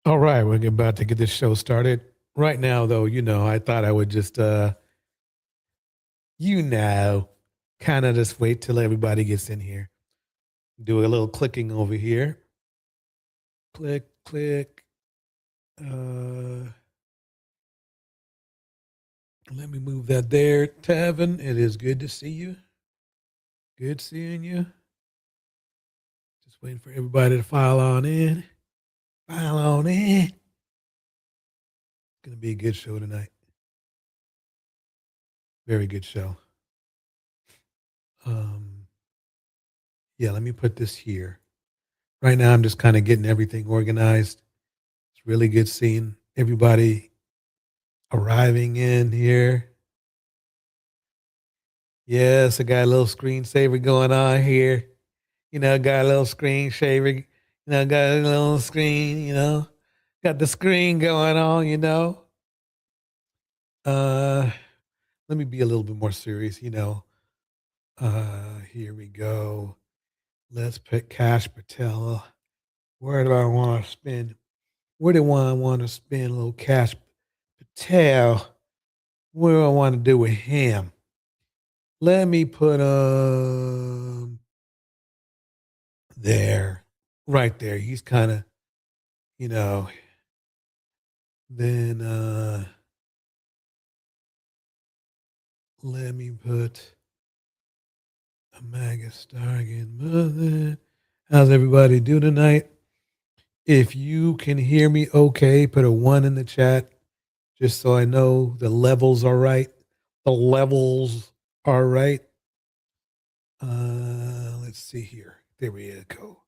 All right, we're about to get this show started. Right now, though, I thought I would just, you know, kind of just wait till everybody gets in here. Do a little clicking over here. Click, click. Uh, Let me move that there. Tavin, it is good to see you. Good seeing you. Just waiting for everybody to file on in. File on in. It's going to be a good show tonight. Very good show. Um, yeah, let me put this here. Right now, I'm just kind of getting everything organized. It's really good seeing everybody arriving in here. Yes, I got a little screensaver going on here. Got a little screensaver. Got a little screen. Got the screen going on. Uh, Let me be a little bit more serious. Here we go. Let's pick Kash Patel. Where do I want to spend? Where do I want to spend a little Kash Patel? What do I want to do with him? Let me put there, right there. He's kind of, you know. Then let me put a MAGA star again. Mother. How's everybody do tonight? If you can hear me, okay, put a 1 in the chat, just so I know the levels are right. The levels are right. Let's see here. There we go.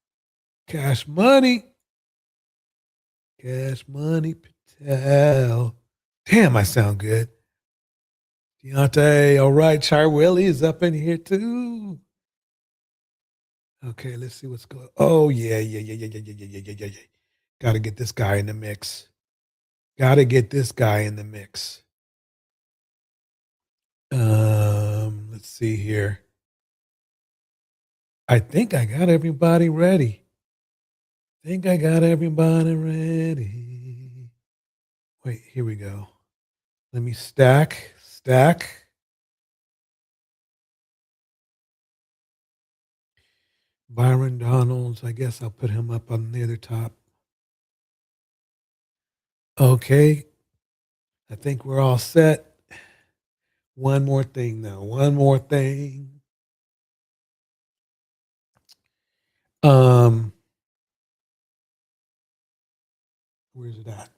Cash Money. Cash Money Patel. Damn, I sound good. Deontay, all right. Char Willie is up in here too. Okay, let's see what's going on. Oh, yeah, yeah, yeah, yeah, yeah, yeah, yeah, yeah, yeah, yeah. Got to get this guy in the mix. Got to get this guy in the mix. Let's see here. I think I got everybody ready. Think I got everybody ready. Wait, here we go. Let me stack. Byron Donalds. I guess I'll put him up on the other top. Okay. I think we're all set. One more thing now. One more thing. Um, where's it at?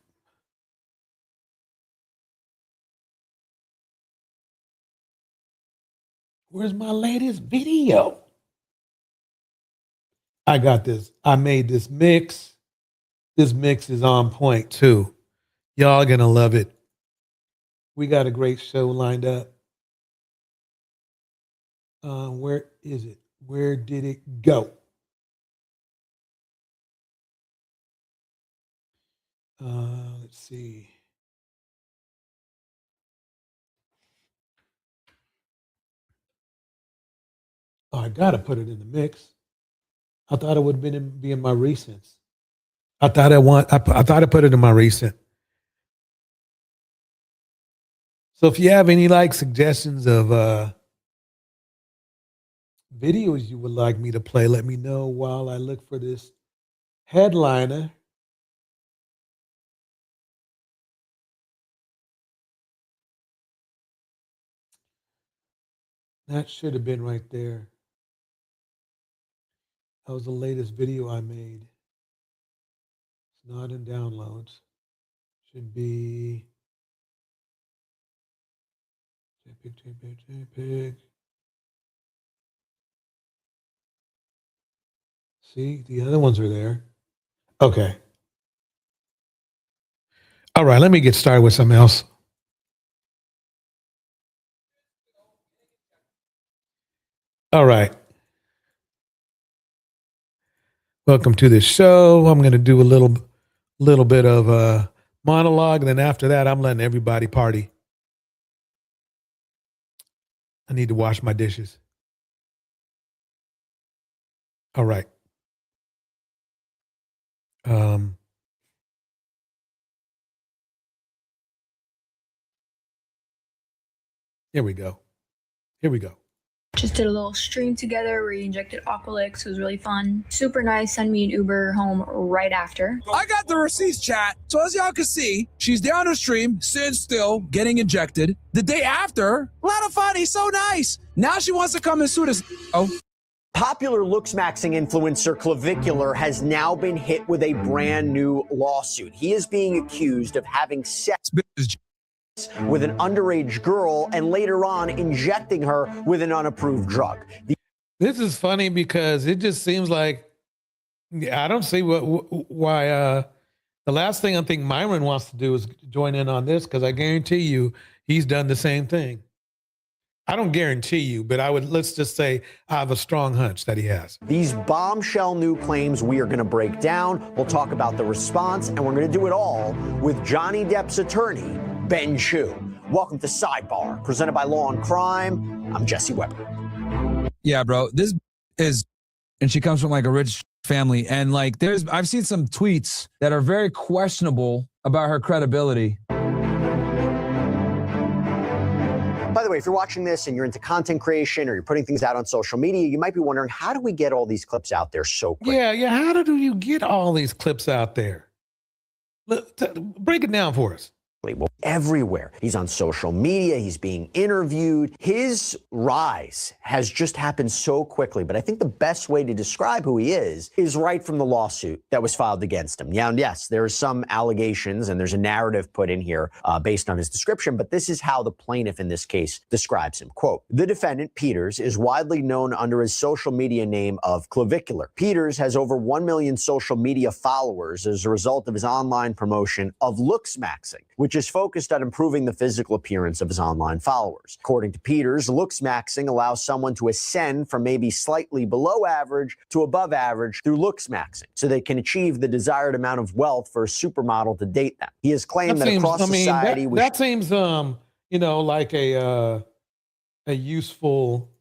Where's my latest video? I got this. I made this mix. This mix is on point too. Y'all gonna love it. We got a great show lined up. Where is it? Where did it go? Let's see. Oh, I gotta put it in the mix. I thought it would have be in my recents. I thought I put it in my recent. So if you have any like suggestions of videos you would like me to play, let me know while I look for this headliner. That should have been right there. That was the latest video I made. It's not in downloads. Should be JPEG. See, the other ones are there. Okay. All right, let me get started with something else. All right. Welcome to the show. I'm going to do a little bit of a monologue, and then after that, I'm letting everybody party. I need to wash my dishes. All right. Um, Here we go. Here we go. Just did a little stream together where he injected Aqualix. It was really fun. Super nice. Send me an Uber home right after. I got the receipts, chat. So as y'all can see, she's there on the stream, sitting still, getting injected. The day after, a lot of fun. He's so nice. Now she wants to come and sue us. Oh. Popular looks-maxing influencer Clavicular has now been hit with a brand new lawsuit. He is being accused of having sex with an underage girl and later on injecting her with an unapproved drug. This is funny because it just seems like I don't see why the last thing I think Myron wants to do is join in on this, because I guarantee you he's done the same thing. I don't guarantee you, but let's just say I have a strong hunch that he has. These bombshell new claims we are going to break down. We'll talk about the response, and we're going to do it all with Johnny Depp's attorney, Ben Chu. Welcome to Sidebar, presented by Law and Crime. I'm Jesse Weber. Yeah, bro. This is, and she comes from like a rich family, and like I've seen some tweets that are very questionable about her credibility. By the way, if you're watching this and you're into content creation or you're putting things out on social media, you might be wondering, how do we get all these clips out there so quick? Yeah. How do you get all these clips out there? Break it down for us. Well, everywhere. He's on social media. He's being interviewed. His rise has just happened so quickly. But I think the best way to describe who he is right from the lawsuit that was filed against him. Yeah, and yes, there are some allegations and there's a narrative put in here based on his description. But this is how the plaintiff in this case describes him. Quote, the defendant, Peters, is widely known under his social media name of Clavicular. Peters has over 1 million social media followers as a result of his online promotion of looks-maxing, which is focused on improving the physical appearance of his online followers. According to Peters, looks-maxing allows someone to ascend from maybe slightly below average to above average through looks-maxing, so they can achieve the desired amount of wealth for a supermodel to date them. He has claimed that across society... That seems, like a useful,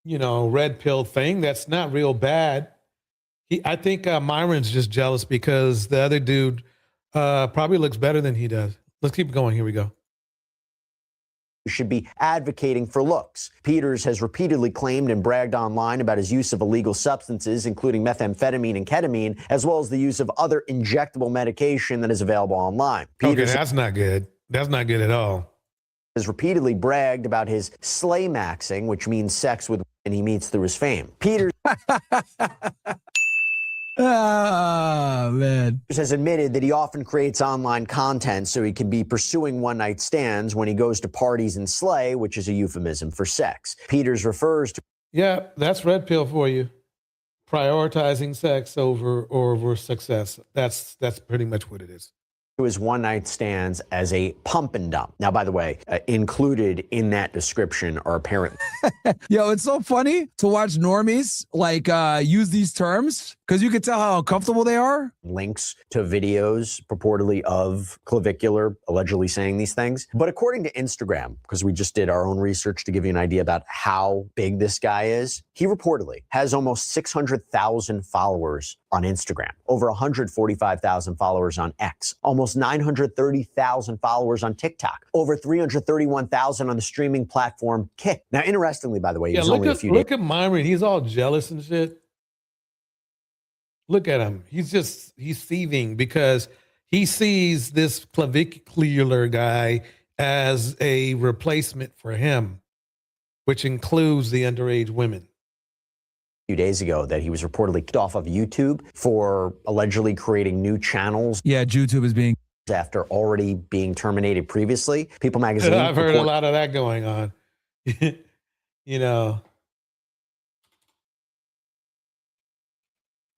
red pill thing. That's not real bad. I think Myron's just jealous because the other dude probably looks better than he does. Let's keep going. Here we go. Should be advocating for looks. Peters has repeatedly claimed and bragged online about his use of illegal substances, including methamphetamine and ketamine, as well as the use of other injectable medication that is available online. Peters, okay, that's not good. That's not good at all. Has repeatedly bragged about his slay-maxing, which means sex with women he meets through his fame. Peters... Ah, man. Has admitted that he often creates online content so he can be pursuing one-night stands when he goes to parties and slay, which is a euphemism for sex. Peters refers to... Yeah, that's red pill for you. Prioritizing sex over success. That's pretty much what it is. His one-night stands as a pump and dump. Now, by the way, included in that description are apparently... Yo, it's so funny to watch normies use these terms because you can tell how uncomfortable they are. Links to videos purportedly of Clavicular allegedly saying these things. But according to Instagram, because we just did our own research to give you an idea about how big this guy is, he reportedly has almost 600,000 followers on Instagram, over 145,000 followers on X, almost 930,000 followers on TikTok, over 331,000 on the streaming platform Kick. Now, interestingly, by the way, look at Myron. He's all jealous and shit. Look at him. He's seething because he sees this Clavicular guy as a replacement for him, which includes the underage women. Few days ago that he was reportedly kicked off of YouTube for allegedly creating new channels. Yeah, YouTube is being... after already being terminated previously. People magazine... I've heard a lot of that going on.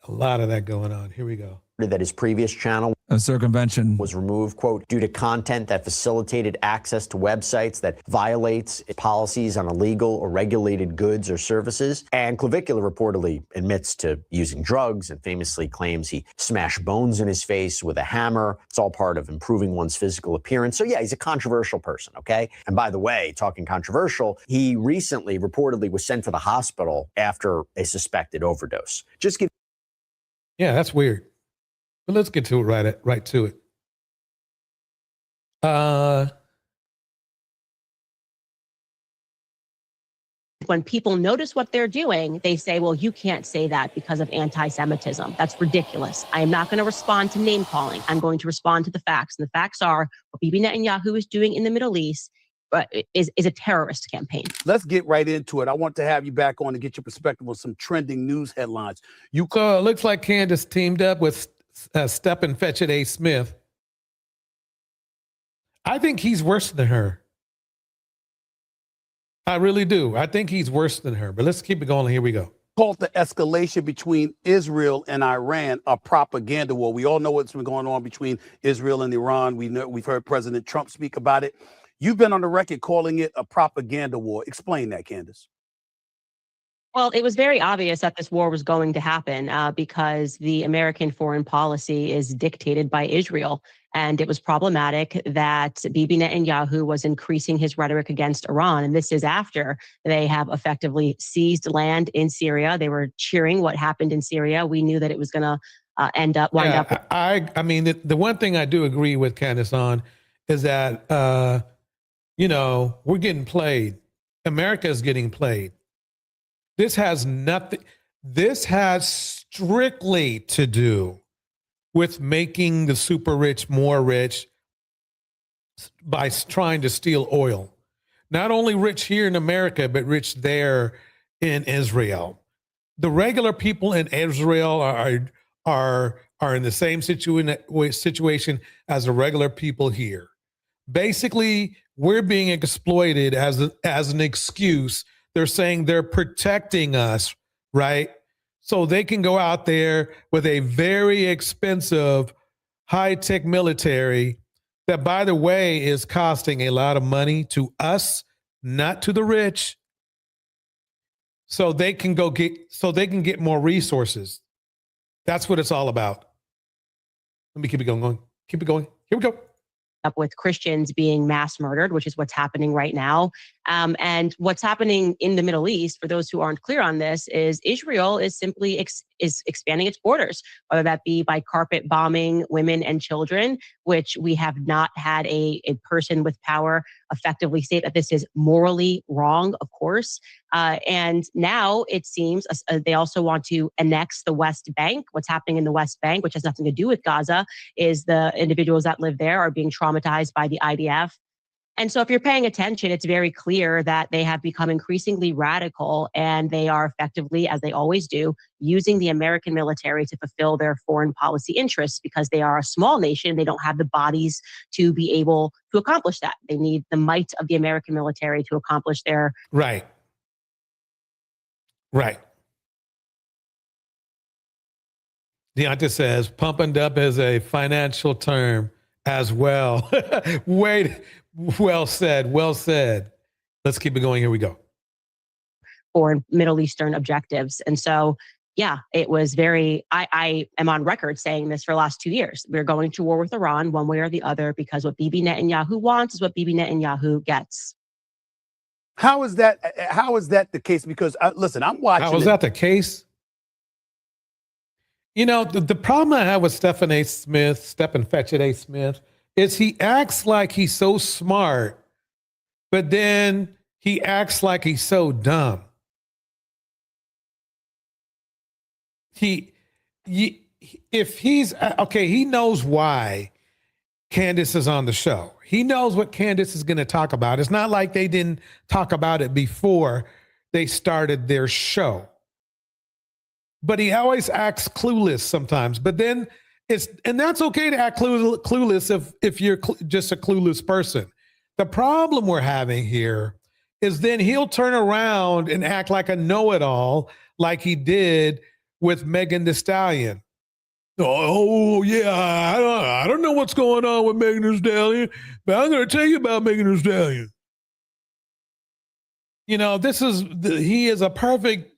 A lot of that going on. Here we go. That his previous channel, a circumvention, was removed, quote, due to content that facilitated access to websites that violates policies on illegal or regulated goods or services. And Clavicular reportedly admits to using drugs and famously claims he smashed bones in his face with a hammer. It's all part of improving one's physical appearance. So yeah, he's a controversial person, okay? And by the way, talking controversial, he recently reportedly was sent to the hospital after a suspected overdose. Yeah, that's weird. But let's get to it right to it. When people notice what they're doing, they say, well, you can't say that because of anti-Semitism. That's ridiculous. I am not going to respond to name calling. I'm going to respond to the facts. And the facts are what Bibi Netanyahu is doing in the Middle East is a terrorist campaign. Let's get right into it. I want to have you back on to get your perspective on some trending news headlines. So it looks like Candace teamed up with Step and Fetch It A. Smith. I think he's worse than her. I really do. I think he's worse than her. But let's keep it going. Here we go. Called the escalation between Israel and Iran a propaganda war. We all know what's been going on between Israel and Iran. We've heard President Trump speak about it. You've been on the record calling it a propaganda war. Explain that, Candace. Well, it was very obvious that this war was going to happen because the American foreign policy is dictated by Israel. And it was problematic that Bibi Netanyahu was increasing his rhetoric against Iran. And this is after they have effectively seized land in Syria. They were cheering what happened in Syria. We knew that it was going to wind up. I mean, the one thing I do agree with Candace on is that, we're getting played. America is getting played. This has strictly to do with making the super rich more rich by trying to steal oil. Not only rich here in America, but rich there in Israel. The regular people in Israel are in the same situation as the regular people here. Basically, we're being exploited as an excuse. They're saying they're protecting us, right? So they can go out there with a very expensive, high-tech military that, by the way, is costing a lot of money to us, not to the rich. So they can get more resources. That's what it's all about. Let me keep it going. Keep it going. Here we go. Up with Christians being mass murdered, which is what's happening right now. And what's happening in the Middle East, for those who aren't clear on this, is Israel is simply expanding its borders, whether that be by carpet bombing women and children, which we have not had a person with power effectively state that this is morally wrong, of course. And now it seems they also want to annex the West Bank. What's happening in the West Bank, which has nothing to do with Gaza, is the individuals that live there are being traumatized by the IDF. And so if you're paying attention, it's very clear that they have become increasingly radical, and they are effectively, as they always do, using the American military to fulfill their foreign policy interests because they are a small nation. They don't have the bodies to be able to accomplish that. They need the might of the American military to accomplish their... Right. Deonta says, pumping up is a financial term as well. Wait. Well said. Let's keep it going. Here we go. Foreign Middle Eastern objectives. And so, yeah, it was I am on record saying this for the last 2 years. We're going to war with Iran one way or the other because what Bibi Netanyahu wants is what Bibi Netanyahu gets. How is that the case? Because listen, I'm watching. How is that the case? The problem I have with Stephen Fetch It A. Smith, is he acts like he's so smart, but then he acts like he's so dumb. He knows why Candice is on the show. He knows what Candice is going to talk about. It's not like they didn't talk about it before they started their show. But he always acts clueless sometimes. But then and that's okay to act clueless if you're just a clueless person. The problem we're having here is then he'll turn around and act like a know-it-all, like he did with Megan Thee Stallion. Oh yeah, I don't know what's going on with Megan Thee Stallion, but I'm going to tell you about Megan Thee Stallion. He is a perfect.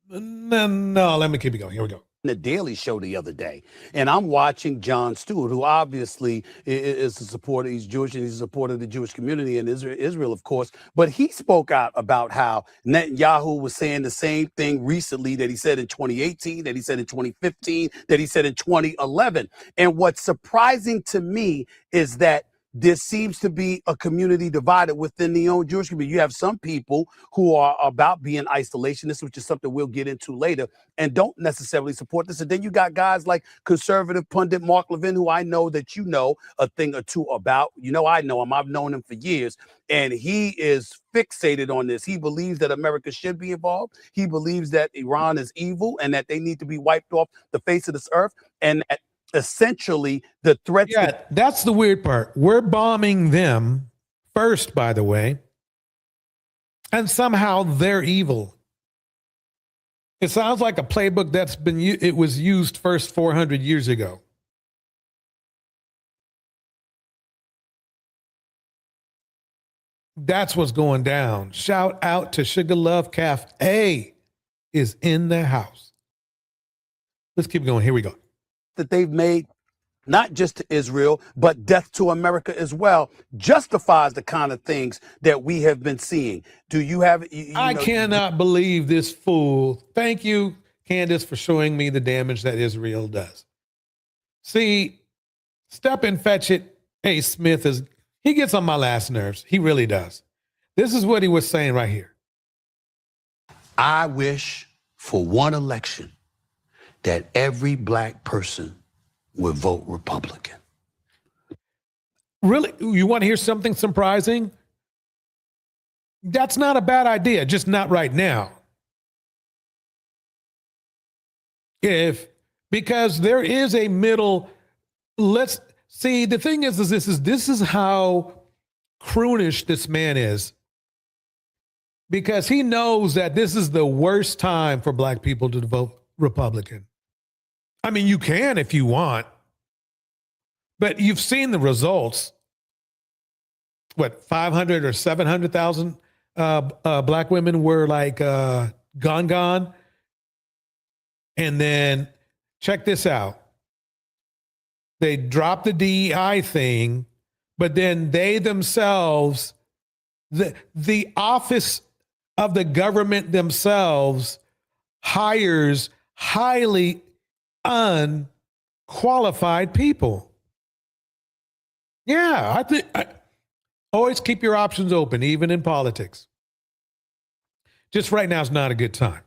No, let me keep it going. Here we go. The Daily Show the other day, and I'm watching Jon Stewart, who obviously is a supporter. He's Jewish, and he's a supporter of the Jewish community in Israel, of course. But he spoke out about how Netanyahu was saying the same thing recently that he said in 2018, that he said in 2015, that he said in 2011. And what's surprising to me is that there seems to be a community divided within the own Jewish community. You have some people who are about being isolationists, which is something we'll get into later, and don't necessarily support this. And then you got guys like conservative pundit Mark Levin, who I know that you know a thing or two about. You know, I know him. I've known him for years. And he is fixated on this. He believes that America should be involved. He believes that Iran is evil and that they need to be wiped off the face of this earth. And that essentially the threats. Yeah, that's the weird part. We're bombing them first, by the way, and somehow they're evil. It sounds like a playbook it was used first 400 years ago. That's what's going down. Shout out to Sugar Love Cafe is in the house. Let's keep going. Here we go. That they've made, not just to Israel, but death to America as well, justifies the kind of things that we have been seeing. Do you have? I cannot believe this fool. Thank you, Candice, for showing me the damage that Israel does. See, Step and Fetch It. Hey, Smith he gets on my last nerves. He really does. This is what he was saying right here. I wish for one election that every black person would vote Republican. Really? You want to hear something surprising? That's not a bad idea, just not right now. Because there is a middle, let's see, the thing is this is how croonish this man is. Because he knows that this is the worst time for black people to vote Republican. I mean, you can if you want, but you've seen the results. What, 500 or 700,000 black women were like gone. And then check this out. They dropped the DEI thing, but then they themselves, the office of the government themselves hires highly unqualified people. Yeah, I think always keep your options open, even in politics. Just right now is not a good time.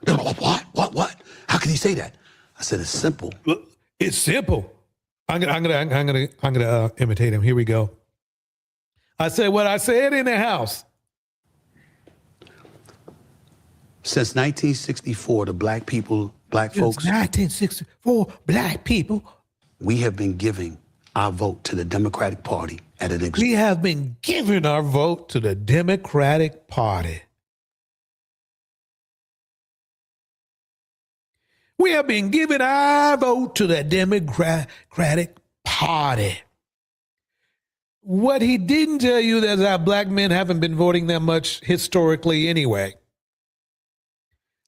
What? How can you say that? I said it's simple. It's simple. I'm gonna imitate him. Here we go. I said what I said in the house. Since 1964, the black folks. 1964, black people. We have been giving our vote to the Democratic Party at an We have been giving our vote to the Democratic Party. We have been giving our vote to the Democratic Party. What he didn't tell you is that black men haven't been voting that much historically anyway.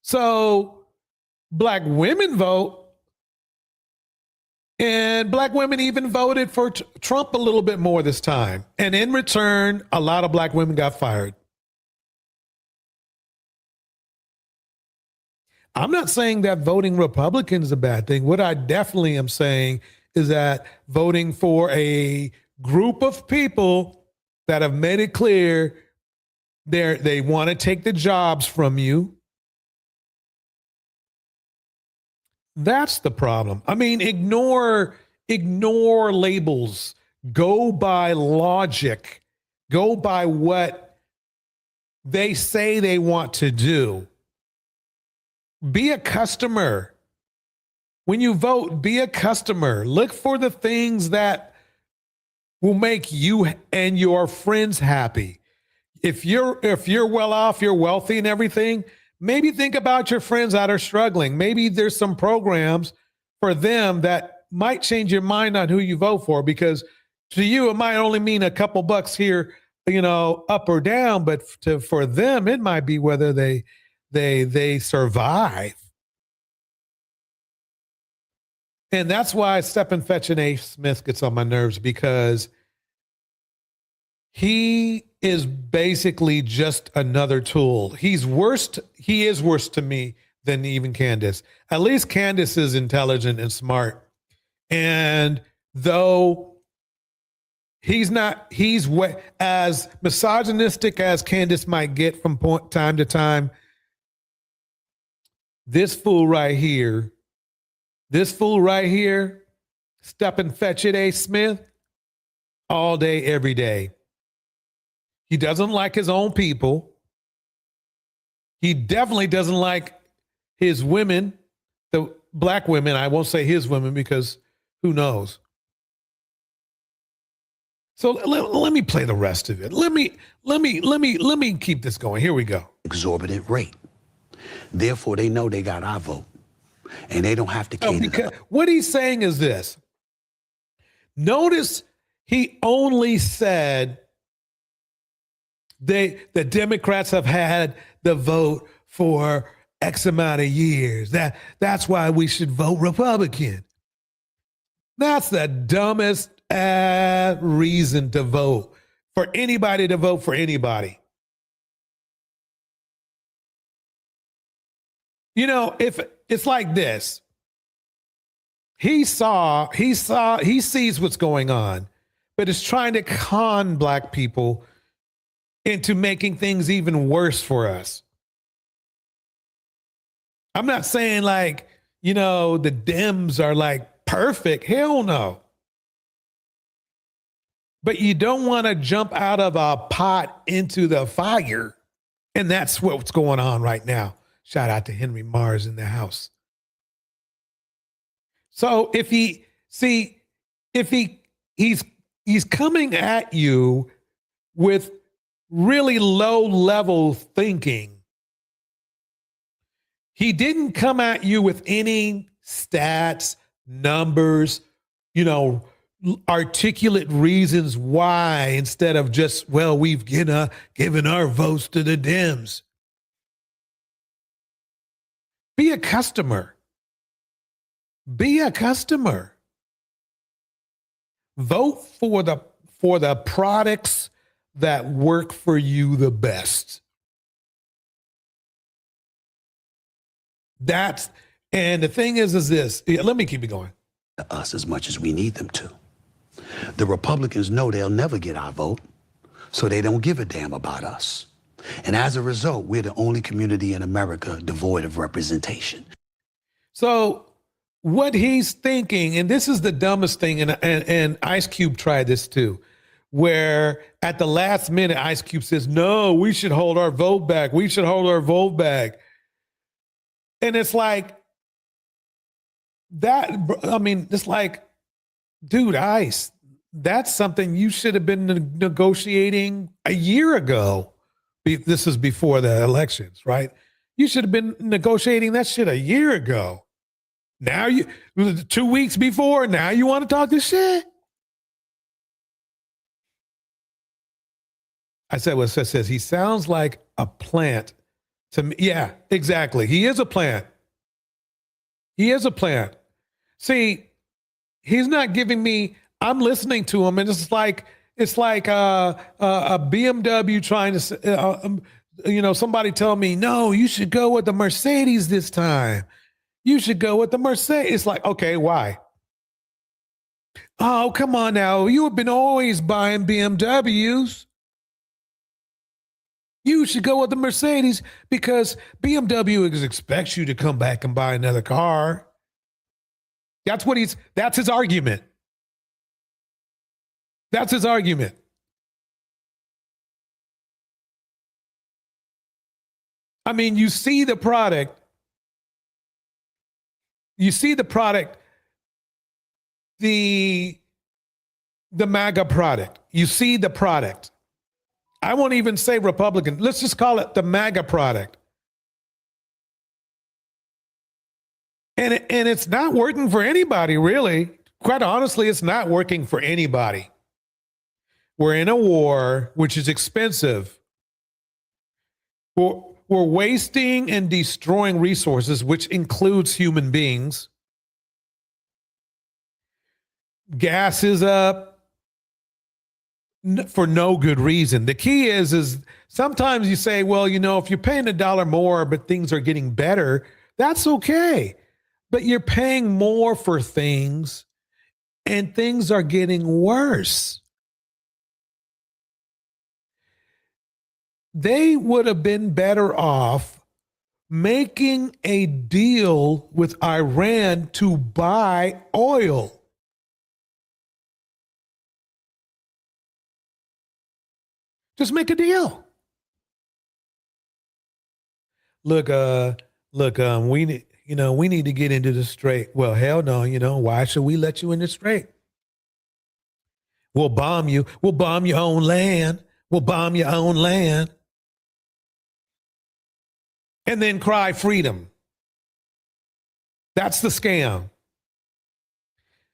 So black women vote, and black women even voted for Trump a little bit more this time. And in return, a lot of black women got fired. I'm not saying that voting Republican is a bad thing. What I definitely am saying is that voting for a group of people that have made it clear they want to take the jobs from you. That's the problem. I mean, ignore labels. Go by logic. Go by what they say they want to do. Be a customer. When you vote, be a customer. Look for the things that will make you and your friends happy. If you're well off, you're wealthy and everything, maybe think about your friends that are struggling. Maybe there's some programs for them that might change your mind on who you vote for, because to you, it might only mean a couple bucks here, up or down, but for them, it might be whether they survive. And that's why Stephen Fetch and A. Smith gets on my nerves, because he is basically just another tool. He is worse to me than even Candace. At least Candace is intelligent and smart. And though He's not, he's what, as misogynistic as Candice might get from time to time. This fool right here, stepping fetch it, A. Smith, all day, every day. He doesn't like his own people. He definitely doesn't like his women, the black women. I won't say his women because who knows? So let me play the rest of it. Let me keep this going. Here we go. Exorbitant rate. Therefore, they know they got our vote, and they don't have to cater. Because what he's saying is this. Notice he only said the Democrats have had the vote for X amount of years. That's why we should vote Republican. That's the dumbest reason to vote for anybody to vote for anybody. You know, if it's like this, he sees what's going on, but is trying to con black people into making things even worse for us. I'm not saying like, you know, the Dems are like perfect. Hell no. But you don't want to jump out of a pot into the fire. And that's what's going on right now. Shout out to Henry Mars in the house. So if he's coming at you with really low level thinking. He didn't come at you with any stats, numbers, you know, articulate reasons why, instead of just, well, we've given our votes to the Dems. Be a customer. Be a customer. Vote for the products that work for you the best. And the thing is this. Let me keep it going. Us as much as we need them to. The Republicans know they'll never get our vote, so they don't give a damn about us. And as a result, we're the only community in America devoid of representation. So what he's thinking, and this is the dumbest thing, and Ice Cube tried this too, where at the last minute, Ice Cube says, no, we should hold our vote back. We should hold our vote back. And it's like, it's like, dude, Ice, that's something you should have been negotiating a year ago. This is before the elections, right? You should have been negotiating that shit a year ago. Now 2 weeks before, now you want to talk this shit? I said what Seth says. He sounds like a plant to me. Yeah, exactly. He is a plant. He is a plant. See, he's not giving me, I'm listening to him, and it's like a BMW trying to, somebody tell me, no, you should go with the Mercedes this time. You should go with the Mercedes. It's like, okay, why? Oh, come on now. You have been always buying BMWs. You should go with the Mercedes because BMW expects you to come back and buy another car. That's his argument. That's his argument. I mean, you see the product. You see the product, the MAGA product. You see the product. I won't even say Republican. Let's just call it the MAGA product. And it's not working for anybody, really. Quite honestly, it's not working for anybody. We're in a war, which is expensive. We're wasting and destroying resources, which includes human beings. Gas is up for no good reason. The key is sometimes you say, well, if you're paying $1 more, but things are getting better, that's okay. But you're paying more for things and things are getting worse. they would have been better off making a deal with Iran to buy oil. Just make a deal. Look, we need to get into the straight. Well, hell no, why should we let you in the straight? We'll bomb you. We'll bomb your own land. We'll bomb your own land. And then cry freedom. That's the scam.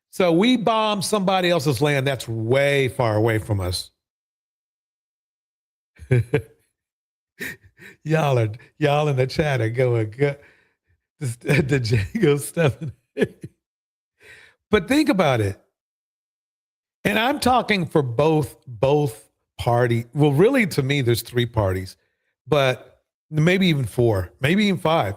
So we bomb somebody else's land that's way far away from us. Y'all in the chat are going, the Django stuff. But think about it. And I'm talking for both parties. Well, really, to me, there's 3 parties, but maybe even 4, maybe even 5.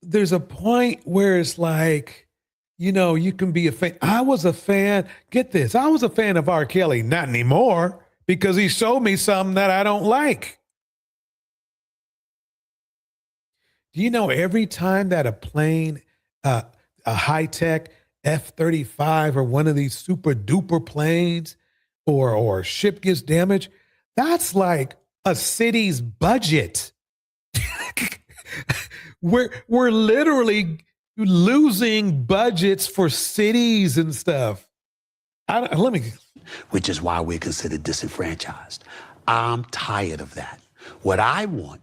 There's a point where it's like, you can be a fan. I was a fan. Get this. I was a fan of R. Kelly. Not anymore, because he showed me something that I don't like. Do you know every time that a plane, a high-tech F-35 or one of these super duper planes or ship gets damaged, that's like a city's budget. We're literally losing budgets for cities and stuff. Which is why we're considered disenfranchised. I'm tired of that. What I want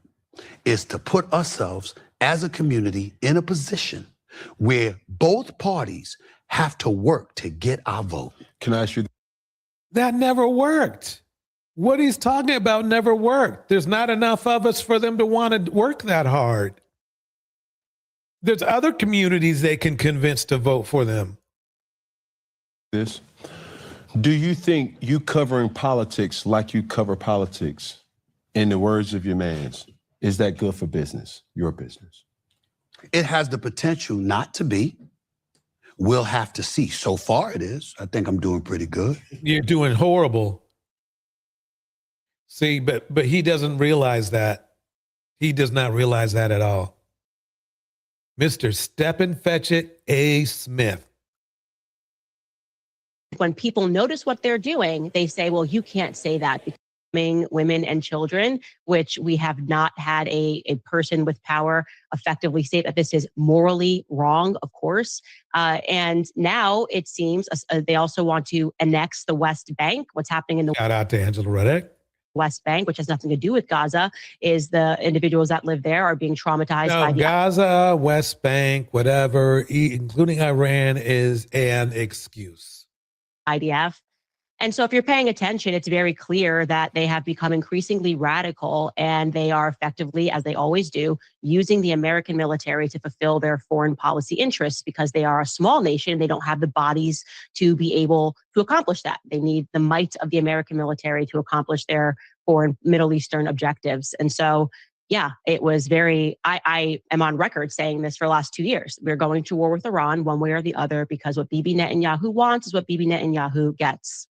is to put ourselves as a community in a position where both parties have to work to get our vote. Can I ask you? That never worked. What he's talking about never worked. There's not enough of us for them to want to work that hard. There's other communities they can convince to vote for them. This. Do you think you covering politics like you cover politics, in the words of your mans, is that good for business, your business? It has the potential not to be. We'll have to see. So far it is. I think I'm doing pretty good. You're doing horrible. See, but he doesn't realize that. He does not realize that at all. Mr. Stephen Fetchit A. Smith. When people notice what they're doing, they say, well, you can't say that because women and children, which we have not had a person with power effectively state that this is morally wrong, of course. And now it seems they also want to annex the West Bank. What's happening in the Shout out to Angela Reddick. West Bank, which has nothing to do with Gaza, is the individuals that live there are being traumatized by the Gaza, West Bank, whatever, including Iran, is an excuse. IDF. And so if you're paying attention, it's very clear that they have become increasingly radical, and they are effectively, as they always do, using the American military to fulfill their foreign policy interests because they are a small nation. They don't have the bodies to be able to accomplish that. They need the might of the American military to accomplish their foreign Middle Eastern objectives. And so, yeah, it was I am on record saying this for the last 2 years. We're going to war with Iran one way or the other because what Bibi Netanyahu wants is what Bibi Netanyahu gets.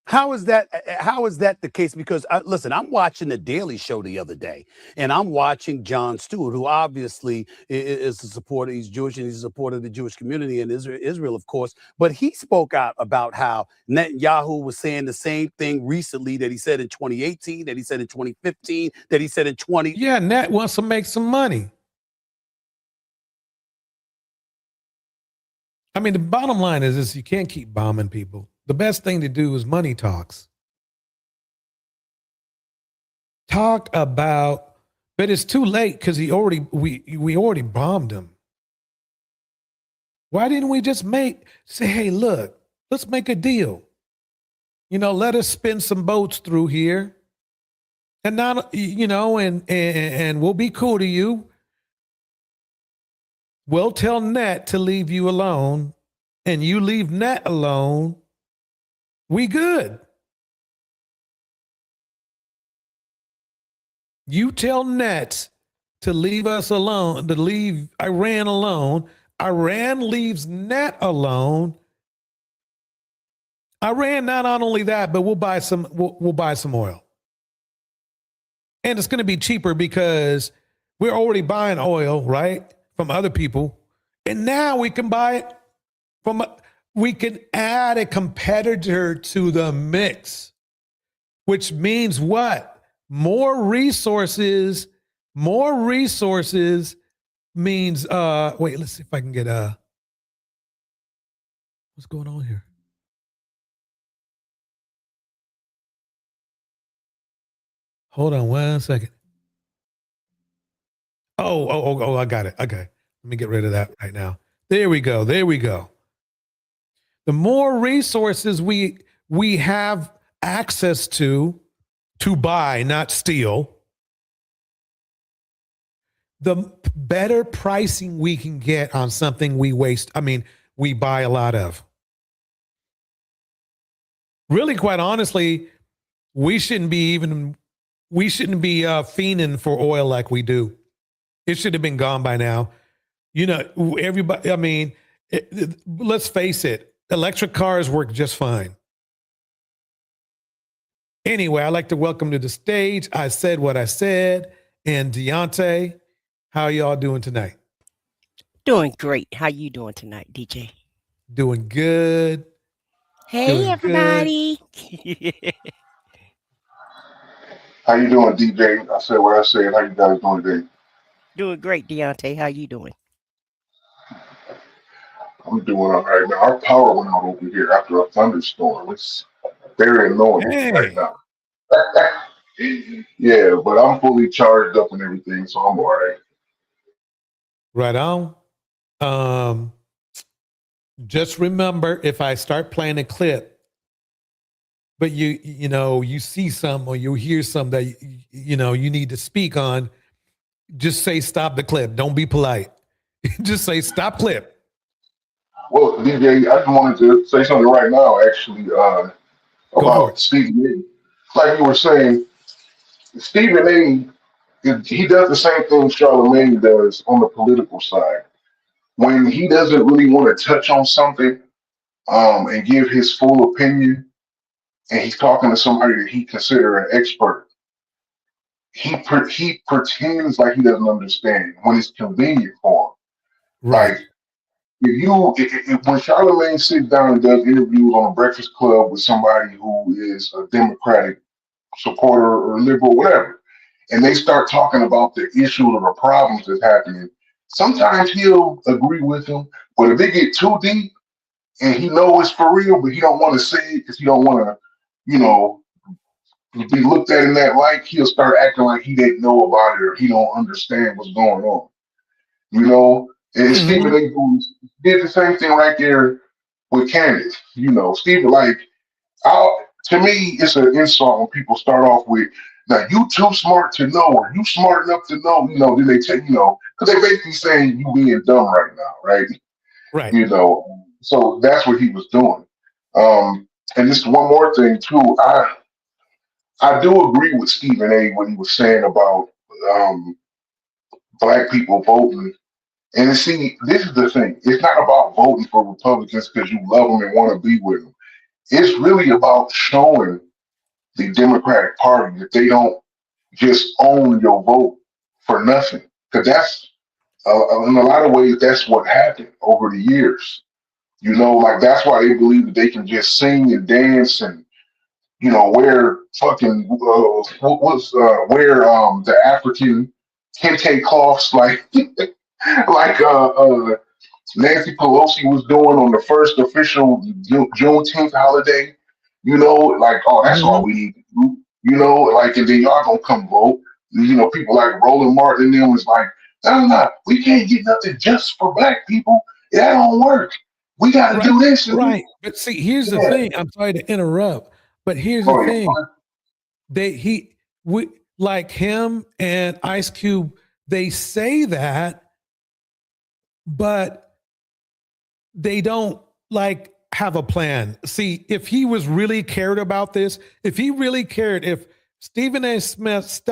How is that the case? Because listen, I'm watching The Daily Show the other day, and I'm watching Jon Stewart, who obviously is a supporter. He's Jewish, and he's a supporter of the Jewish community in Israel, of course. But he spoke out about how Netanyahu was saying the same thing recently that he said in 2018, that he said in 2015, that he said in 20. Yeah, Net wants to make some money. I mean, the bottom line is this: you can't keep bombing people. The best thing to do is money talks. Talk about, but it's too late because we already bombed him. Why didn't we just say, hey, look, let's make a deal. Let us spin some boats through here. And not, and we'll be cool to you. We'll tell Net to leave you alone, and you leave Net alone. We good. You tell Net to leave us alone, to leave Iran alone. Iran leaves Net alone. Iran, not only that, but we'll buy some oil. And it's going to be cheaper because we're already buying oil, right, from other people. And now we can buy it we can add a competitor to the mix, which means what? More resources means, wait, let's see if I can get, what's going on here? Hold on 1 second. Oh, I got it. Okay. Let me get rid of that right now. There we go. The more resources we have access to buy, not steal, the better pricing we can get on something we buy a lot of. Really, quite honestly, we shouldn't be fiending for oil like we do. It should have been gone by now. Everybody, let's face it, electric cars work just fine. Anyway, I'd like to welcome to the stage. I said what I said. And Deontay, how y'all doing tonight? Doing great. How you doing tonight, DJ? Doing good. Hey, doing everybody. How you doing, DJ? I said what I said. How you guys doing today? Doing great, Deontay. How you doing? I'm doing all right, man. Our power went out over here after a thunderstorm. It's very annoying right now. Yeah, but I'm fully charged up and everything, so I'm all right. Right on. Just remember, if I start playing a clip, but you see some or you hear some that you need to speak on, just say stop the clip. Don't be polite. Just say stop clip. Well, DJ, I just wanted to say something right now, actually, about Stephen A. Like you were saying, Stephen A. He does the same thing Charlamagne does on the political side. When he doesn't really want to touch on something and give his full opinion, and he's talking to somebody that he consider an expert, he pretends like he doesn't understand when it's convenient for him. Right. Like if when Charlamagne sits down and does interviews on a Breakfast Club with somebody who is a Democratic supporter or liberal, whatever, and they start talking about the issues or the problems that's happening, sometimes he'll agree with them, but if they get too deep and he knows it's for real, but he don't want to say it because he don't want to, be looked at in that light, he'll start acting like he didn't know about it or he don't understand what's going on. And Stephen A. did the same thing right there with Candice. Stephen, to me, it's an insult when people start off with, now you too smart to know, or you smart enough to know, then they take, because they're basically saying you being dumb right now, right? Right. So that's what he was doing. And just one more thing too, I do agree with Stephen A. what he was saying about Black people voting. And see, this is the thing. It's not about voting for Republicans because you love them and want to be with them. It's really about showing the Democratic Party that they don't just own your vote for nothing. Because that's, in a lot of ways, that's what happened over the years. That's why they believe that they can just sing and dance and, wear fucking, wear the African kente cloths like Nancy Pelosi was doing on the first official Juneteenth holiday, that's all we need to do, and then y'all gonna come vote. People like Roland Martin and them was like, no, we can't get nothing just for Black people. That don't work. We got to do this. Right. But see, here's the thing. I'm sorry to interrupt, but here's the thing. Like him and Ice Cube, they say that, but they don't have a plan. See, if he was really cared about this, if Stephen Fetchit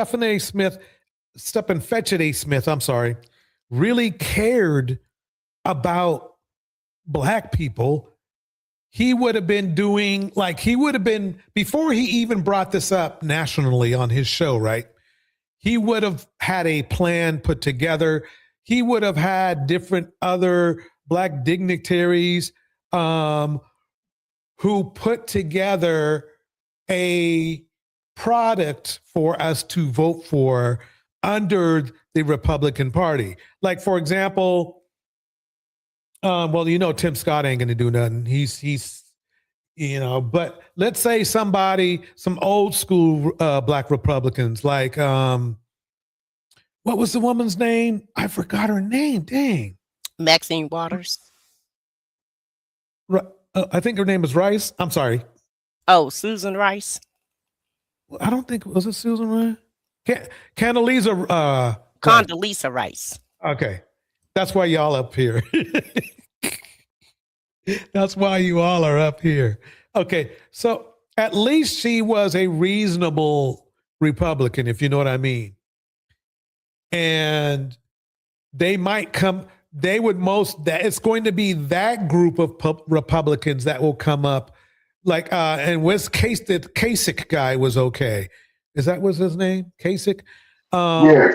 A. Smith, really cared about Black people, he would have been doing, like, he would have been, before he even brought this up nationally on his show, right? He would have had a plan put together. He would have had different other Black dignitaries who put together a product for us to vote for under the Republican Party. Like, for example, well, you know, Tim Scott ain't going to do nothing. He's, you know, but let's say somebody, some old school Black Republicans, like, what was the woman's name? I forgot her name. Dang. Maxine Waters. I think her name is Rice. I'm sorry. Oh, Susan Rice. I don't think, was it Susan Rice? Condoleezza Rice. Okay. That's why y'all up here. That's why you all are up here. Okay. So at least she was a reasonable Republican, if you know what I mean. And they might come, they would it's going to be that group of Republicans that will come up. Like, and West Kasich guy was okay. Is that was his name? Kasich? Yeah,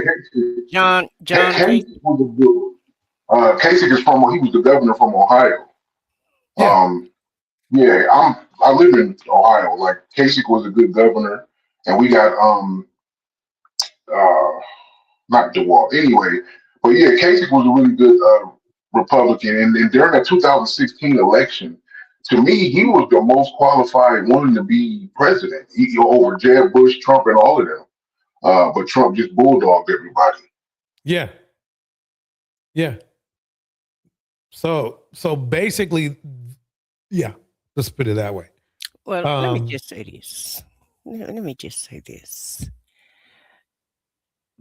John. Kasich was a good. Kasich is from. He was the governor from Ohio. Yeah. I live in Ohio. Like Kasich was a good governor, and we got not DeWalt anyway. But yeah, Kasich was a really good Republican, and during the 2016 election, to me, he was the most qualified one to be president. Over Jeb Bush, Trump, and all of them. But Trump just bulldogged everybody. Yeah. Yeah. So basically, yeah, let's put it that way. Well, let me just say this. Let me just say this.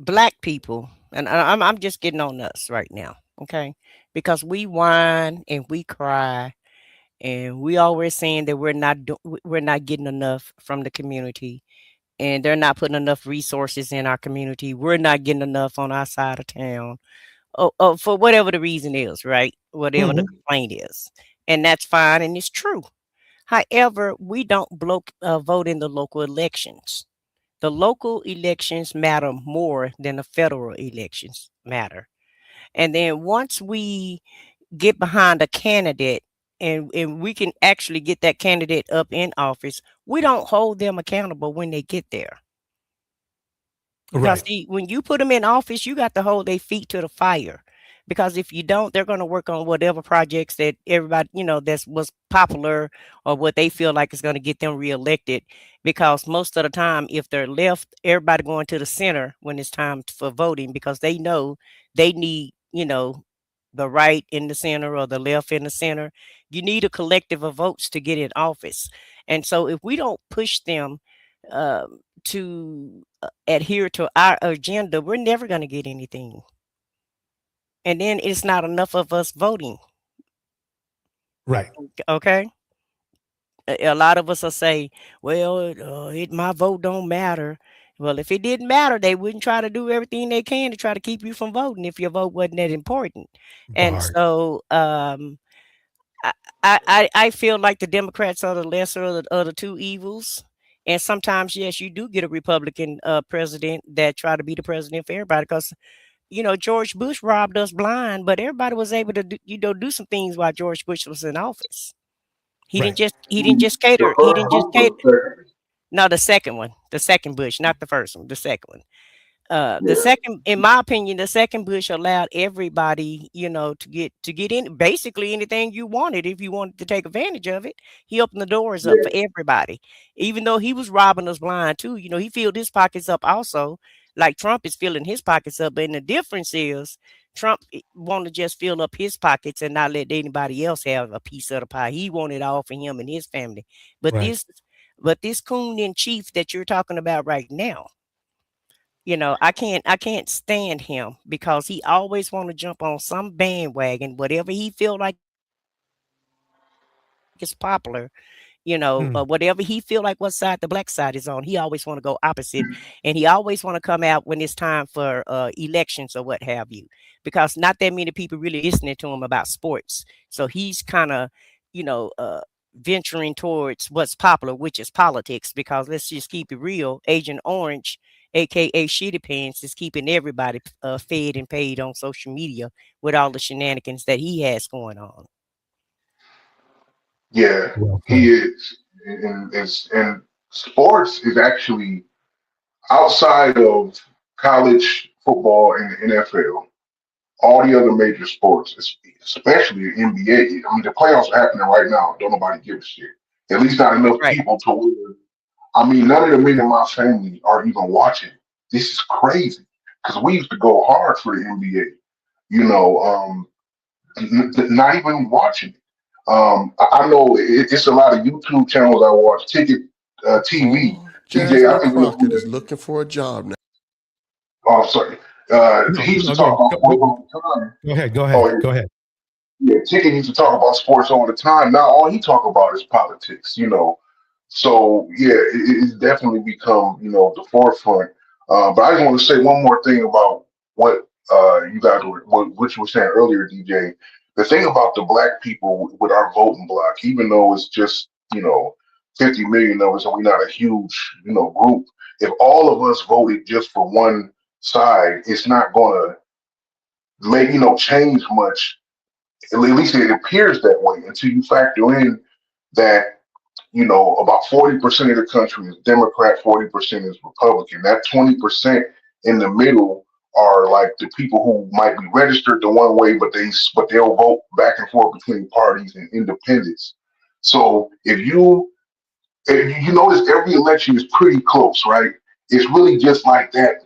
Black people, and I'm just getting on us right now, okay? Because we whine and we cry, and we always saying that we're not getting enough from the community, and they're not putting enough resources in our community. We're not getting enough on our side of town, for whatever the reason is, right? Whatever the complaint is, and that's fine and it's true. However, we don't vote in the local elections. The local elections matter more than the federal elections matter. And then once we get behind a candidate and we can actually get that candidate up in office, we don't hold them accountable when they get there. Because when you put them in office, you got to hold their feet to the fire. Because if you don't, they're going to work on whatever projects that everybody, that's was popular or what they feel like is going to get them reelected. Because most of the time, if they're left, everybody going to the center when it's time for voting, because they know they need, the right in the center or the left in the center. You need a collective of votes to get in office. And so if we don't push them to adhere to our agenda, we're never going to get anything. And then it's not enough of us voting. Right. Okay. A lot of us will say, well, my vote don't matter. Well, if it didn't matter, they wouldn't try to do everything they can to try to keep you from voting if your vote wasn't that important. And so I feel like the Democrats are the lesser of the two evils. And sometimes, yes, you do get a Republican president that try to be the president for everybody, because George Bush robbed us blind, but everybody was able to do some things while George Bush was in office. He didn't just cater. He didn't just cater. No, the second Bush, not the first one, the second one. The second, in my opinion, the second Bush allowed everybody, to get in basically anything you wanted. If you wanted to take advantage of it, he opened the doors up for everybody. Even though he was robbing us blind too, he filled his pockets up also, like Trump is filling his pockets up. But the difference is Trump want to just fill up his pockets and not let anybody else have a piece of the pie. He wanted all for him and his family. But this coon in chief that you're talking about right now, I can't stand him, because he always want to jump on some bandwagon, whatever he feel like is popular, whatever he feel like what side the black side is on, he always want to go opposite. And he always want to come out when it's time for elections or what have you, because not that many people really listening to him about sports. So he's kind of, venturing towards what's popular, which is politics. Because let's just keep it real, Agent Orange, aka Shitty Pants, is keeping everybody fed and paid on social media with all the shenanigans that he has going on. Yeah, Well he played. is, and sports is actually outside of college football and the NFL. All the other major sports, especially the NBA. I mean, the playoffs are happening right now. Don't nobody give a shit. At least not enough Right. people to where. I mean, none of the men in my family are even watching. This is crazy because we used to go hard for the NBA. You know, not even watching it. I know it's a lot of YouTube channels I watch. Ticket TV. Oh, DJ, I Jasmine think you know who Crockett that is is. looking for a job now. Oh, sorry. No, He used to no, talk about sports all the time. go ahead. Go Oh, ahead. Go ahead. yeah, Chicken used to talk about sports all the time. Now all he talk about is politics, you know. So yeah, it's definitely become, you know, the forefront. But I just want to say one more thing about what you guys were, what you were saying earlier, DJ. The thing about the black people with our voting block, even though it's just, you know, 50 million of us and we're not a huge, you know, group. If all of us voted just for one side, it's not gonna make, you know, change much. At least it appears that way until you factor in that, you know, about 40% of the country is Democrat, 40% is Republican. That 20% in the middle are like the people who might be registered the one way, but they'll vote back and forth between parties and independents. So if you notice every election is pretty close, right? It's really just like that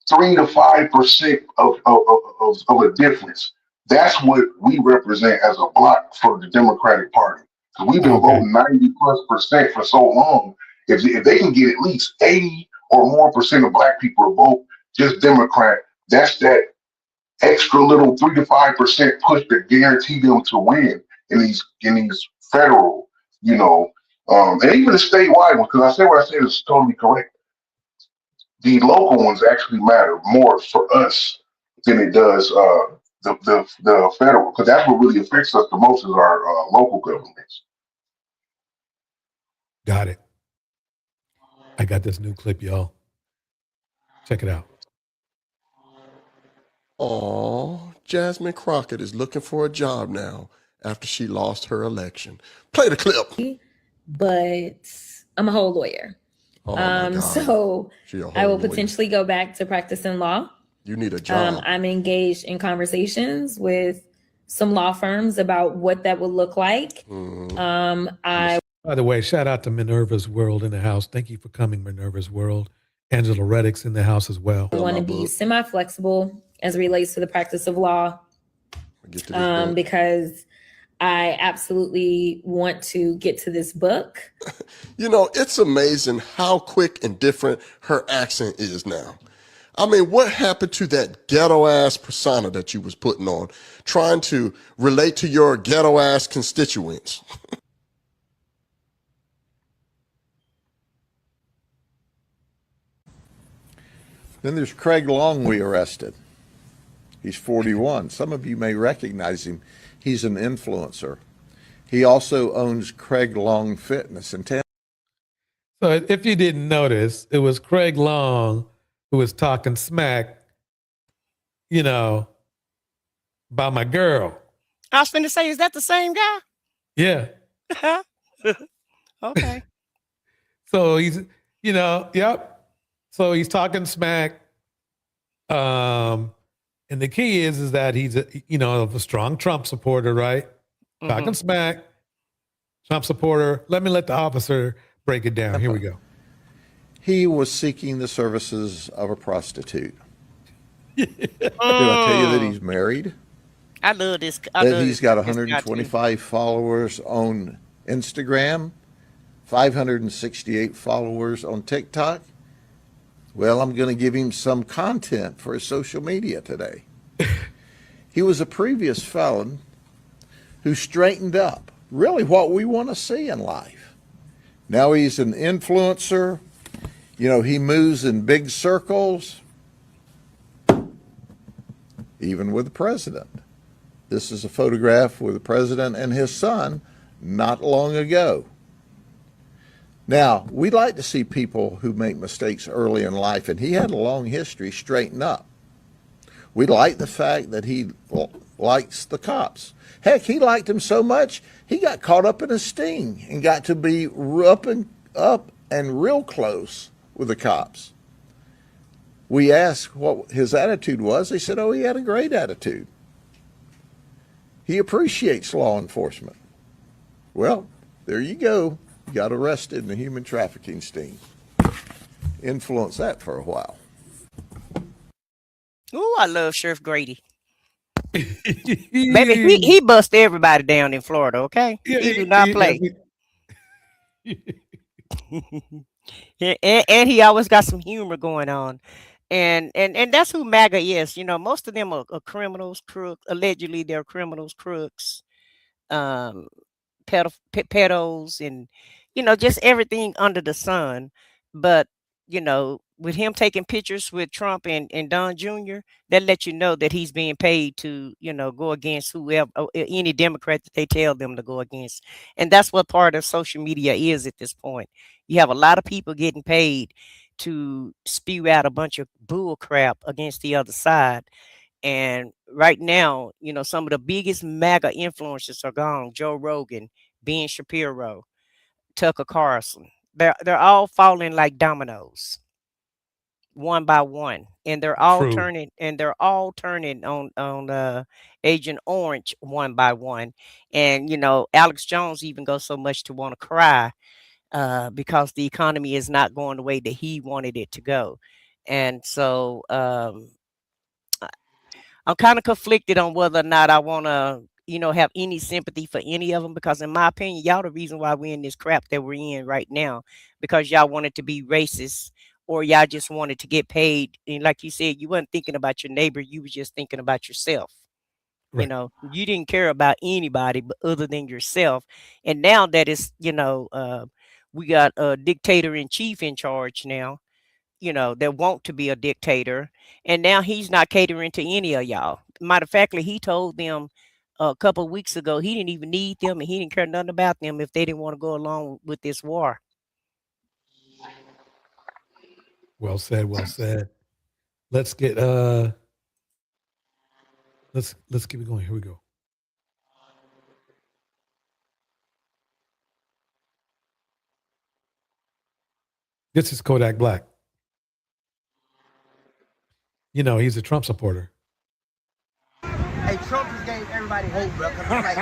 3 to 5% of a difference. That's what we represent as a bloc for the Democratic Party. Because we've been Okay. voting 90+% for so long. If they can get at least 80 or more percent of black people to vote just Democrat, that's that extra little 3 to 5% push that guarantee them to win in these federal, you know, and even the statewide one. Because I said what I said is totally correct. The local ones actually matter more for us than it does the federal, because that's what really affects us the most is our local governments. Got it. I got this new clip, y'all. Check it out. Oh, Jasmine Crockett is looking for a job now after she lost her election. Play the clip. But I'm a whole lawyer. Oh my God. So She a whole I will lawyer. potentially go back to practicing law. You need a job. I'm engaged in conversations with some law firms about what that would look like. I By the way, shout out to Minerva's World in the house. Thank you for coming, Minerva's World. Angela Reddick's in the house as well. want to be semi-flexible as it relates to the practice of law, Get to this book. because I absolutely want to get to this book. You know, it's amazing how quick and different her accent is now. I mean, what happened to that ghetto ass persona that you was putting on, trying to relate to your ghetto ass constituents? Then there's Craig Long we arrested. He's 41. Some of you may recognize him. He's an influencer. He also owns Craig Long Fitness in Tampa. So if you didn't notice, it was Craig Long who was talking smack, you know, about my girl. I was finna say, is that the same guy? Yeah. Okay. So he's, you know, yep. So he's talking smack. And the key is that he's a, you know, a strong Trump supporter, right? Talking smack, Trump supporter. Let the officer break it down. Here we go. He was seeking the services of a prostitute. Did I tell you that he's married? I love this. That he's got 125 followers on Instagram, 568 followers on TikTok. Well, I'm going to give him some content for his social media today. He was a previous felon who straightened up, really what we want to see in life. Now he's an influencer. You know, he moves in big circles, even with the president. This is a photograph with the president and his son not long ago. Now, we like to see people who make mistakes early in life, and he had a long history straighten up. We like the fact that he likes the cops. Heck, he liked them so much, he got caught up in a sting and got to be up and real close with the cops. We asked what his attitude was. They said, oh, he had a great attitude. He appreciates law enforcement. Well, there you go. You got arrested in the human trafficking sting. Influence that for a while. Ooh, I love Sheriff Grady. Baby, he bust everybody down in Florida, okay? He do not play. And he always got some humor going on. And that's who MAGA is. You know, most of them are criminals, crooks. Allegedly, they're criminals, crooks, pedos, and, you know, just everything under the sun. But, you know, with him taking pictures with Trump and Don Jr., that let you know that he's being paid to, you know, go against whoever, any Democrat that they tell them to go against. And that's what part of social media is at this point. You have a lot of people getting paid to spew out a bunch of bull crap against the other side. And right now, you know, some of the biggest MAGA influencers are gone. Joe Rogan, Ben Shapiro, Tucker Carlson. They're all falling like dominoes, one by one, and they're all turning on Agent Orange one by one. And, you know, Alex Jones even goes so much to want to cry because the economy is not going the way that he wanted it to go. And so I'm kind of conflicted on whether or not I want to, you know, have any sympathy for any of them, because in my opinion, y'all the reason why we're in this crap that we're in right now, because y'all wanted to be racist, or y'all just wanted to get paid. And like you said, you weren't thinking about your neighbor. You were just thinking about yourself. Right. You know, you didn't care about anybody but other than yourself. And now that it's, you know, we got a dictator in chief in charge now, you know, that want to be a dictator. And now he's not catering to any of y'all. Matter of fact, he told them a couple of weeks ago, he didn't even need them and he didn't care nothing about them if they didn't want to go along with this war. Well said, well said. Let's get let's keep it going. Here we go. This is Kodak Black. You know, he's a Trump supporter. Hey, Trump just gave everybody hope, bro. Cause it's like,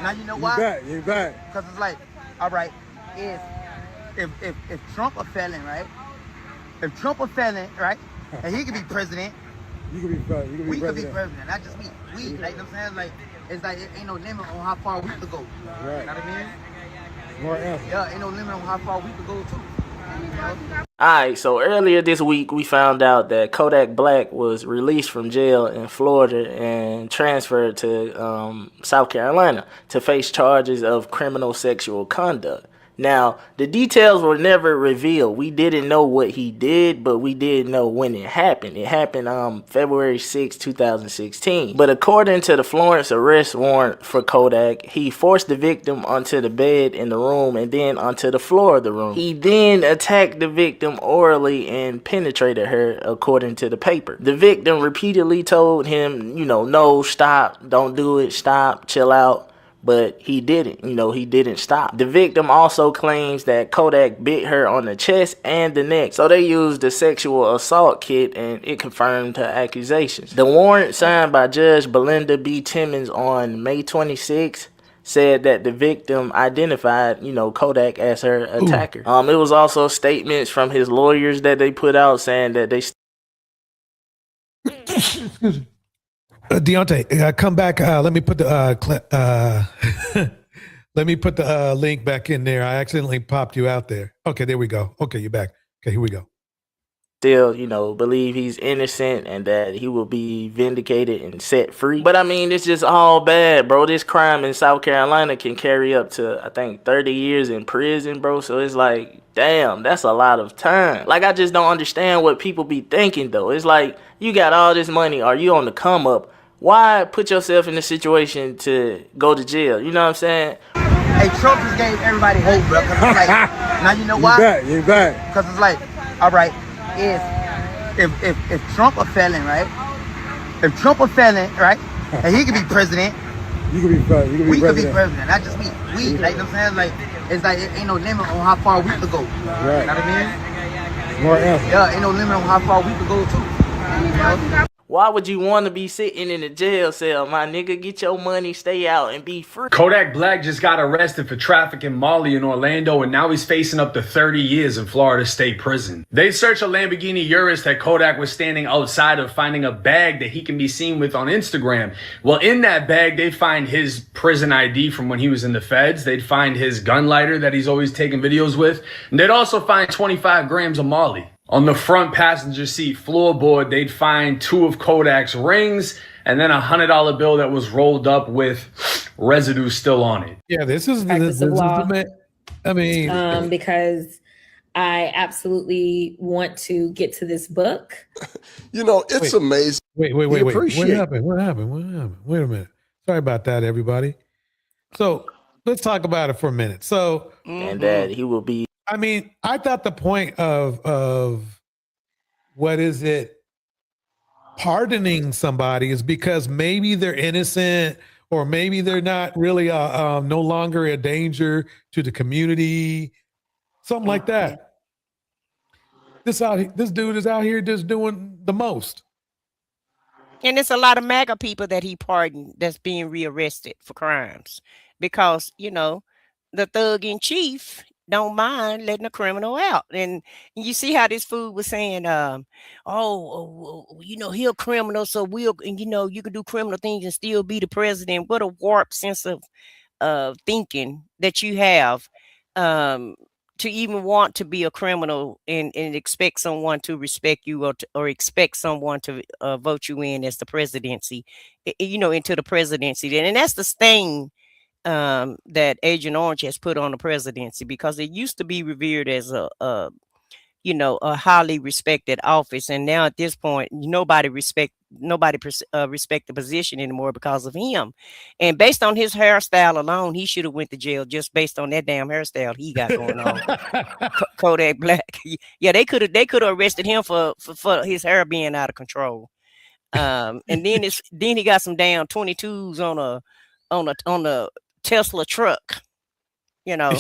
now you know why? You back. Because it's like, all right, if Trump a felon, right? If Trump a felon, right? And he could be president. You could be president. We could be president. Not just me. We, like, you know what I'm saying? Like, it's like, it ain't no limit on how far we could go. Right. You know what I mean? Smart answer. Yeah, ain't no limit on how far we could go, too. All right, so earlier this week, we found out that Kodak Black was released from jail in Florida and transferred to South Carolina to face charges of criminal sexual conduct. Now, the details were never revealed. We didn't know what he did, but we did know when it happened. It happened February 6, 2016. But according to the Florence arrest warrant for Kodak, he forced the victim onto the bed in the room and then onto the floor of the room. He then attacked the victim orally and penetrated her, according to the paper. The victim repeatedly told him, you know, no, stop, don't do it, stop, chill out. But he didn't, he didn't stop. The victim also claims that Kodak bit her on the chest and the neck. So they used the sexual assault kit and it confirmed her accusations. The warrant signed by Judge Belinda B. Timmons on May 26th said that the victim identified, Kodak as her attacker. It was also statements from his lawyers that they put out saying that they... Excuse me. Deontay, come back. Let me put the link back in there. I accidentally popped you out there. Okay, there we go. Okay, you're back. Okay, here we go. Still, believe he's innocent and that he will be vindicated and set free. But I mean, it's just all bad, bro. This crime in South Carolina can carry up to, I think, 30 years in prison, bro. So it's like, damn, that's a lot of time. Like, I just don't understand what people be thinking, though. It's like, you got all this money. Are you on the come up? Why put yourself in a situation to go to jail? You know what I'm saying? Hey, Trump just gave everybody hope, bro. Cause it's like, now you know why? You back. Cause it's like, all right, if Trump a felon, right? If Trump a felon, right? And he could be president. You could be president. We could be president, not just me. We, like, you know what I'm saying? Like, it's like, it ain't no limit on how far we could go. Right. You know what I mean? Smart answer. Yeah, ain't no limit on how far we could go, too. You know? Why would you want to be sitting in a jail cell, my nigga? Get your money, stay out, and be free. Kodak Black just got arrested for trafficking Molly in Orlando, and now he's facing up to 30 years in Florida State Prison. They searched a Lamborghini Urus that Kodak was standing outside of, finding a bag that he can be seen with on Instagram. Well, in that bag, they'd find his prison ID from when he was in the feds. They'd find his gun lighter that he's always taking videos with. And they'd also find 25 grams of Molly. On the front passenger seat floorboard, they'd find 2 of Kodak's rings and then $100 bill that was rolled up with residue still on it. Yeah, this is I mean, because I absolutely want to get to this book. You know, it's amazing. Wait. What happened? What happened? Wait a minute. Sorry about that, everybody. So let's talk about it for a minute. So, and that he will be. I mean, I thought the point of what is it, pardoning somebody is because maybe they're innocent or maybe they're not really no longer a danger to the community, something like that. This dude is out here just doing the most. And it's a lot of MAGA people that he pardoned that's being rearrested for crimes because, you know, the thug in chief don't mind letting a criminal out. And you see how this fool was saying, you know, he'll criminal, so and you know, you can do criminal things and still be the president. What a warped sense of thinking that you have to even want to be a criminal and expect someone to respect you or expect someone to vote you in as the presidency, you know, into the presidency. And that's the stain that Agent Orange has put on the presidency, because it used to be revered as a highly respected office, and now at this point nobody respect the position anymore because of him. And based on his hairstyle alone, he should have went to jail just based on that damn hairstyle he got going on. Kodak Black. Yeah, they could have arrested him for his hair being out of control. And then he got some damn 22s on a Tesla truck, you know.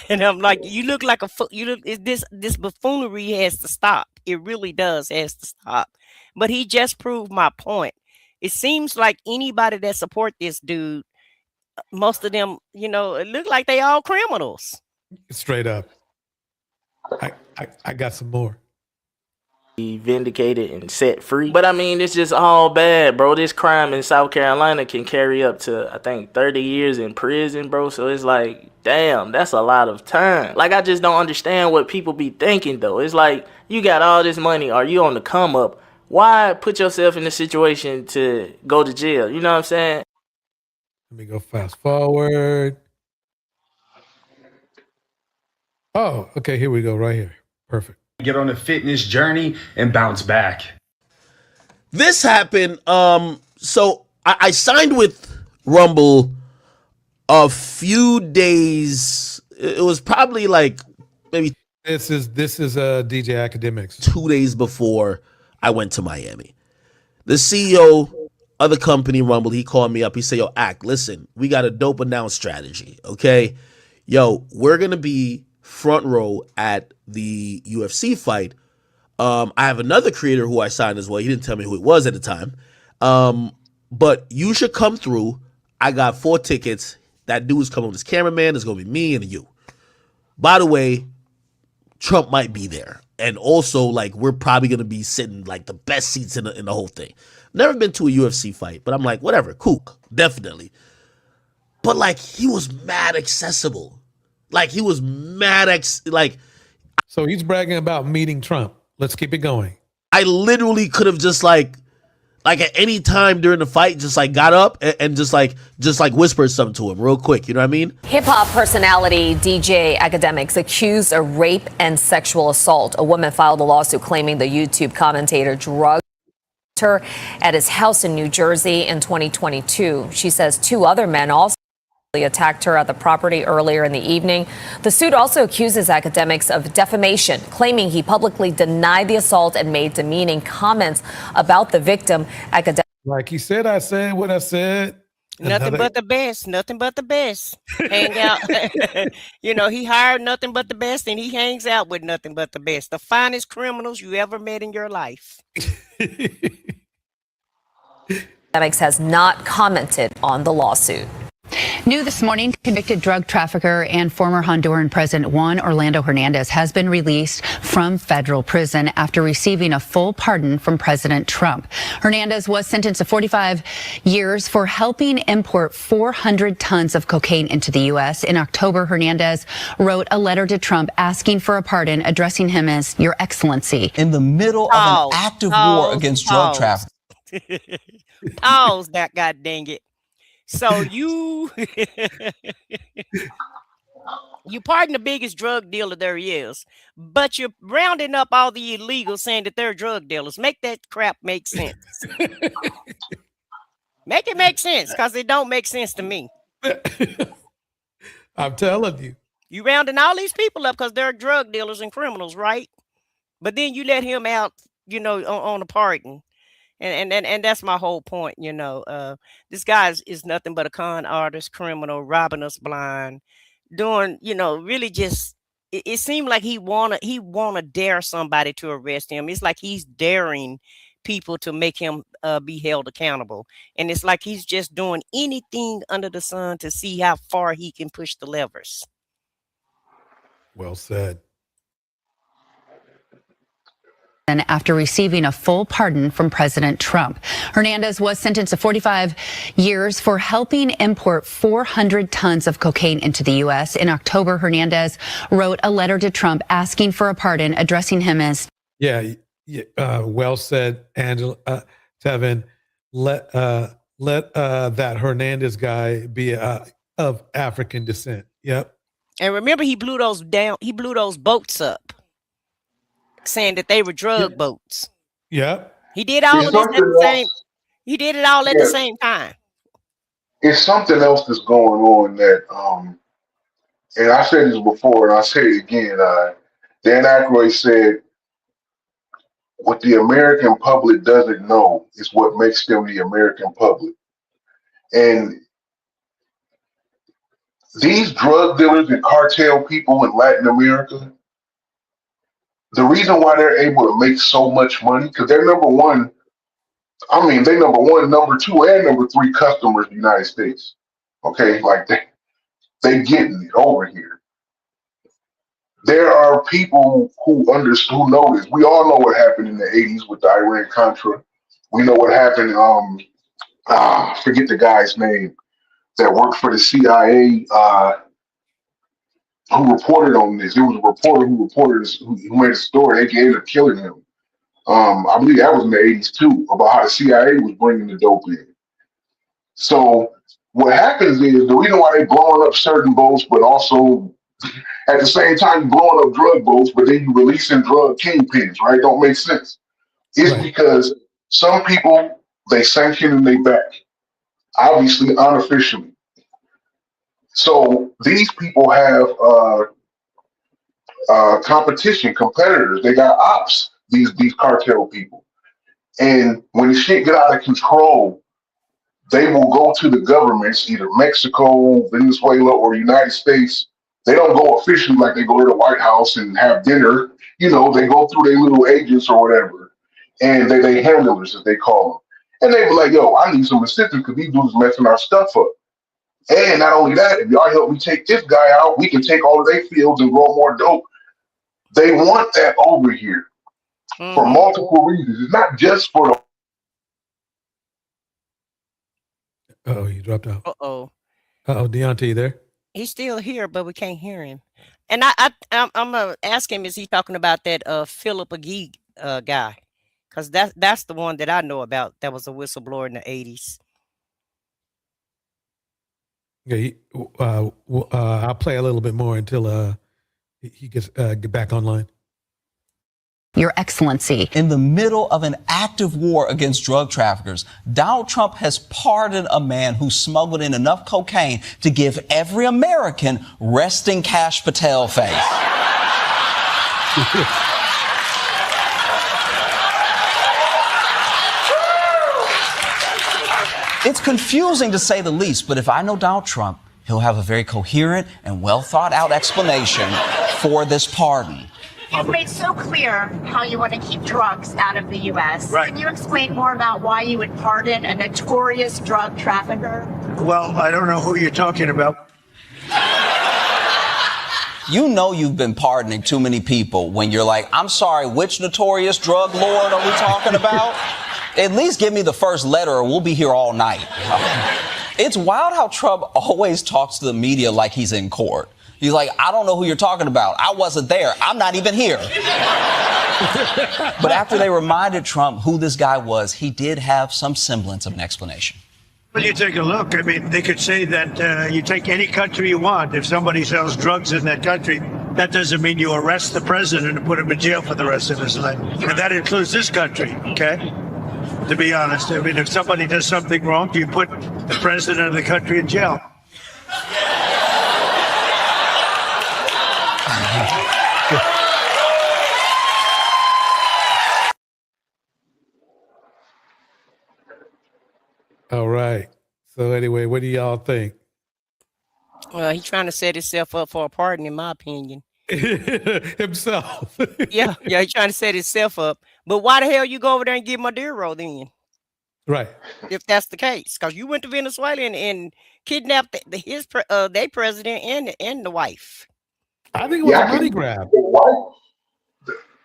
And I'm like, you look like this buffoonery has to stop. It really has to stop. But he just proved my point. It seems like anybody that support this dude, most of them, you know, it look like they all criminals. Straight up. I got some more. Vindicated and set free. But I mean, it's just all bad, bro. This crime in South Carolina can carry up to, I think, 30 years in prison, bro. So it's like, damn, that's a lot of time. Like, I just don't understand what people be thinking, though. It's like, you got all this money, or you on the come up. Why put yourself in a situation to go to jail? You know what I'm saying? Let me go fast forward. Oh, okay, here we go, right here. Perfect. Get on a fitness journey and bounce back. This happened. So I signed with Rumble a few days. It was probably like maybe this is DJ Academics. 2 days before I went to Miami. The CEO of the company Rumble, he called me up. He said, "Yo, Act, listen, we got a dope announce strategy. Okay, yo, we're gonna be front row at the UFC fight. I have another creator who I signed as well. He didn't tell me who it was at the time. But you should come through. I got 4 tickets. That dude's coming with his cameraman. There's going to be me and you. By the way, Trump might be there. And also, like, we're probably going to be sitting, like, the best seats in the whole thing. Never been to a UFC fight, but I'm like, whatever, cool, definitely. But, like, he was mad accessible. Like, he was mad So he's bragging about meeting Trump. Let's keep it going. I literally could have just like at any time during the fight, just like got up and just like whispered something to him real quick. You know what I mean? Hip-hop personality DJ Academics accused of rape and sexual assault. A woman filed a lawsuit claiming the YouTube commentator drugged her at his house in New Jersey in 2022. She says 2 other men also attacked her at the property earlier in the evening. The suit also accuses academics of defamation, claiming he publicly denied the assault and made demeaning comments about the victim. Like he said, I said what I said. Nothing but the best. Nothing but the best. Hang out. He hired nothing but the best, and he hangs out with nothing but the best. The finest criminals you ever met in your life. Academics has not commented on the lawsuit. New this morning, convicted drug trafficker and former Honduran President Juan Orlando Hernandez has been released from federal prison after receiving a full pardon from President Trump. Hernandez was sentenced to 45 years for helping import 400 tons of cocaine into the U.S. In October, Hernandez wrote a letter to Trump asking for a pardon, addressing him as Your Excellency. In the middle of an active war against drug trafficking. Pause that, god dang it. So you pardon the biggest drug dealer there is, but you're rounding up all the illegals saying that they're drug dealers. Make that crap make sense. Make it make sense, because it don't make sense to me. I'm telling you. You rounding all these people up because they're drug dealers and criminals, right? But then you let him out, on a pardon. And that's my whole point, this guy is nothing but a con artist, criminal, robbing us blind, doing, really just, it seemed like he wanna dare somebody to arrest him. It's like he's daring people to make him be held accountable. And it's like he's just doing anything under the sun to see how far he can push the levers. Well said. After receiving a full pardon from President Trump. Hernandez was sentenced to 45 years for helping import 400 tons of cocaine into the U.S. In October, Hernandez wrote a letter to Trump asking for a pardon, addressing him as... Well said, Angela. Tevin, let that Hernandez guy be of African descent. Yep. And remember, he blew those boats up, saying that they were drug boats. Yep. He did all of this at the same. He did it all at the same time. It's something else that's going on that, and I said this before, and I'll say it again. Dan Aykroyd said, "What the American public doesn't know is what makes them the American public." And these drug dealers and cartel people in Latin America, the reason why they're able to make so much money, because they're number one, number two, and number three customers in the United States. Okay, like they getting it over here. There are people who know this. We all know what happened in the 80s with the Iran-Contra. We know what happened, forget the guy's name, that worked for the CIA, who reported on this. It was a reporter who reported this, who made a story. They ended up killing him. I believe that was in the 80s too, about how the CIA was bringing the dope in. So what happens is, the reason why they blowing up certain boats, but also at the same time you're blowing up drug boats, but then you releasing drug kingpins, right? Don't make sense. It's because some people, they sanction and they back, obviously unofficially. So these people have competitors. They got ops, these cartel people. And when the shit get out of control, they will go to the governments, either Mexico, Venezuela, or the United States. They don't go officially like they go to the White House and have dinner. They go through their little agents or whatever. And they handlers, as they call them. And they be like, yo, I need some assistance because these dudes messing our stuff up. And not only that, if y'all help me take this guy out, we can take all of their fields and grow more dope. They want that over here for multiple reasons. It's not just for the... Oh, you dropped out. Uh-oh. Deontay, you there? He's still here, but we can't hear him. And I'm gonna ask him, is he talking about that Philip Agee guy? Because that's the one that I know about that was a whistleblower in the 80s. Yeah, I'll play a little bit more until he gets get back online. Your Excellency. In the middle of an active war against drug traffickers, Donald Trump has pardoned a man who smuggled in enough cocaine to give every American resting Kash Patel face. It's confusing to say the least, but if I know Donald Trump, he'll have a very coherent and well thought out explanation for this pardon. You've made so clear how you want to keep drugs out of the U.S. Right. Can you explain more about why you would pardon a notorious drug trafficker? Well, I don't know who you're talking about. You know you've been pardoning too many people when you're like, I'm sorry, which notorious drug lord are we talking about? At least give me the first letter or we'll be here all night. It's wild how Trump always talks to the media like he's in court. He's like, I don't know who you're talking about. I wasn't there. I'm not even here. But after they reminded Trump who this guy was, he did have some semblance of an explanation. Well, you take a look. I mean, they could say that you take any country you want. If somebody sells drugs in that country, that doesn't mean you arrest the president and put him in jail for the rest of his life. And that includes this country, okay? To be honest, I mean, if somebody does something wrong, you put the president of the country in jail. All right. So anyway, what do y'all think? Well, he's trying to set himself up for a pardon, in my opinion. Himself. Yeah, he's trying to set himself up. But why the hell you go over there and give Maduro then? Right. If that's the case, because you went to Venezuela and kidnapped their president and the wife. I think it was a money grab.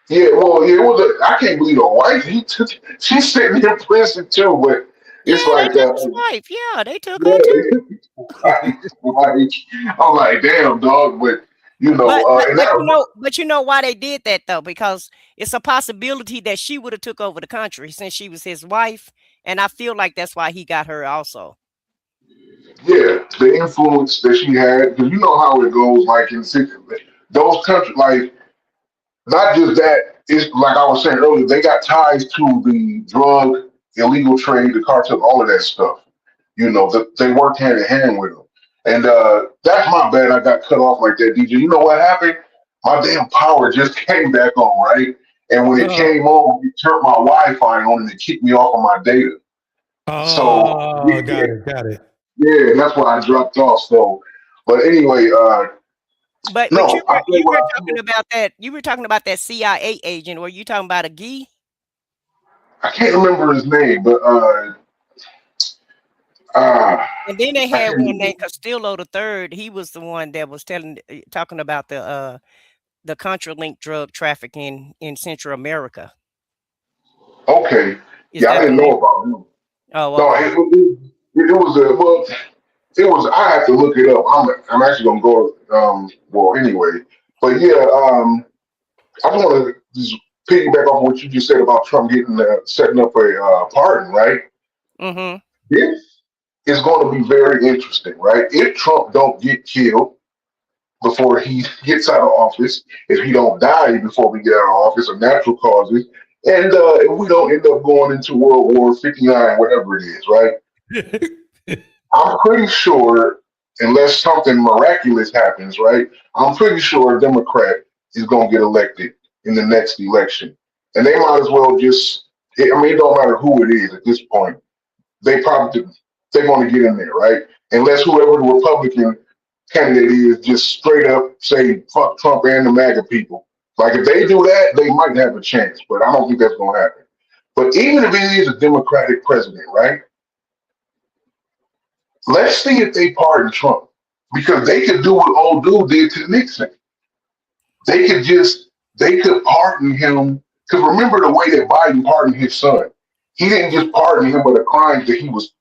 Yeah, well, it was. I can't believe the wife. She's sitting in prison too, but it's yeah, like they took his wife. Yeah, they took her too. I'm like, damn, dog. But you know, but you know why they did that though? Because it's a possibility that she would have took over the country since she was his wife, and I feel like that's why he got her also. Yeah, the influence that she had, because you know how it goes. Like in those countries, like. Not just that, it's like I was saying earlier, they got ties to the drug, illegal trade, the cartel, all of that stuff. You know, they work hand in hand with them. And that's my bad I got cut off like that, DJ. You know what happened? My damn power just came back on, right? And when it came on, it turned my Wi-Fi on and it kicked me off of my data. Oh, got it. Yeah, and that's why I dropped off. So, but anyway, But no, you were talking about that. You were talking about that CIA agent. Were you talking about a Gee? I can't remember his name, but and then they had one named Castillo III. He was the one that was talking about the Contra-linked drug trafficking in Central America. Okay, I didn't know about him. Oh, no, okay. It was a well. It was. I have to look it up. I'm actually gonna go. Well, anyway, but yeah. I just want to just piggyback off what you just said about Trump getting setting up a pardon, right? Mm-hmm. This is going to be very interesting, right? If Trump don't get killed before he gets out of office, if he don't die before we get out of office of natural causes, and if we don't end up going into World War 59, whatever it is, right? I'm pretty sure, unless something miraculous happens, right? I'm pretty sure a Democrat is going to get elected in the next election. And they might as well just, it don't matter who it is at this point. They're going to get in there, right? Unless whoever the Republican candidate is just straight up say, fuck Trump and the MAGA people. Like if they do that, they might have a chance, but I don't think that's going to happen. But even if it is a Democratic president, right? Let's see if they pardon Trump, because they could do what old dude did to Nixon. They could pardon him. Because remember the way that Biden pardoned his son. He didn't just pardon him for the crimes that he was,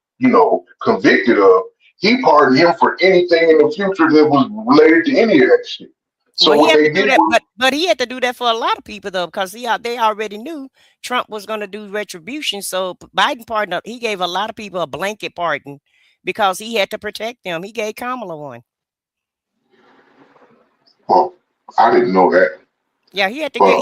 convicted of. He pardoned him for anything in the future that was related to any of that shit. So well, he had to do that, but he had to do that for a lot of people though, because they already knew Trump was going to do retribution. So Biden pardoned. He gave a lot of people a blanket pardon because he had to protect them. He gave Kamala one. Well, I didn't know that. Yeah, he had to But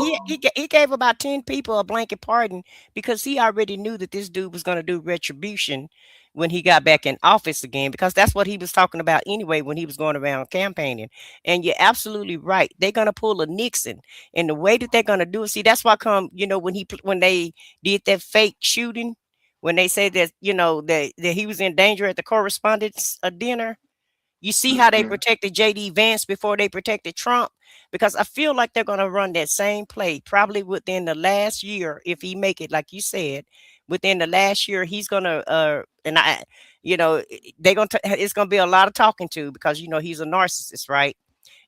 he gave about 10 people a blanket pardon because he already knew that this dude was going to do retribution when he got back in office again, because that's what he was talking about anyway when he was going around campaigning. And you're absolutely right. They're going to pull a Nixon, and the way that they're going to do it. See, that's why when they did that fake shooting, when they said that, that he was in danger at the correspondence dinner. You see how they protected JD Vance before they protected Trump? Because I feel like they're going to run that same play probably within the last year. If he make it, like you said, within the last year, he's going to, they're going to, it's going to be a lot of talking to, because, he's a narcissist, right?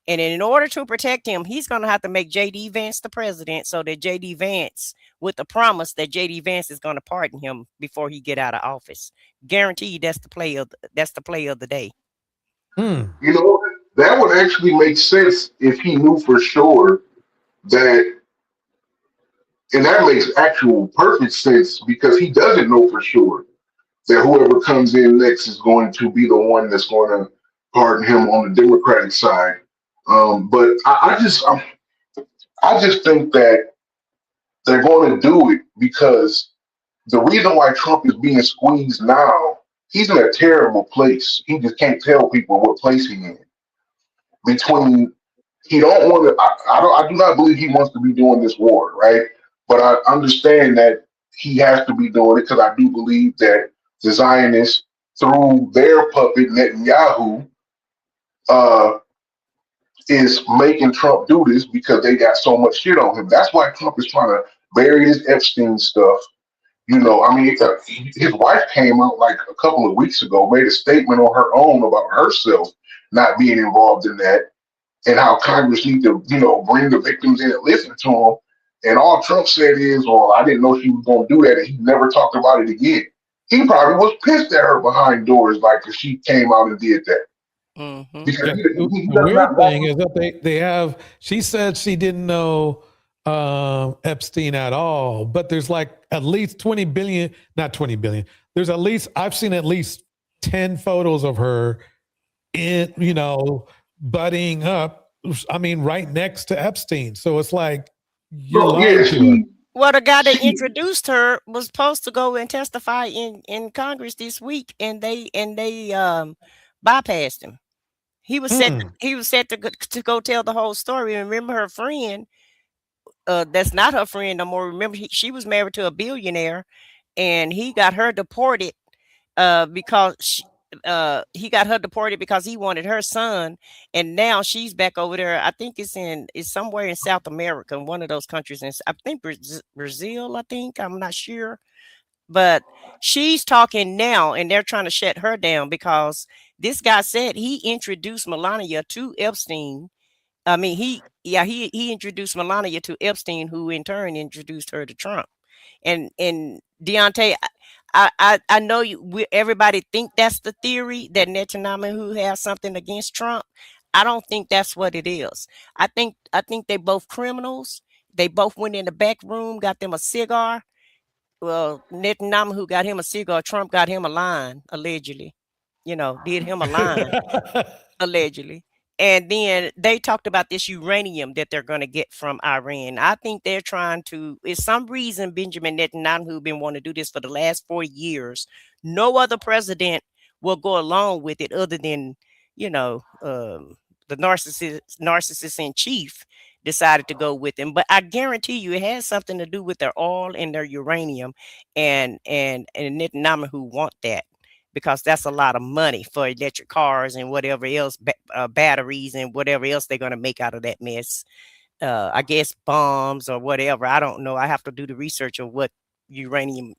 And in order to protect him, he's going to have to make JD Vance the president, so that JD Vance, with the promise that JD Vance is going to pardon him before he get out of office. Guaranteed that's the play of the day. You know, that would actually make sense if he knew for sure that, and that makes actual perfect sense because he doesn't know for sure that whoever comes in next is going to be the one that's going to pardon him on the Democratic side. But I just think that they're going to do it because the reason why Trump is being squeezed now, he's in a terrible place. He just can't tell people what place he's in. He don't want to. I do not believe he wants to be doing this war, right? But I understand that he has to be doing it because I do believe that the Zionists, through their puppet Netanyahu, is making Trump do this because they got so much shit on him. That's why Trump is trying to bury this Epstein stuff. His wife came out like a couple of weeks ago, made a statement on her own about herself not being involved in that, and how Congress need to, bring the victims in and listen to them. And all Trump said is, well, I didn't know she was going to do that, and he never talked about it again. He probably was pissed at her behind doors, like, if she came out and did that. Because The weird thing is that she said she didn't know Epstein at all, but there's like at least 20 billion, not 20 billion. There's at least, I've seen at least 10 photos of her in, buddying up. I mean, right next to Epstein. So it's like, you're lying to her. Well, the guy that introduced her was supposed to go and testify in Congress this week, and they bypassed him. He was set to go tell the whole story. Remember, her friend, that's not her friend no more. Remember, she was married to a billionaire, and he got her deported because he got her deported because he wanted her son, and now she's back over there. I think it's somewhere in South America, in one of those countries. I think Brazil. I'm not sure, but she's talking now, and they're trying to shut her down because this guy said he introduced Melania to Epstein. I mean, he introduced Melania to Epstein, who in turn introduced her to Trump. And Deontay, I know everybody think that's the theory, that Netanyahu has something against Trump. I don't think that's what it is. I think they both criminals. They both went in the back room, got them a cigar. Well, Netanyahu got him a cigar. Trump got him a line, allegedly. Did him a line, allegedly. And then they talked about this uranium that they're going to get from Iran. I think they're trying to, it's some reason Benjamin Netanyahu been wanting to do this for the last 4 years. No other president will go along with it other than, the narcissist in chief decided to go with him. But I guarantee you it has something to do with their oil and their uranium, and Netanyahu want that, because that's a lot of money for electric cars and whatever else, batteries and whatever else they're going to make out of that mess. I guess bombs or whatever. I don't know. I have to do the research of what uranium,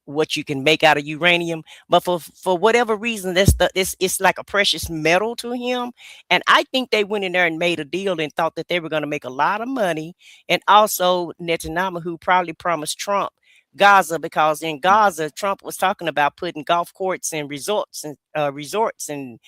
what you can make out of uranium. But for whatever reason, it's like a precious metal to him. And I think they went in there and made a deal and thought that they were going to make a lot of money. And also Netanyahu probably promised Trump Gaza, because in Gaza, Trump was talking about putting golf courts and resorts and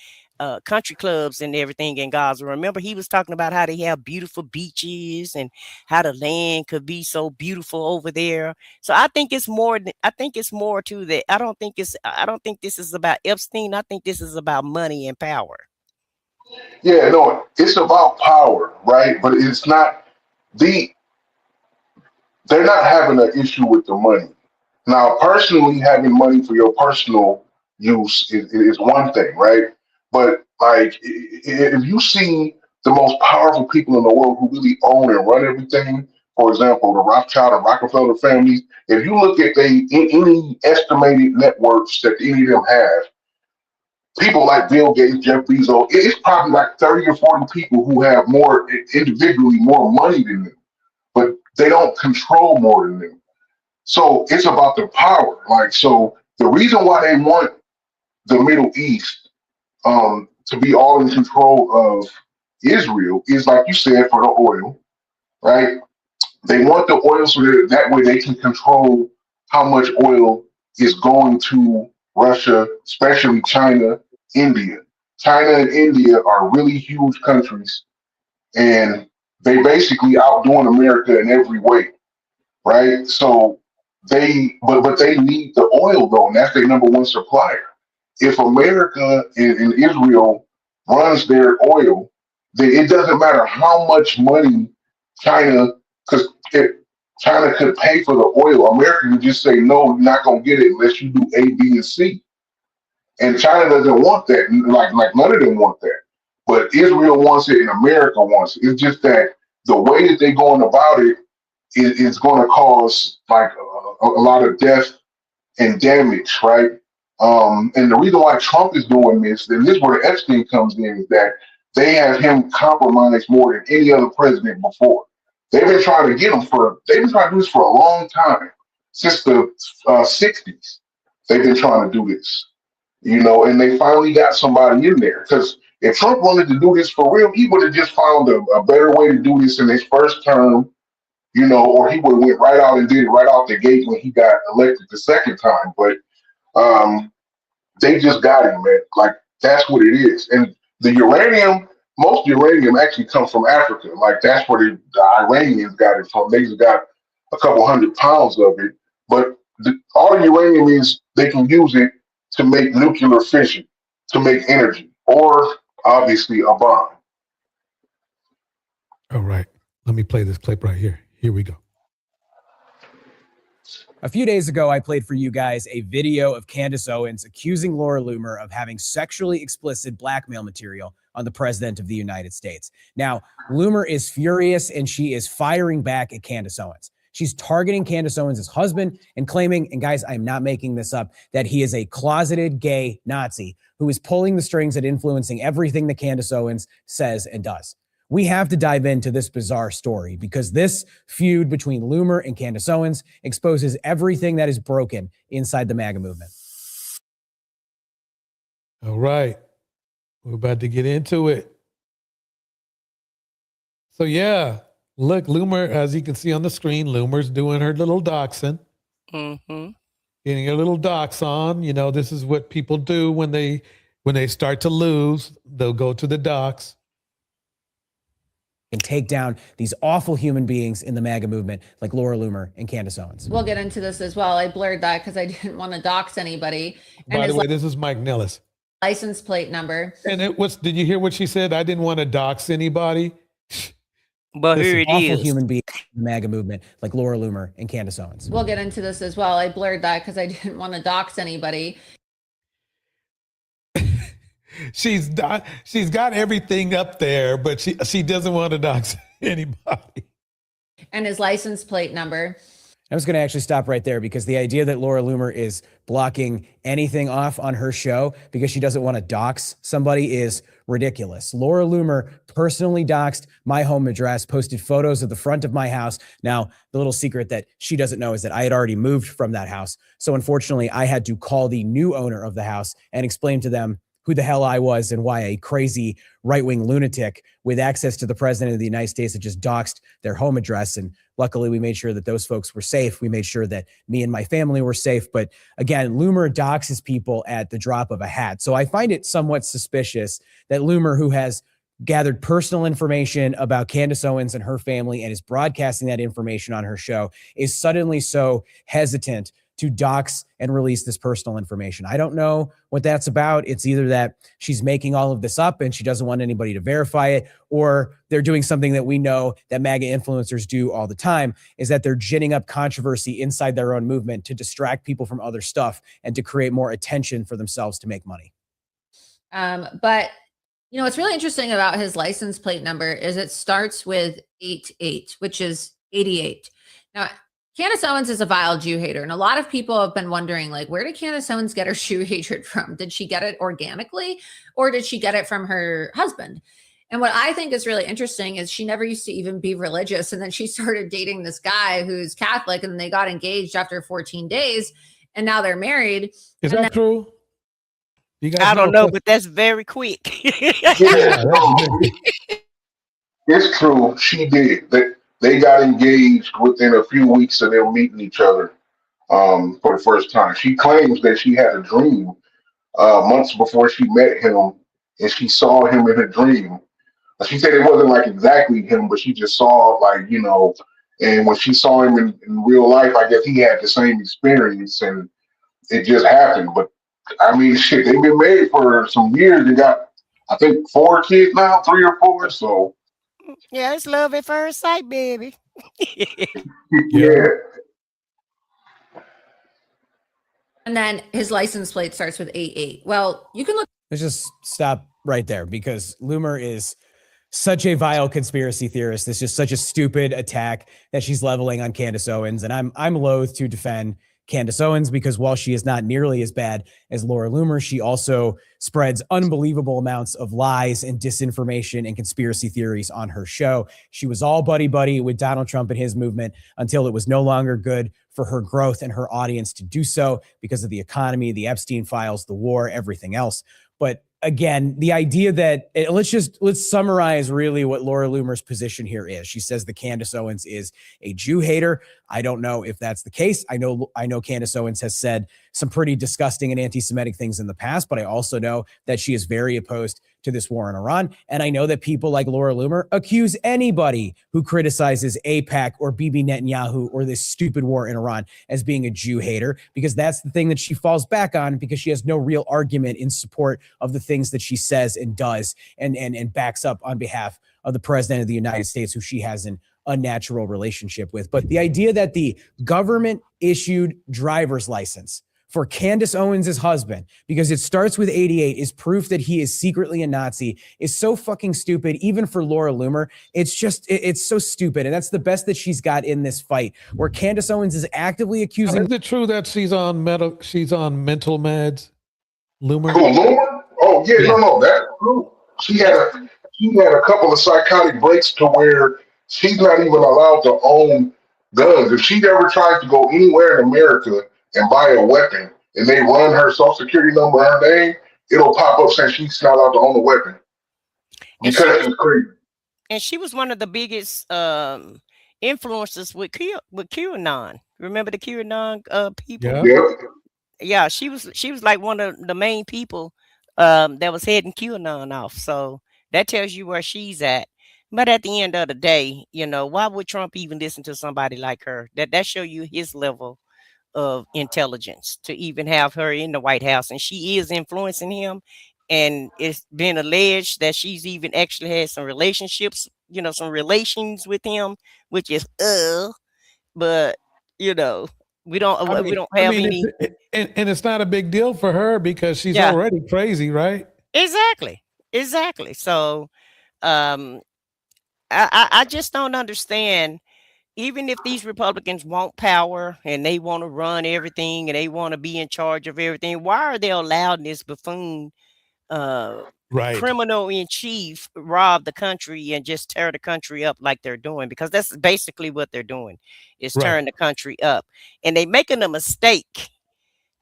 country clubs and everything in Gaza. Remember, he was talking about how they have beautiful beaches and how the land could be so beautiful over there. So I think it's more to that. I don't think this is about Epstein. I think this is about money and power. Yeah, no, it's about power, right? But it's not they're not having an issue with the money. Now, personally, having money for your personal use is one thing, right? But like, if you see the most powerful people in the world who really own and run everything, for example, the Rothschild and Rockefeller families, if you look at any estimated net worths that any of them have, people like Bill Gates, Jeff Bezos, it's probably like 30 or 40 people who have more individually more money than them, but they don't control more than them. So it's about the power. Like, so the reason why they want the Middle East to be all in control of Israel is, like you said, for the oil, right? They want the oil so that way they can control how much oil is going to Russia, especially China, India. China and India are really huge countries, and they basically outdoing America in every way, right? So but they need the oil though, and that's their number one supplier. If America and Israel runs their oil, then it doesn't matter how much money China, because China could pay for the oil, America would just say, no, you're not going to get it unless you do A, B, and C. And China doesn't want that. Like none of them want that. But Israel wants it and America wants it. It's just that the way that they're going about it is going to cause like a lot of death and damage, right? And the reason why Trump is doing this, and this is where Epstein comes in, is that they have him compromised more than any other president before. They've been trying to get him they've been trying to do this for a long time, since the 60s. They've been trying to do this, and they finally got somebody in there. Because if Trump wanted to do this for real, he would have just found a better way to do this in his first term, or he would have went right out and did it right out the gate when he got elected the second time. But they just got him, man. Like, that's what it is. And the uranium, most uranium actually comes from Africa. Like, that's where the Iranians got it from. They just got a couple 100 pounds of it. But all the uranium is, they can use it to make nuclear fission, to make energy, or obviously a bomb. All right. Let me play this clip right here. Here we go. A few days ago, I played for you guys a video of Candace Owens accusing Laura Loomer of having sexually explicit blackmail material on the president of the United States. Now, Loomer is furious and she is firing back at Candace Owens. She's targeting Candace Owens' husband and claiming, and guys, I'm not making this up, that he is a closeted gay Nazi who is pulling the strings and influencing everything that Candace Owens says and does. We have to dive into this bizarre story because this feud between Loomer and Candace Owens exposes everything that is broken inside the MAGA movement. All right. We're about to get into it. So yeah, look, Loomer, as you can see on the screen, Loomer's doing her little doxing. Mm-hmm. Getting a little dox on. This is what people do when they start to lose. They'll go to the dox. And take down these awful human beings in the MAGA movement like Laura Loomer and Candace Owens. We'll get into this as well. I blurred that because I didn't want to dox anybody. By the way, this is Mike Nellis. License plate number. And did you hear what she said? I didn't want to dox anybody. But here it awful is. Human beings in the MAGA movement like Laura Loomer and Candace Owens. We'll get into this as well. I blurred that because I didn't want to dox anybody. She's got everything up there, but she doesn't want to dox anybody. And his license plate number. I'm just going to actually stop right there because the idea that Laura Loomer is blocking anything off on her show because she doesn't want to dox somebody is ridiculous. Laura Loomer personally doxed my home address, posted photos of the front of my house. Now, the little secret that she doesn't know is that I had already moved from that house. So unfortunately, I had to call the new owner of the house and explain to them who the hell I was and why a crazy right-wing lunatic with access to the president of the United States had just doxed their home address. And luckily we made sure that those folks were safe. We made sure that me and my family were safe. But again, Loomer doxes people at the drop of a hat. So I find it somewhat suspicious that Loomer, who has gathered personal information about Candace Owens and her family and is broadcasting that information on her show, is suddenly so hesitant to dox and release this personal information. I don't know what that's about. It's either that she's making all of this up and she doesn't want anybody to verify it, or they're doing something that we know that MAGA influencers do all the time, is that they're ginning up controversy inside their own movement to distract people from other stuff and to create more attention for themselves to make money. But you know, what's really interesting about his license plate number is it starts with 88, which is 88. Now, Candace Owens is a vile Jew hater, and a lot of people have been wondering, like, where did Candace Owens get her Jew hatred from? Did she get it organically, or did she get it from her husband? And what I think is really interesting is she never used to even be religious, and then she started dating this guy who's Catholic, and they got engaged after 14 days, and now they're married. Is that true? You guys I don't know, but that's very quick. It's true. She did. They got engaged within a few weeks of them meeting each other for the first time. She claims that she had a dream months before she met him, and she saw him in a dream. She said it wasn't like exactly him, but she just saw, like, you know, and when she saw him in real life, I guess he had the same experience, and it just happened. But I mean, shit, they've been married for some years. They got, I think, 4 kids now, 3 or 4. So yeah, it's love at first sight, baby. yeah. And then his license plate starts with 88. Well, you can look. Let's just stop right there, because Loomer is such a vile conspiracy theorist. It's just such a stupid attack that she's leveling on Candace Owens. And I'm loath to defend Candace Owens, because while she is not nearly as bad as Laura Loomer, she also spreads unbelievable amounts of lies and disinformation and conspiracy theories on her show. She was all buddy-buddy with Donald Trump and his movement until it was no longer good for her growth and her audience to do so because of the economy, the Epstein files, the war, everything else. But again, the idea that let's summarize really what Laura Loomer's position here is. She says that Candace Owens is a Jew hater. I don't know if that's the case. I know Candace Owens has said some pretty disgusting and anti-Semitic things in the past, but I also know that she is very opposed to this war in Iran. And I know that people like Laura Loomer accuse anybody who criticizes AIPAC or Bibi Netanyahu or this stupid war in Iran as being a Jew hater, because that's the thing that she falls back on, because she has no real argument in support of the things that she says and does and backs up on behalf of the president of the United States, who she has an unnatural relationship with. But the idea that the government issued driver's license for Candace Owens' husband, because it starts with 88, is proof that he is secretly a Nazi, is so fucking stupid, even for Laura Loomer. It's so stupid. And that's the best that she's got in this fight, where Candace Owens is actively accusing. Is it true that she's on mental meds? Loomer? Oh, Loomer? Oh, yeah, no, that's true. She had a couple of psychotic breaks to where she's not even allowed to own guns. If she ever tries to go anywhere in America and buy a weapon, and they run her social security number, her name, it'll pop up saying she's not allowed to own a weapon. Because it's crazy. And she was one of the biggest influencers with QAnon. Remember the QAnon people? Yeah. Yeah, she was like one of the main people that was heading QAnon off. So that tells you where she's at. But at the end of the day, you know, why would Trump even listen to somebody like her? That show you his level of intelligence to even have her in the White House, and she is influencing him. And it's been alleged that she's even actually had some relationships, you know, some relations with him, which is but you know, we don't have any. And it's not a big deal for her because she's already crazy, right? Exactly. So I just don't understand. Even if these Republicans want power and they want to run everything and they want to be in charge of everything, why are they allowing this buffoon criminal in chief rob the country and just tear the country up like they're doing? Because that's basically what they're doing, is tearing the country up. And they making a mistake.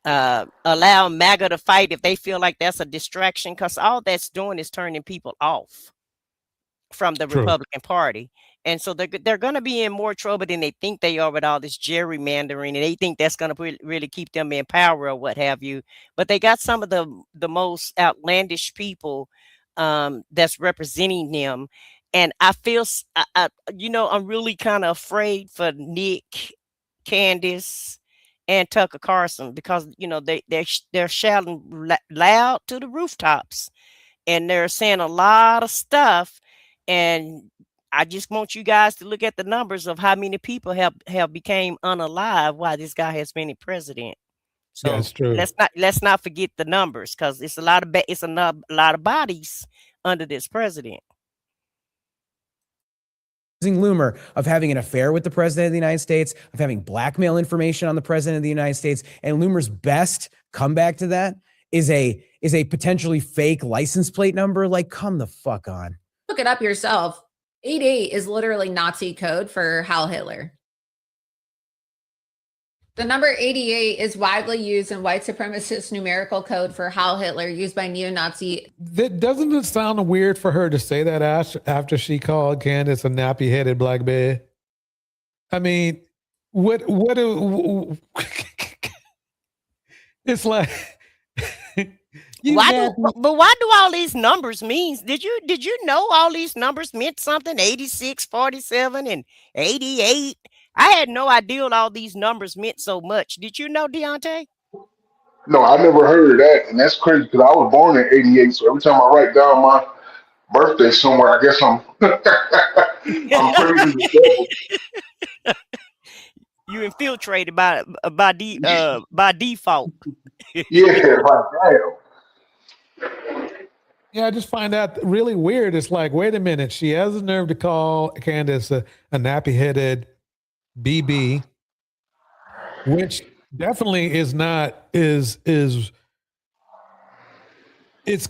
Allow MAGA to fight if they feel like that's a distraction, because all that's doing is turning people off from the Republican Party. And so they're going to be in more trouble than they think they are with all this gerrymandering, and they think that's going to really keep them in power or what have you. But they got some of the most outlandish people that's representing them. And I feel, I'm really kind of afraid for Nick, Candice, and Tucker Carlson, because they're shouting loud to the rooftops, and they're saying a lot of stuff. And I just want you guys to look at the numbers of how many people have became unalive while this guy has been in president. So That's true. let's not forget the numbers, because it's a lot of bodies under this president. Loomer of having an affair with the president of the United States, of having blackmail information on the president of the United States, and Loomer's best comeback to that is a potentially fake license plate number. Like, come the fuck on. Look it up yourself. 88 is literally Nazi code for Heil Hitler. The number 88 is widely used in white supremacist numerical code for Heil Hitler, used by neo-Nazi. Doesn't it sound weird for her to say that after she called Candice a nappy headed black B? I mean, what it's like. But why do all these numbers mean? Did you know all these numbers meant something? 86, 47, and 88. I had no idea all these numbers meant so much. Did you know, Deontay? No, I never heard of that, and that's crazy because I was born in '88. So every time I write down my birthday somewhere, I guess I'm I'm crazy. You infiltrated by default. Yeah, like damn. Yeah, I just find that really weird. It's like, wait a minute, she has the nerve to call Candace a nappy headed BB, which definitely is not it's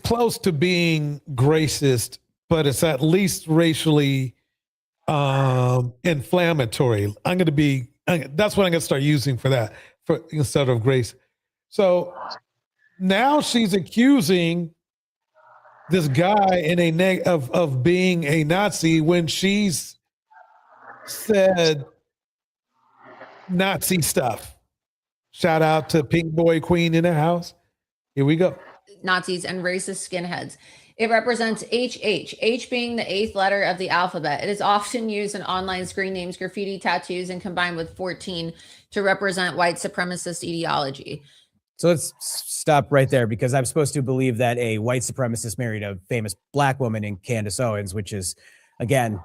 close to being racist, but it's at least racially inflammatory. That's what I'm gonna start using for that, for instead of grace. So now she's accusing this guy of being a Nazi when she's said Nazi stuff. Shout out to Pink Boy Queen in the house. Here we go. Nazis and racist skinheads. It represents HH, H being the 8th letter of the alphabet. It is often used in online screen names, graffiti, tattoos, and combined with 14 to represent white supremacist ideology. So let's stop right there, because I'm supposed to believe that a white supremacist married a famous black woman in Candace Owens, which is, again,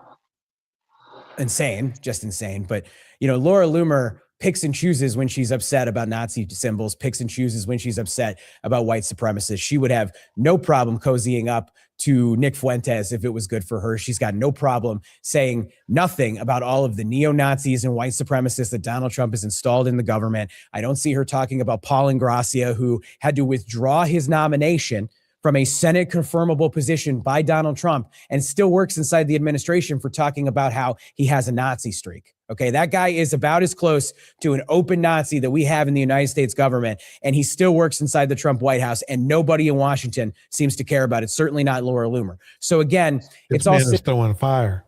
insane, just insane. But, Laura Loomer picks and chooses when she's upset about Nazi symbols, picks and chooses when she's upset about white supremacists. She would have no problem cozying up to Nick Fuentes if it was good for her. She's got no problem saying nothing about all of the neo-Nazis and white supremacists that Donald Trump has installed in the government. I don't see her talking about Paul Ingrassia, who had to withdraw his nomination from a Senate confirmable position by Donald Trump and still works inside the administration for talking about how he has a Nazi streak. Okay, that guy is about as close to an open Nazi that we have in the United States government, and he still works inside the Trump White House, and nobody in Washington seems to care about it. Certainly not Laura Loomer. So again, it's all throwing fire.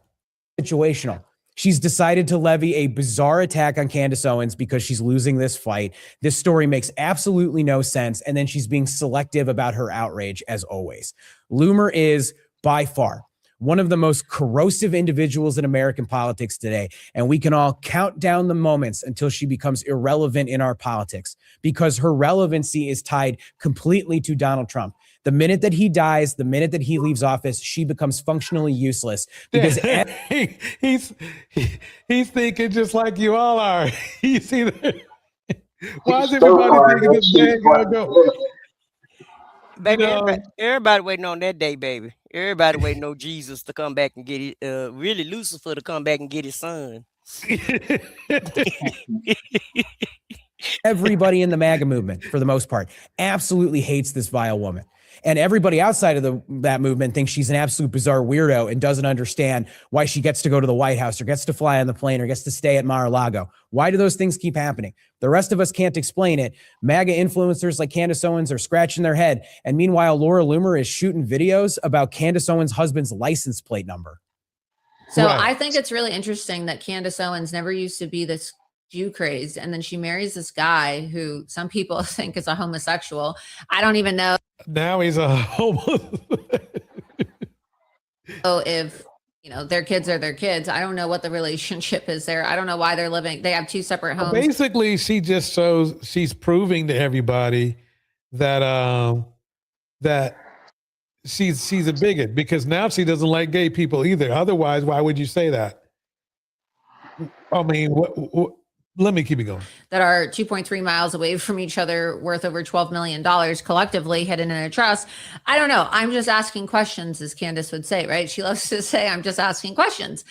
Situational. She's decided to levy a bizarre attack on Candace Owens because she's losing this fight. This story makes absolutely no sense, and then she's being selective about her outrage, as always. Loomer is, by far, one of the most corrosive individuals in American politics today, and we can all count down the moments until she becomes irrelevant in our politics, because her relevancy is tied completely to Donald Trump. The minute that he dies, the minute that he leaves office, she becomes functionally useless, because he's thinking just like you all are. He's either, why is everybody thinking this day gonna go? Baby, everybody waiting on that day, baby. Everybody waiting on Jesus to come back and get it. Really, Lucifer to come back and get his son. Everybody in the MAGA movement, for the most part, absolutely hates this vile woman. And everybody outside of that movement thinks she's an absolute bizarre weirdo and doesn't understand why she gets to go to the White House or gets to fly on the plane or gets to stay at Mar-a-Lago. Why do those things keep happening? The rest of us can't explain it. MAGA influencers like Candace Owens are scratching their head. And meanwhile, Laura Loomer is shooting videos about Candace Owens' husband's license plate number. So I think it's really interesting that Candace Owens never used to be this Jew crazed, and then she marries this guy who some people think is a homosexual. I don't even know. Now he's a homo. So if their kids are their kids. I don't know what the relationship is there. I don't know why they're living. They have two separate homes. Basically, she just shows she's proving to everybody that that she's a bigot, because now she doesn't like gay people either. Otherwise, why would you say that? I mean, let me keep it going. That are 2.3 miles away from each other, worth over $12 million collectively, hidden in a trust. I don't know. I'm just asking questions, as Candace would say, right? She loves to say, I'm just asking questions.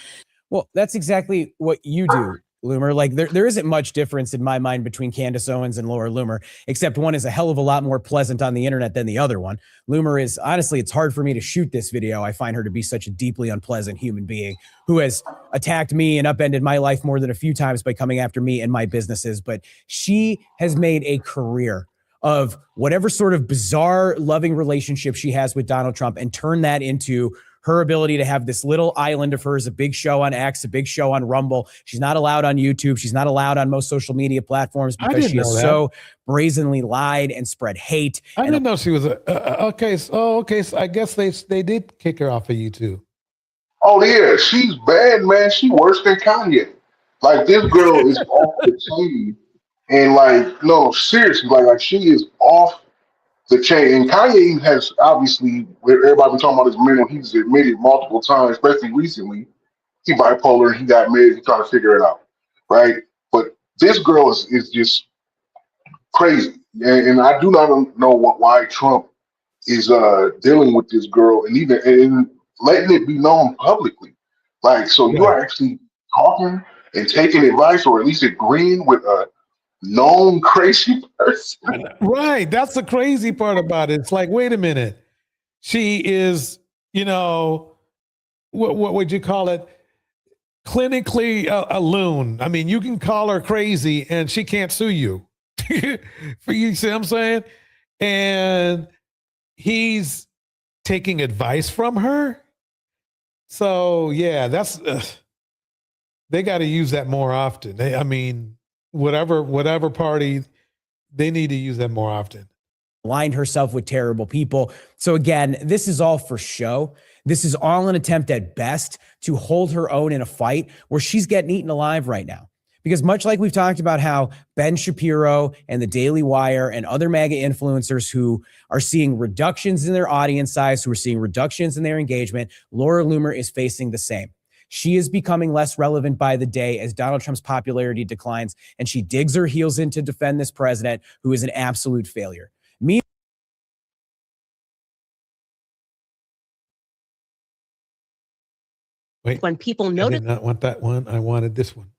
Well, that's exactly what you do, Loomer. Like there isn't much difference in my mind between Candace Owens and Laura Loomer, except one is a hell of a lot more pleasant on the internet than the other one. Loomer is, honestly, it's hard for me to shoot this video. I find her to be such a deeply unpleasant human being who has attacked me and upended my life more than a few times by coming after me and my businesses. But she has made a career of whatever sort of bizarre loving relationship she has with Donald Trump and turn that into her ability to have this little island of hers, a big show on X, a big show on Rumble. She's not allowed on YouTube. She's not allowed on most social media platforms because she has so brazenly lied and spread hate. I didn't know she was okay. So I guess they did kick her off of YouTube. Oh yeah, she's bad, man. She worse than Kanye. Like, this girl is off the chain, and like, no, seriously, like she is off the chain. And Kanye has, obviously, everybody been talking about his mental, he's admitted multiple times, especially recently, he bipolar, he got married, he's trying to figure it out, right? But this girl is just crazy. And I do not know why Trump is dealing with this girl and letting it be known publicly. Like, so you are actually talking and taking advice, or at least agreeing with a known crazy person. Right. That's the crazy part about it. It's like, wait a minute. She is, what would you call it? Clinically a loon. I mean, you can call her crazy and she can't sue you. You see what I'm saying? And he's taking advice from her. So yeah, that's they got to use that more often. Whatever party, they need to use that more often. Aligned herself with terrible people. So again, this is all for show. This is all an attempt at best to hold her own in a fight where she's getting eaten alive right now. Because much like we've talked about how Ben Shapiro and the Daily Wire and other MAGA influencers who are seeing reductions in their audience size, who are seeing reductions in their engagement, Laura Loomer is facing the same. She is becoming less relevant by the day as Donald Trump's popularity declines, and she digs her heels in to defend this president who is an absolute failure. Wait, when people I notice, did not want that one. I wanted this one.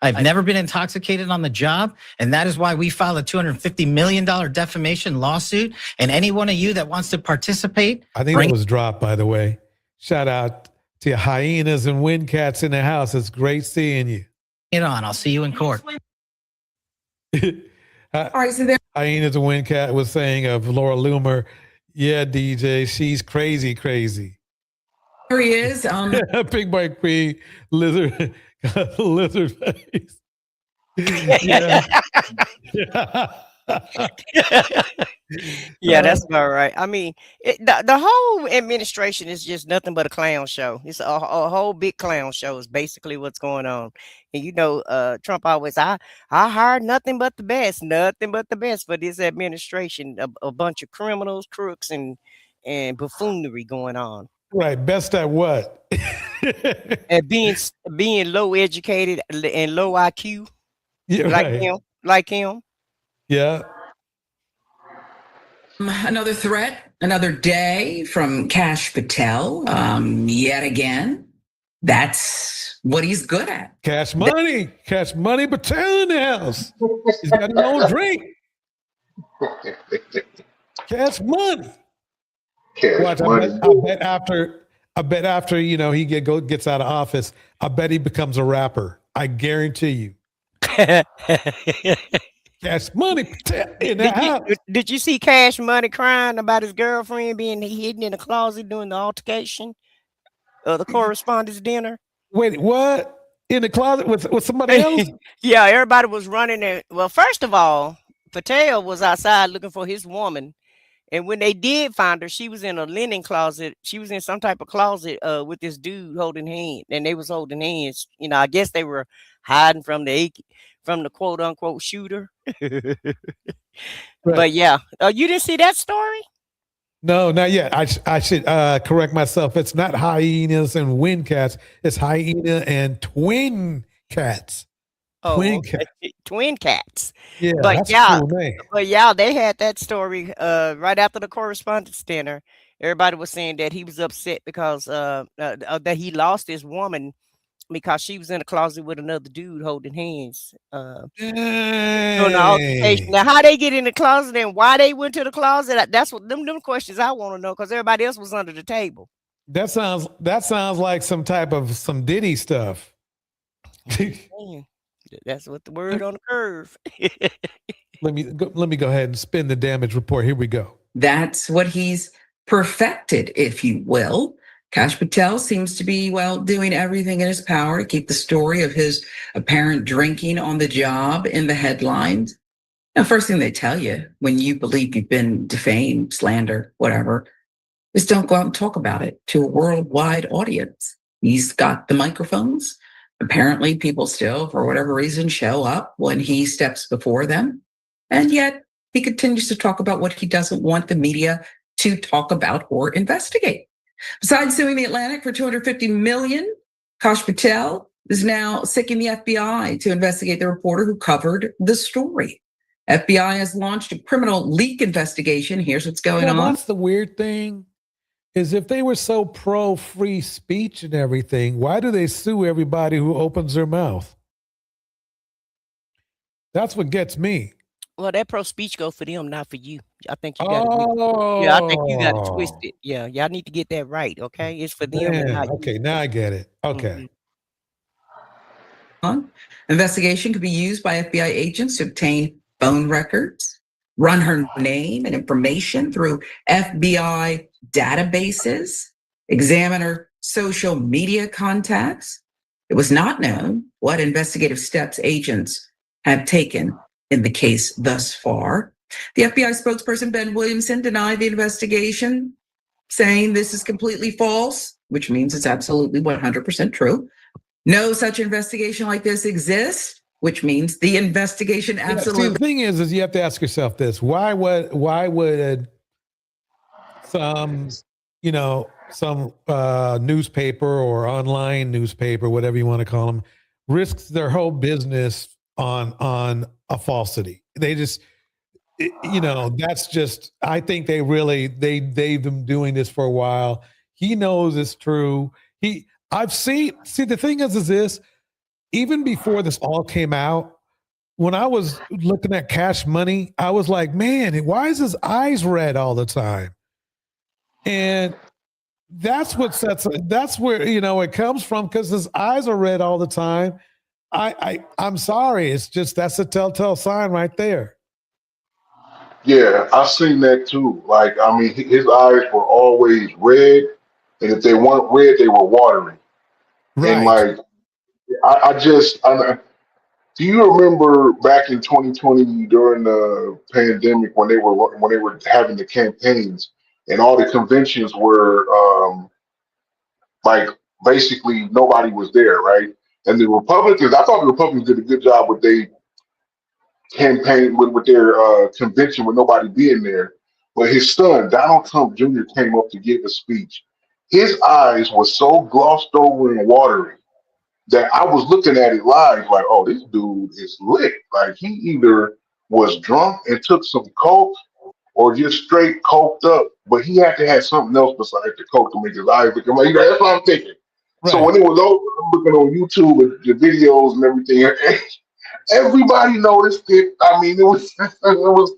I've never been intoxicated on the job, and that is why we filed a $250 million defamation lawsuit. And any one of you that wants to participate, I think it was dropped, by the way. Shout out to your hyenas and windcats in the house. It's great seeing you. Get on. I'll see you in court. All right, so there. Hyenas and windcat was saying of Laura Loomer, yeah, DJ, she's crazy. Here he is. Big Mike P, lizard face. Yeah. Yeah, that's about right. I mean, the whole administration is just nothing but a clown show. It's a whole big clown show is basically what's going on. And Trump always, I hired nothing but the best for this administration. A bunch of criminals, crooks, and buffoonery going on. Right, best at what? And being low educated and low IQ, yeah, like him. Yeah. Another threat, another day from Kash Patel. Yet again, that's what he's good at. Kash Money Patel in the house. He's got his own drink. Kash Money. Watch, I bet after he gets out of office, I bet he becomes a rapper. I guarantee you. Cash Money in the house. Did you see Cash Money crying about his girlfriend being hidden in a closet during the altercation of the correspondence dinner? Wait, what? In the closet with somebody else? Yeah, everybody was running there. Well, first of all, Patel was outside looking for his woman, And when they did find her, she was in a linen closet. She was in some type of closet with this dude holding hands, and they was holding hands. You know, I guess they were hiding from the quote unquote shooter. Right. But yeah, you didn't see that story? No, not yet. I should correct myself. It's not hyenas and wind cats. It's hyena and twin cats. Oh, Twin okay. cat. Twin cats. Yeah, But that's yeah, a cool name. they had that story right after the correspondence dinner. Everybody was saying that he was upset because that he lost his woman because she was in a closet with another dude holding hands. Doing the altercation. Now, how they get in the closet and why they went to the closet? That's what them questions I want to know, because everybody else was under the table. That sounds like some type of some Diddy stuff. That's what the word on the curve. Let me go ahead and spin the damage report. Here we go. That's what he's perfected, if you will. Kash Patel seems to be, doing everything in his power to keep the story of his apparent drinking on the job in the headlines. Now, first thing they tell you when you believe you've been defamed, slander, whatever, is don't go out and talk about it to a worldwide audience. He's got the microphones. Apparently, people still, for whatever reason, show up when he steps before them. And yet, he continues to talk about what he doesn't want the media to talk about or investigate. Besides suing the Atlantic for $250 million, Kash Patel is now seeking the FBI to investigate the reporter who covered the story. FBI has launched a criminal leak investigation. Here's what's going on. That's the weird thing, is if they were so pro free speech and everything, why do they sue everybody who opens their mouth? That's what gets me. Well, that pro speech go for them, not for you. I think you got it. Yeah, I think you got it twisted. Yeah, y'all need to get that right. Okay, it's for them. And not okay, now I get it. Okay. Investigation could be used by FBI agents to obtain phone records, run her name and information through FBI databases, examine her social media contacts. It was not known what investigative steps agents have taken in the case thus far. The FBI spokesperson, Ben Williamson, denied the investigation, saying this is completely false, which means it's absolutely 100% true. No such investigation like this exists, which means the investigation absolutely. See, the thing is you have to ask yourself this: why would some newspaper or online newspaper, whatever you want to call them, risks their whole business on a falsity? They just, that's just, I think they've been doing this for a while. He knows it's true. The thing is this, even before this all came out, when I was looking at Cash Money, I was like, man, why is his eyes red all the time? And that's where, it comes from, because his eyes are red all the time. I'm sorry. It's just, that's a telltale sign right there. Yeah, I've seen that too. His eyes were always red, and if they weren't red, they were watering. Right. And do you remember back in 2020 during the pandemic when they were having the campaigns and all the conventions were basically nobody was there, right? And the Republicans, I thought the Republicans did a good job with their campaign, with their convention with nobody being there. But his son, Donald Trump Jr., came up to give a speech. His eyes were so glossed over and watery that I was looking at it live like, oh, this dude is lit. Like, he either was drunk and took some coke or just straight coked up, but he had to have something else besides the coke to make his eyes look like, that's what I'm thinking. Right. So when it was over, I'm looking on YouTube and the videos and everything, and everybody noticed it. I mean, it was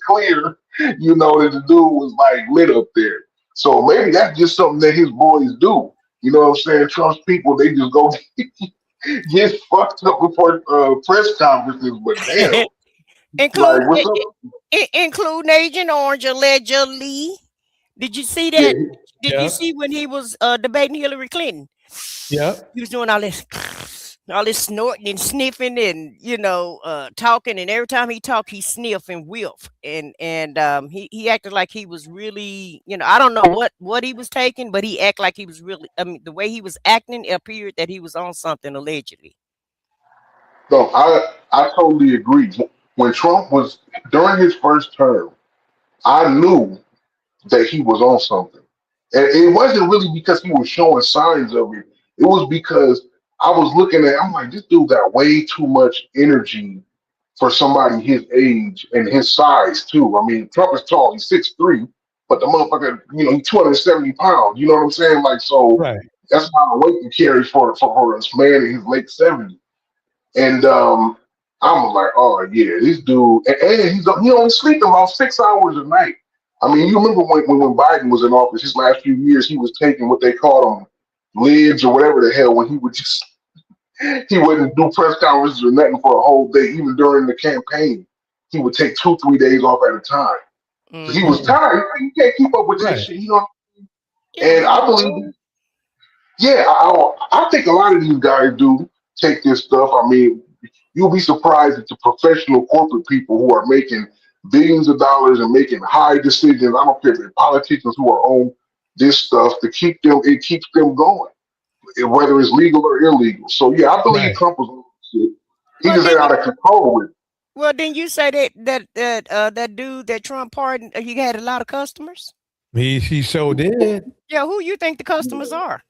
clear, that the dude was lit up there. So maybe that's just something that his boys do. You know what I'm saying? Trump's people, they just go get fucked up before press conferences, but damn. Including Agent Orange, allegedly. Did you see that? Did you see when he was debating Hillary Clinton? Yeah. He was doing all this. All this snorting and sniffing and talking, and every time he talk, he sniff and whiff, and he acted like he was really, I don't know what he was taking, but he acted like he was really. I mean, the way he was acting, it appeared that he was on something allegedly. No, I totally agree. When Trump was during his first term, I knew that he was on something. And it wasn't really because he was showing signs of it. It was because I was looking at, I'm like, this dude got way too much energy for somebody his age and his size too. I mean, Trump is tall, he's 6'3", but the motherfucker, he's 270 pounds. You know what I'm saying? Like, so Right. that's not a weight to carry for a man in his late 70s. And I'm like, oh yeah, this dude, and he only sleeping about 6 hours a night. I mean, you remember when Biden was in office, his last few years, he was taking what they called them lids or whatever the hell, when he wouldn't do press conferences or nothing for a whole day, even during the campaign. He would take 2-3 days off at a time. Mm-hmm. He was tired. You can't keep up with that shit, And I believe, I think a lot of these guys do take this stuff. I mean, you'll be surprised at the professional corporate people who are making billions of dollars and making high decisions. I don't care if they're politicians who are on this stuff to keep them. It keeps them going, whether it's legal or illegal. So yeah, I believe Trump was on shit. He just ain't out of control with it. Well, then you say that dude that Trump pardoned, he had a lot of customers. He sure did. Yeah, who you think the customers are?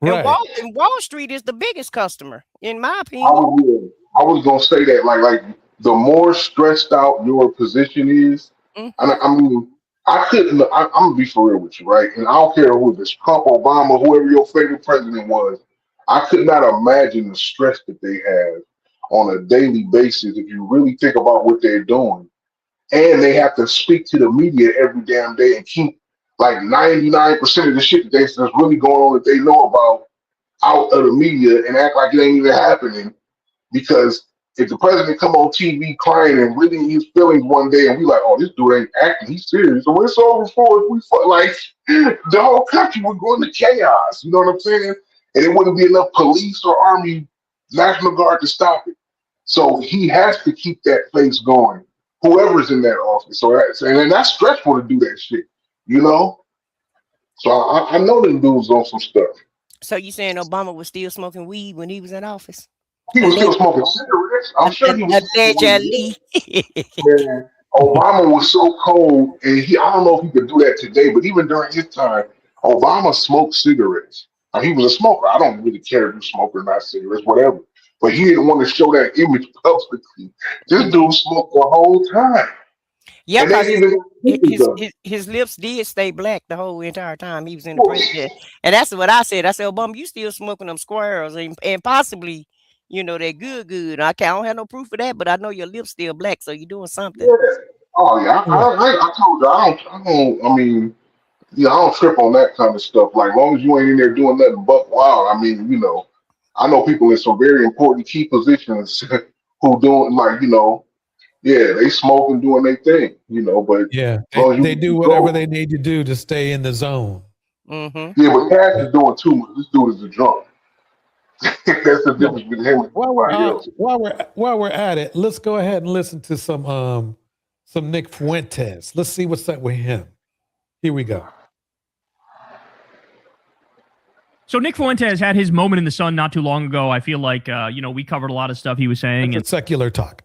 Right. And Wall Street is the biggest customer, in my opinion. I was gonna say that, like the more stressed out your position is, and I mean, I'm gonna be for real with you, right? And I don't care who it is, Trump, Obama, whoever your favorite president was. I could not imagine the stress that they have on a daily basis if you really think about what they're doing, and they have to speak to the media every damn day and keep like 99% of the shit that's really going on that they know about out of the media and act like it ain't even happening. Because if the president come on TV crying and reading his feelings one day, and we like, oh, this dude ain't acting, he's serious. So it's over for if we like the whole country would go into chaos. You know what I'm saying? And it wouldn't be enough police or army, National Guard to stop it. So he has to keep that face going, whoever's in that office. And that's stressful to do that shit, So I know them dudes on some stuff. So you saying Obama was still smoking weed when he was in office? He was still smoking cigarettes. I'm sure he was. Allegedly. Obama was so cold, and I don't know if he could do that today, but even during his time, Obama smoked cigarettes. Now, he was a smoker. I don't really care if you smoke or not cigarettes, whatever. But he didn't want to show that image publicly. This dude smoked the whole time. Yeah, his lips did stay black the whole entire time he was in the president. And that's what I said. I said, Obama, you still smoking them squirrels and possibly, they're good. I don't have no proof of that, but I know your lips still black, so you're doing something. Yeah. Oh yeah, I told you I don't trip on that kind of stuff. Like, as long as you ain't in there doing nothing but wild. I mean, I know people in some very important key positions who doing they smoke and doing their thing, but they do whatever they need to do to stay in the zone. Mm-hmm. Yeah, but Kash is doing too much. This dude is a drunk. That's the difference between him and everybody else. While we're at it, let's go ahead and listen to some Nick Fuentes. Let's see what's up with him. Here we go. So Nick Fuentes had his moment in the sun not too long ago. I feel like we covered a lot of stuff he was saying. It's secular talk.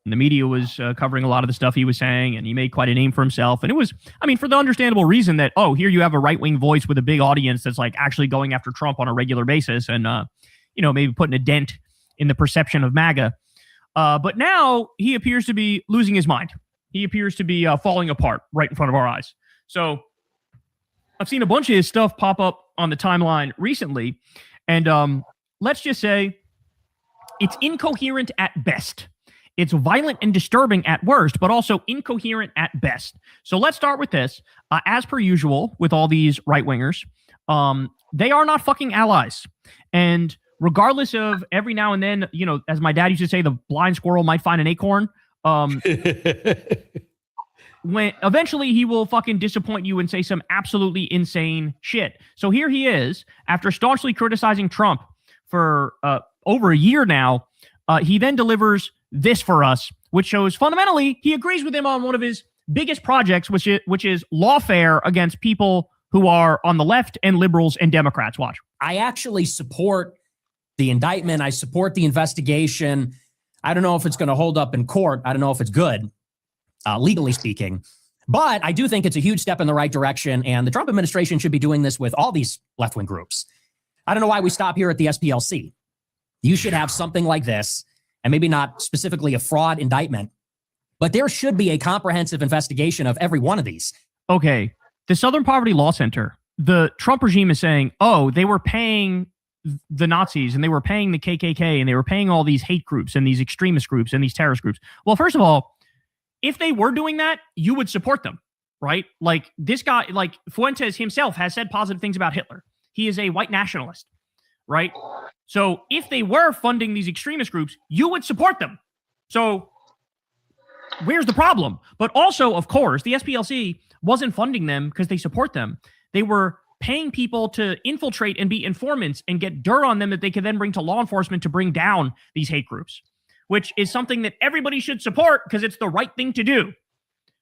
And the media was covering a lot of the stuff he was saying, and he made quite a name for himself. And it was, for the understandable reason that, here you have a right-wing voice with a big audience that's like actually going after Trump on a regular basis and, maybe putting a dent in the perception of MAGA. But now he appears to be losing his mind. He appears to be falling apart right in front of our eyes. So I've seen a bunch of his stuff pop up on the timeline recently. And let's just say it's incoherent at best. It's violent and disturbing at worst, but also incoherent at best. So let's start with this. As per usual with all these right-wingers, they are not fucking allies. And regardless of every now and then, as my dad used to say, the blind squirrel might find an acorn. When eventually he will fucking disappoint you and say some absolutely insane shit. So here he is, after staunchly criticizing Trump for over a year now. He then delivers this for us, which shows fundamentally he agrees with him on one of his biggest projects, which is lawfare against people who are on the left and liberals and Democrats. Watch. I actually support the indictment. I support the investigation. I don't know if it's going to hold up in court. I don't know if it's good, legally speaking. But I do think it's a huge step in the right direction, and the Trump administration should be doing this with all these left-wing groups. I don't know why we stop here at the SPLC. You should have something like this, and maybe not specifically a fraud indictment, but there should be a comprehensive investigation of every one of these. Okay, the Southern Poverty Law Center, the Trump regime is saying, oh, they were paying the Nazis, and they were paying the KKK, and they were paying all these hate groups and these extremist groups and these terrorist groups. Well, first of all, if they were doing that, you would support them, right? Like this guy, like Fuentes himself has said positive things about Hitler. He is a white nationalist, right? So if they were funding these extremist groups, you would support them. So where's the problem? But also, of course, the SPLC wasn't funding them because they support them. They were paying people to infiltrate and be informants and get dirt on them that they could then bring to law enforcement to bring down these hate groups, which is something that everybody should support because it's the right thing to do.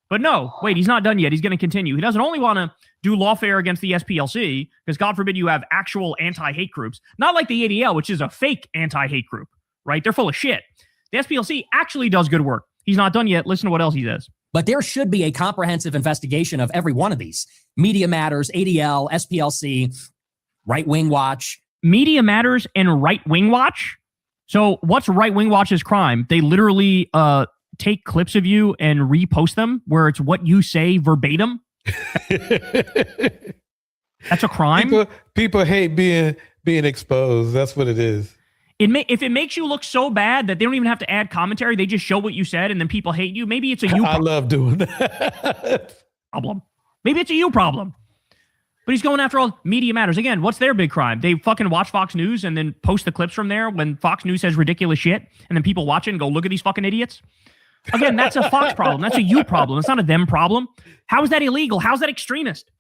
But no, wait, he's not done yet. He's going to continue. He doesn't only want to do lawfare against the SPLC, because God forbid you have actual anti-hate groups, not like the ADL, which is a fake anti-hate group, right? They're full of shit. The SPLC actually does good work. He's not done yet. Listen to what else he says. But there should be a comprehensive investigation of every one of these. Media Matters, ADL, SPLC, Right Wing Watch. Media Matters and Right Wing Watch? So what's Right Wing Watch's crime? They literally take clips of you and repost them where it's what you say verbatim. That's a crime. People hate being exposed. That's what it is. If it makes you look so bad that they don't even have to add commentary, they just show what you said and then people hate you. Maybe it's a you problem. I love doing that. Problem. Maybe it's a you problem. But he's going after all Media Matters. Again, what's their big crime? They fucking watch Fox News and then post the clips from there when Fox News says ridiculous shit, and then people watch it and go, look at these fucking idiots. Again, that's a Fox problem. That's a you problem. It's not a them problem. How is that illegal? How is that extremist?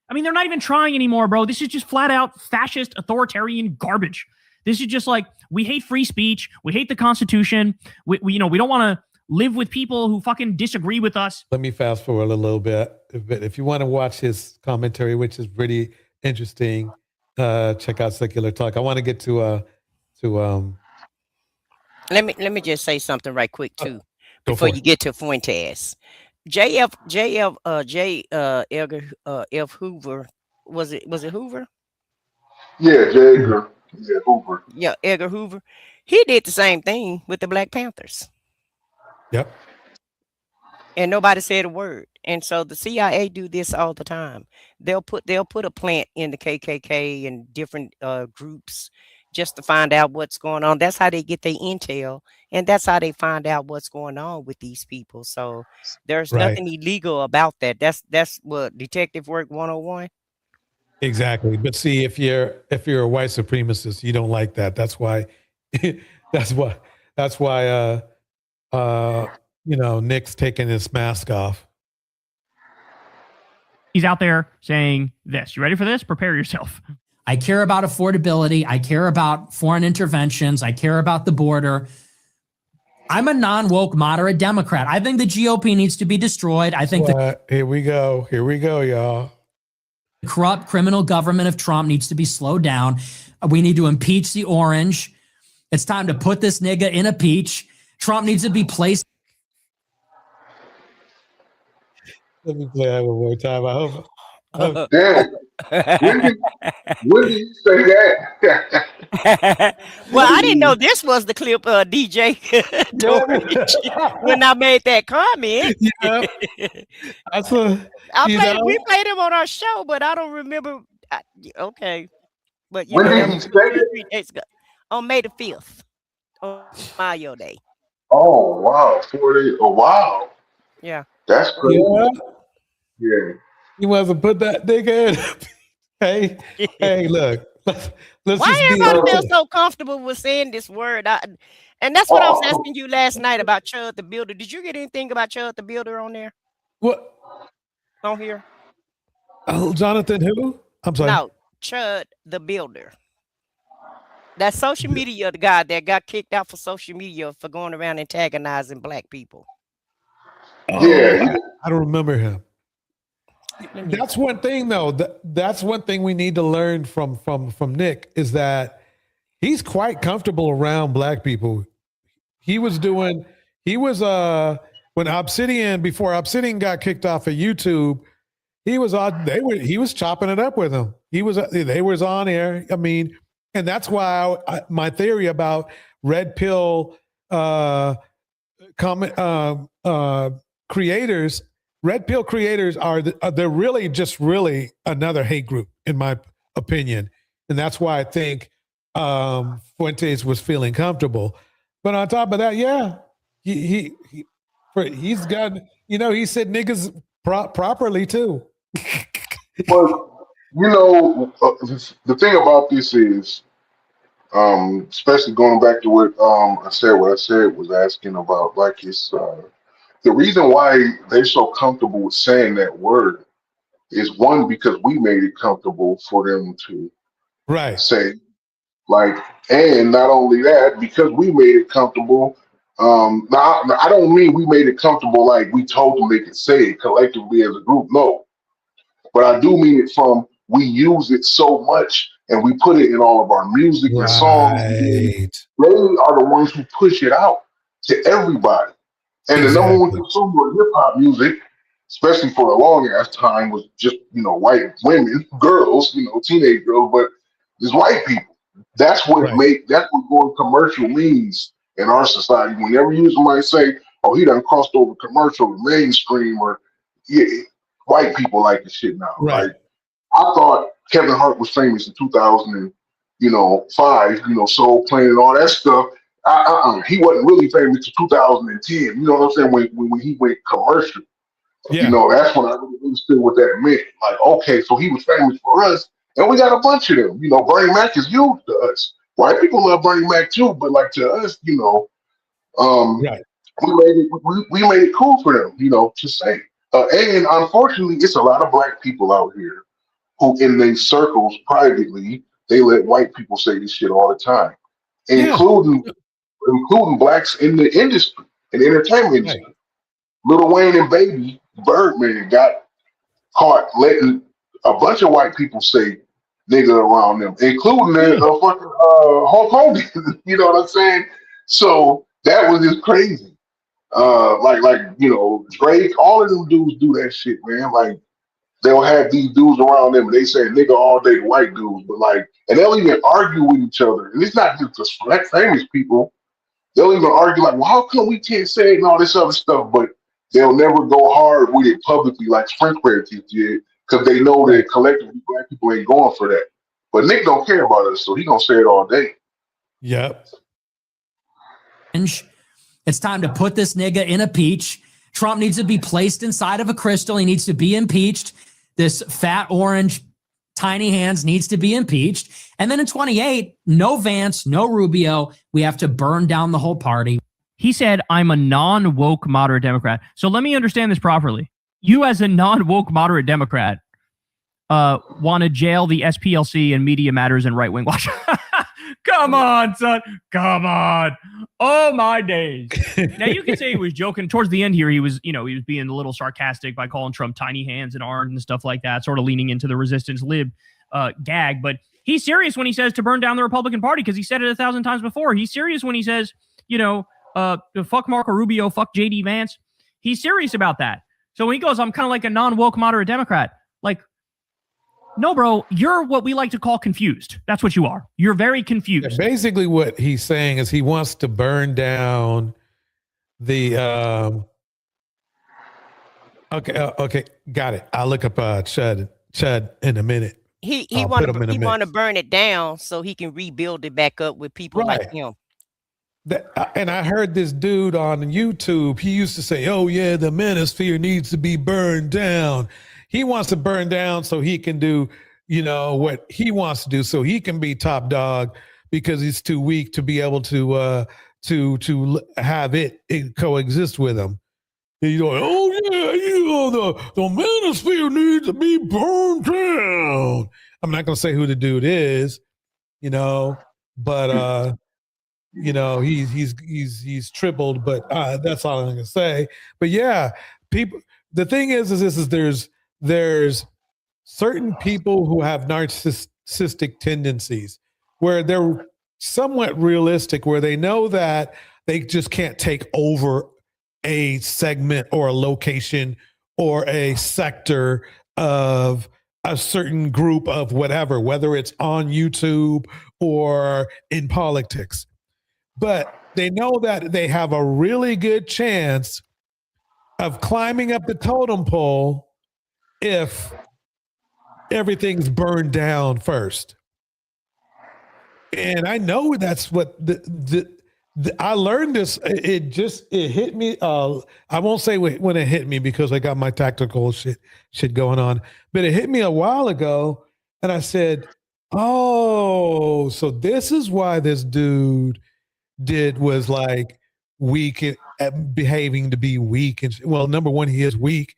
I mean, they're not even trying anymore, bro. This is just flat out fascist, authoritarian garbage. This is just like, we hate free speech. We hate the Constitution. We don't want to live with people who fucking disagree with us. Let me fast forward a little bit. If you want to watch his commentary, which is pretty interesting, check out Secular Talk. I want to get to Let me just say something right quick too before you get to Fuentes. J. F. Hoover, was it Hoover? Yeah, J. Edgar. Yeah, Hoover. Yeah, Edgar Hoover. He did the same thing with the Black Panthers. Yep. And nobody said a word. And so the CIA do this all the time. They'll put a plant in the KKK and different groups just to find out what's going on. That's how they get their intel, and that's how they find out what's going on with these people. So there's nothing illegal about that. That's what detective work 101. Exactly. But see, if you're a white supremacist, you don't like that. That's why Nick's taking his mask off. He's out there saying this. You ready for this? Prepare yourself. I care about affordability. I care about foreign interventions. I care about the border. I'm a non-woke moderate Democrat. I think the GOP needs to be destroyed. I think Here we go, y'all. The corrupt criminal government of Trump needs to be slowed down. We need to impeach the orange. It's time to put this nigga in a peach. Trump needs to be placed. Let me play that one more time. I hope. Damn. When did you say that? Well, I didn't know this was the clip DJ when I made that comment. Yeah. We played him on our show, but I don't remember. Okay. But when did he say it? On May the 5th, on Mayo Day. Oh, wow. 4 days. Oh, wow. Yeah. That's crazy. Yeah. You want to put that nigga in? Hey, look. Let's Why everybody feel so comfortable with saying this word? And that's what I was asking you last night about Chud the Builder. Did you get anything about Chud the Builder on there? What? On here? Oh, Jonathan who? I'm sorry. No, Chud the Builder. That social media guy that got kicked out for social media for going around antagonizing black people. Yeah. I don't remember him. That's one thing, though. That's one thing we need to learn from Nick is that he's quite comfortable around black people. He was when before Obsidian got kicked off of YouTube, he was chopping it up with him. They was on air. I mean, and that's why my theory about red pill creators, red pill creators they're really just really another hate group in my opinion, and that's why I think Fuentes was feeling comfortable. But on top of that, yeah, he's got he said niggas properly too. But the thing about this is, especially going back to what I said was asking about like it's the reason why they're so comfortable with saying that word is one because we made it comfortable for them to say like, and not only that because we made it comfortable. Now I don't mean we made it comfortable like we told them they could say it collectively as a group. No. But I do mean it from we use it so much and we put it in all of our music and songs. They are the ones who push it out to everybody. And the number one consumer of hip hop music, especially for a long ass time, was just, white women, girls, teenage girls, but it's white people. That's what going commercial means in our society. Whenever you somebody say, oh, he done crossed over commercial or mainstream or white people like the shit now. Right. Like I thought Kevin Hart was famous in 2005, Soul Plane and all that stuff. He wasn't really famous until 2010. You know what I'm saying? When he went commercial. Yeah. That's when I really understood what that meant. Like, okay, so he was famous for us, and we got a bunch of them. Bernie Mac is huge to us. White people love Bernie Mac too, but like to us, we made it cool for them, to say. And unfortunately, it's a lot of black people out here who, in their circles privately, they let white people say this shit all the time, including blacks in the industry, in the entertainment industry. Lil Wayne and Baby Birdman got caught letting a bunch of white people say nigga around them, including fucking Hulk Hogan. You know what I'm saying? So that was just crazy. Drake, all of them dudes do that shit, man. Like they'll have these dudes around them and they say nigga all day to white dudes, but and they'll even argue with each other. And it's not just the famous people. They'll even argue like, well, how come we can't say it and all this other stuff? But they'll never go hard with it publicly like French Heritage did because they know that collectively black people ain't going for that. But Nick don't care about us, so he gonna say it all day. Yep. It's time to put this nigga in a peach. Trump needs to be placed inside of a crystal. He needs to be impeached. This fat orange tiny hands needs to be impeached. And then in 28, no Vance, no Rubio. We have to burn down the whole party. He said, I'm a non-woke moderate Democrat. So let me understand this properly. You as a non-woke moderate Democrat want to jail the SPLC and Media Matters and Right Wing Watch. Come on, son. Come on. Oh, my days. Now, you could say he was joking. Towards the end here, he was being a little sarcastic by calling Trump tiny hands and arms and stuff like that, sort of leaning into the resistance lib gag. But he's serious when he says to burn down the Republican Party because he said it 1,000 times before. He's serious when he says, fuck Marco Rubio, fuck JD Vance. He's serious about that. So when he goes, I'm kind of like a non-woke moderate Democrat. Like, no, bro, you're what we like to call confused. That's what you are. You're very confused. Yeah, basically what he's saying is he wants to burn down the okay, got it. I'll look up Chud in a minute. He want to burn it down so he can rebuild it back up with people like him. And I heard this dude on YouTube, he used to say, oh yeah, the manosphere needs to be burned down. He wants to burn down so he can do, what he wants to do, so he can be top dog because he's too weak to be able to have it coexist with him. And oh yeah, the manosphere needs to be burned down. I'm not going to say who the dude is, but you know, he's tripled, but that's all I'm gonna say. But yeah, people. The thing is there's certain people who have narcissistic tendencies where they're somewhat realistic, where they know that they just can't take over a segment or a location or a sector of a certain group of whatever, whether it's on YouTube or in politics. But they know that they have a really good chance of climbing up the totem pole if everything's burned down first. And I know that's what I learned this. It hit me. I won't say when it hit me because I got my tactical shit going on, but it hit me a while ago. And I said, oh, so this is why this dude was like weak at behaving to be weak. And well, number one, he is weak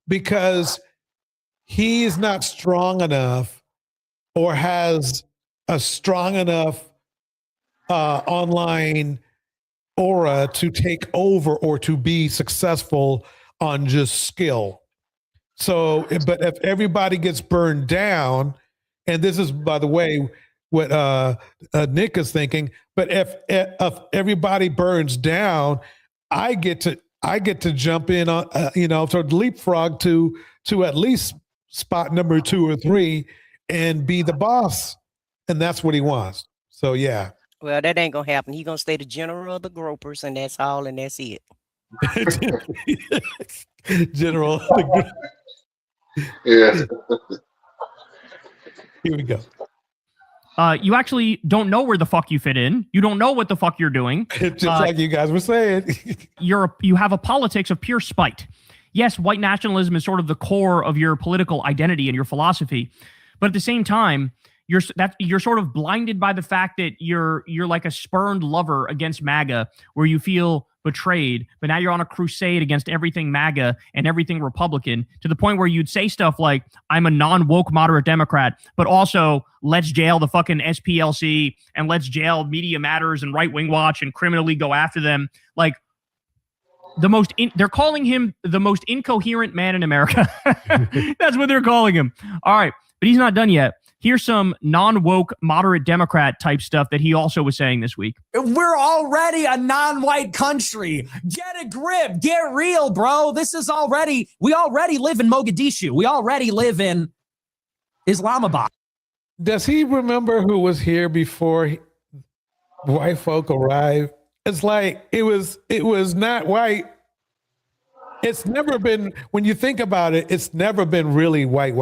because he is not strong enough or has a strong enough online aura to take over or to be successful on just skill. So, but if everybody gets burned down, and this is, by the way, what Nick is thinking, but if everybody burns down, I get to jump in on to leapfrog to at least spot number 2 or 3 and be the boss, and that's what he wants. So yeah. Well, that ain't gonna happen. He gonna stay the general of the gropers, and that's all, and that's it. General. Yeah. Here we go. You actually don't know where the fuck you fit in. You don't know what the fuck you're doing. Just like you guys were saying. You have a politics of pure spite. Yes, white nationalism is sort of the core of your political identity and your philosophy, but at the same time, you're sort of blinded by the fact that you're like a spurned lover against MAGA, where you feel betrayed, but now you're on a crusade against everything MAGA and everything Republican, to the point where you'd say stuff like, I'm a non-woke moderate Democrat, but also let's jail the fucking SPLC and let's jail Media Matters and Right Wing Watch and criminally go after them. Like, they're calling him the most incoherent man in America. That's what they're calling him. All right, but he's not done yet. Here's some non-woke moderate Democrat type stuff that he also was saying this week. We're already a non-white country. Get a grip. Get real, bro. We already live in Mogadishu. We already live in Islamabad. Does he remember who was here before white folk arrived? It's like it was not white. It's never been, when you think about it, it's never been really white.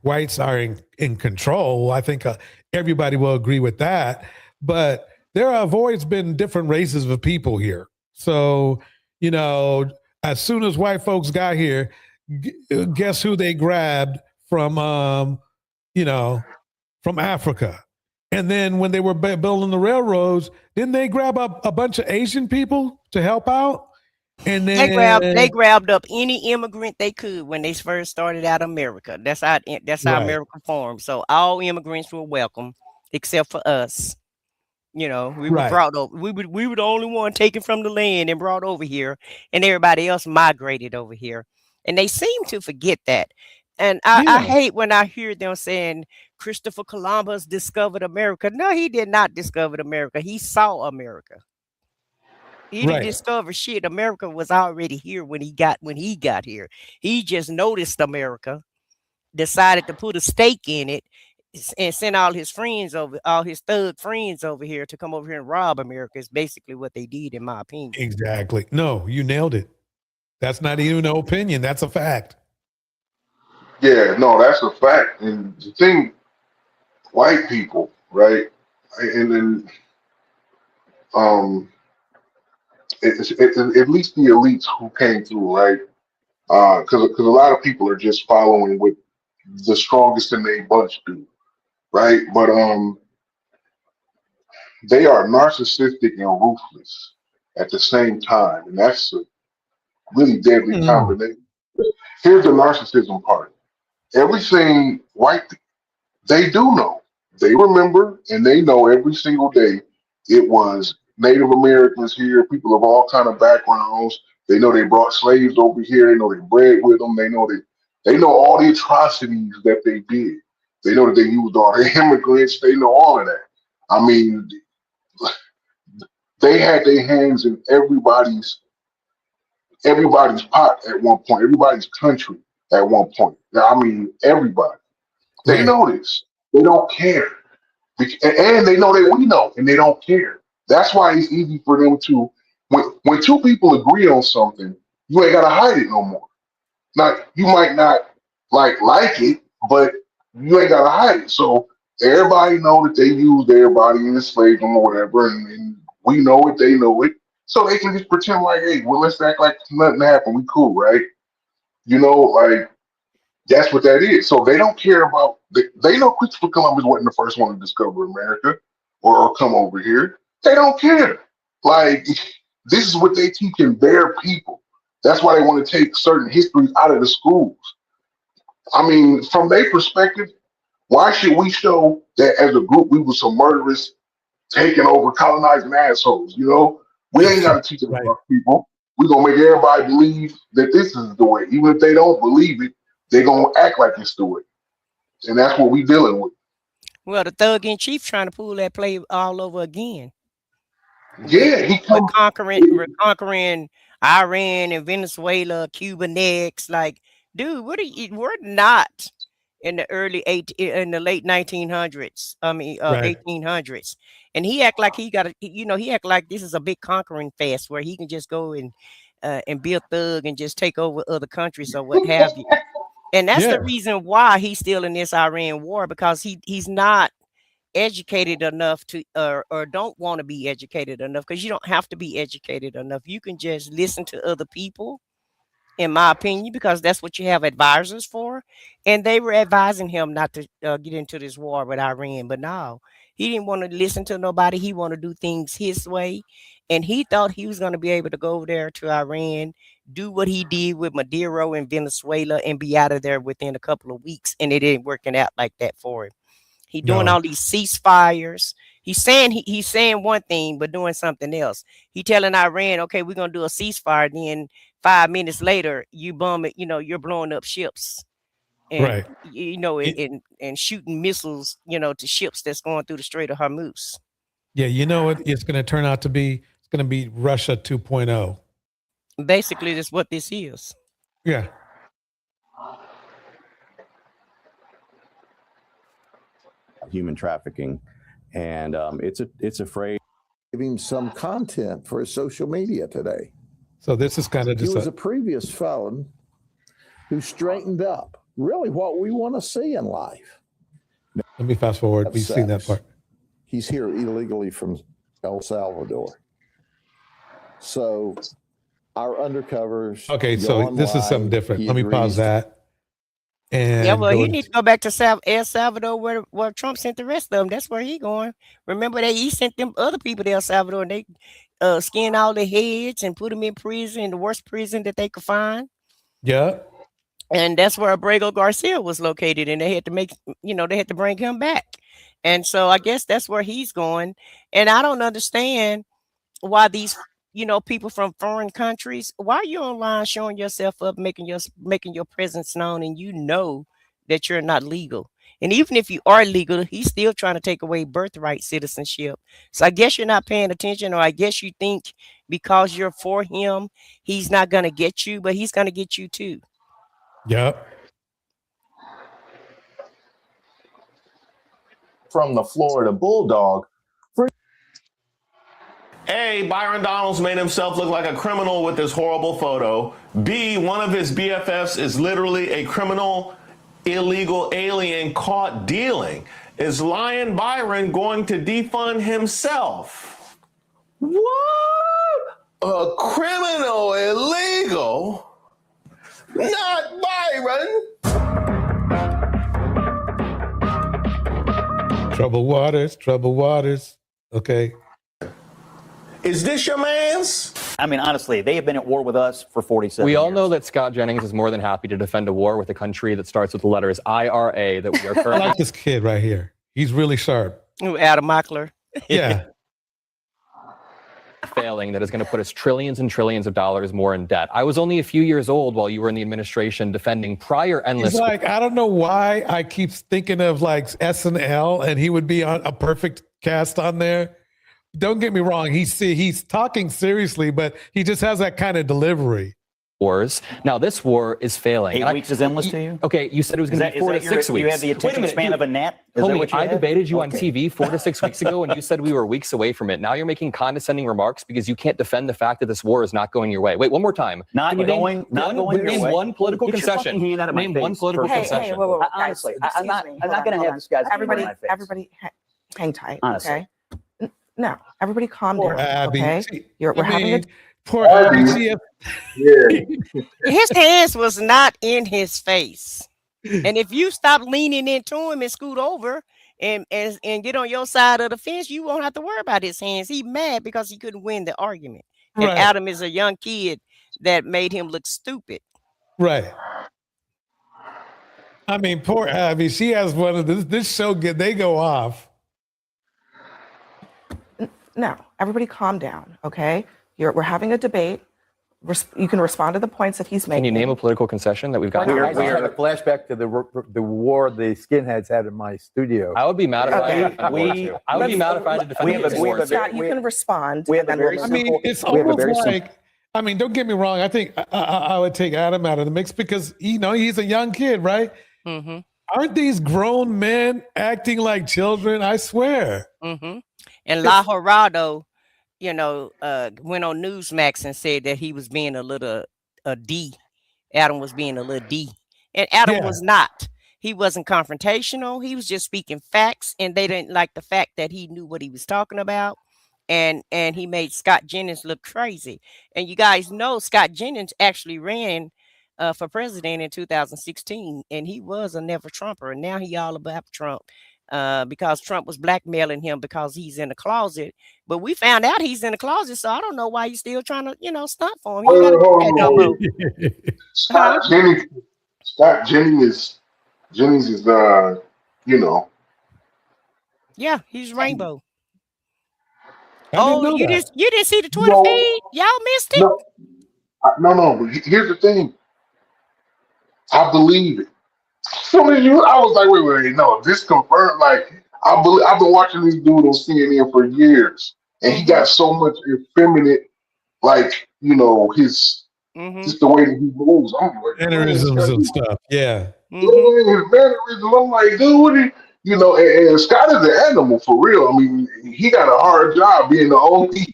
Whites are in control. I think everybody will agree with that. But there have always been different races of people here. So, as soon as white folks got here, guess who they grabbed from Africa? And then when they were building the railroads, didn't they grab up a bunch of Asian people to help out? And then they grabbed up any immigrant they could when they first started out America. That's how America formed. So all immigrants were welcome, except for us. We were brought over. We were the only one taken from the land and brought over here, and everybody else migrated over here. And they seem to forget that. And I hate when I hear them saying Christopher Columbus discovered America. No, he did not discover America. He saw America. He didn't discover shit. America was already here when he got here. He just noticed America, decided to put a stake in it, and sent all his thug friends over here to come over here and rob America. Is basically what they did, in my opinion. Exactly. No, you nailed it. That's not even an opinion. That's a fact. Yeah, no, that's a fact. And the thing, white people, right? And then it's at least the elites who came through, right? Because a lot of people are just following what the strongest in their bunch do, right? But they are narcissistic and ruthless at the same time, and that's a really deadly combination. Here's the narcissism part. Everything white, they do know. They remember and they know every single day it was Native Americans here, people of all kind of backgrounds. They know they brought slaves over here. They know they bred with them. They know all the atrocities that they did. They know that they used all the immigrants. They know all of that. I mean, they had their hands in everybody's pot at one point, everybody's country at one point. I mean, everybody. They know this. They don't care. And they know that we know, and they don't care. That's why it's easy for them to, when two people agree on something, you ain't got to hide it no more. Now, you might not like it, but you ain't got to hide it. So everybody know that they used everybody and enslaved them or whatever, and we know it, they know it. So they can just pretend like, hey, well, let's act like nothing happened. We cool, right? You know, like, that's what that is. So they don't care about, they know Christopher Columbus wasn't the first one to discover America or come over here. They don't care. Like, this is what they teaching their people. That's why they want to take certain histories out of the schools. I mean, from their perspective, why should we show that as a group we were some murderous, taking over, colonizing assholes? You know, we ain't got to teach it about people. We're going to make everybody believe that this is the way. Even if they don't believe it, they're going to act like it's the way. And that's what we dealing with. Well, the thug in chief trying to pull that play all over again. Yeah, we're conquering Iran and Venezuela, Cuba next. Like, dude, we're not in the late 1900s. I mean, 1800s. And he act like he act like this is a big conquering fest where he can just go and be a thug and just take over other countries or what have you. And that's the reason why he's still in this Iran war, because he's not educated enough to or don't want to be educated enough, because you don't have to be educated enough. You can just listen to other people, in my opinion, because that's what you have advisors for. And they were advising him not to get into this war with Iran. But no, he didn't want to listen to nobody. He wanted to do things his way. And he thought he was going to be able to go over there to Iran, do what he did with Maduro in Venezuela, and be out of there within a couple of weeks. And it ain't working out like that for him. He doing all these ceasefires. He's saying one thing, but doing something else. He telling Iran, okay, we're going to do a ceasefire. Then 5 minutes later, you bomb it, you're blowing up ships. And, and shooting missiles, to ships that's going through the Strait of Hormuz. Yeah, you know what it's going to turn out to be? It's going to be Russia 2.0. Basically, that's what this is. Yeah. Human trafficking, and it's a phrase. Giving some content for his social media today. So this is kind of just he was a previous felon who straightened up. Really, what we want to see in life. Let me fast forward. We've seen that part. He's here illegally from El Salvador. So our undercovers. Okay, so this is something different. Let me pause that. And yeah, well, he needs to go back to El Salvador where Trump sent the rest of them. That's where he going. Remember that he sent them other people to El Salvador, and they skinned all their heads and put them in prison, the worst prison that they could find. Yeah. And that's where Abrego Garcia was located, and they had to bring him back. And so I guess that's where he's going. And I don't understand why these people from foreign countries, why are you online showing yourself up, making your presence known, and that you're not legal? And even if you are legal, he's still trying to take away birthright citizenship. So I guess you're not paying attention, or I guess you think because you're for him, he's not going to get you, but he's going to get you too. Yep. From the Florida Bulldog. A, Byron Donalds made himself look like a criminal with this horrible photo. B, one of his BFFs is literally a criminal, illegal alien caught dealing. Is Lion Byron going to defund himself? What? A criminal illegal? Not Byron. Troubled waters. Okay. Is this your man's? I mean, honestly, they have been at war with us for 47 We all years. know that Scott Jennings is more than happy to defend a war with a country that starts with the letters IRA that we are currently... I like this kid right here. He's really sharp. Ooh, Adam Mockler. Yeah. Failing that is going to put us trillions and trillions of dollars more in debt. I was only a few years old while you were in the administration defending prior endless. He's like, I don't know why I keep thinking of like SNL, and he would be on a perfect cast on there. Don't get me wrong. He's talking seriously, but he just has that kind of delivery. Wars. Now this war is failing. 8 weeks is endless to you? Okay, you said it was going to be 4 to 6 weeks. You have the attention span of a gnat? Is that Homie, what you I had? debated you on Okay. TV 4 to 6 weeks ago, and you said we were weeks away from it. Now you're making condescending remarks because you can't defend the fact that this war is not going your way. Wait, one more time. Not going your name way. one political Get your concession. fucking hand out of my Name face one political first. concession. whoa. Honestly, I'm not going to have this guy's hand in my face. Everybody, hang tight. Honestly. Okay. No, everybody, calm Poor down. Abby. Okay. See, We're having a. Poor Abby. His hands was not in his face. And if you stop leaning into him and scoot over and get on your side of the fence, you won't have to worry about his hands. He mad because he couldn't win the argument. And Right. Adam is a young kid that made him look stupid. Right. I mean, poor Abby. She has one of this show. They go off. No, everybody, calm down. Okay. We're having a debate. You can respond to the points that he's Can making. you name a political concession that we've got? We had a flashback to the war the skinheads had in my studio. I would be mad if Okay. I would be mad if I had to defend this war. Scott, you can respond. we have and a then very we'll I move mean, on. it's we have a almost very like. I mean, don't get me wrong. I think I would take Adam out of the mix because he's a young kid, right? Mm-hmm. Aren't these grown men acting like children? I swear. Mm-hmm. And La Jorado, went on Newsmax and said that he was being a D. Adam was being a little D. And Adam Yeah. was not. He wasn't confrontational. He was just speaking facts, and they didn't like the fact that he knew what he was talking about. And he made Scott Jennings look crazy. And you guys know Scott Jennings actually ran for president in 2016, and he was a never Trumper. And now he all about Trump. Because Trump was blackmailing him because he's in the closet. But we found out he's in the closet, so I don't know why he's still trying to stunt for him. He ain't gotta do that no more. Scott Jennings is Yeah, he's rainbow. I didn't know you that. didn't see the Twitter feed? Y'all missed it? No, but here's the thing. I believe it. As soon as I was like, wait, no, this confirmed. Like, I've been watching this dude on CNN for years, and he got so much effeminate, like, his just the way that he moves. I'm like, Mannerisms and stuff. Yeah. his mannerisms. I'm like, dude, what are you, and Scott is an animal for real. I mean, he got a hard job being the only,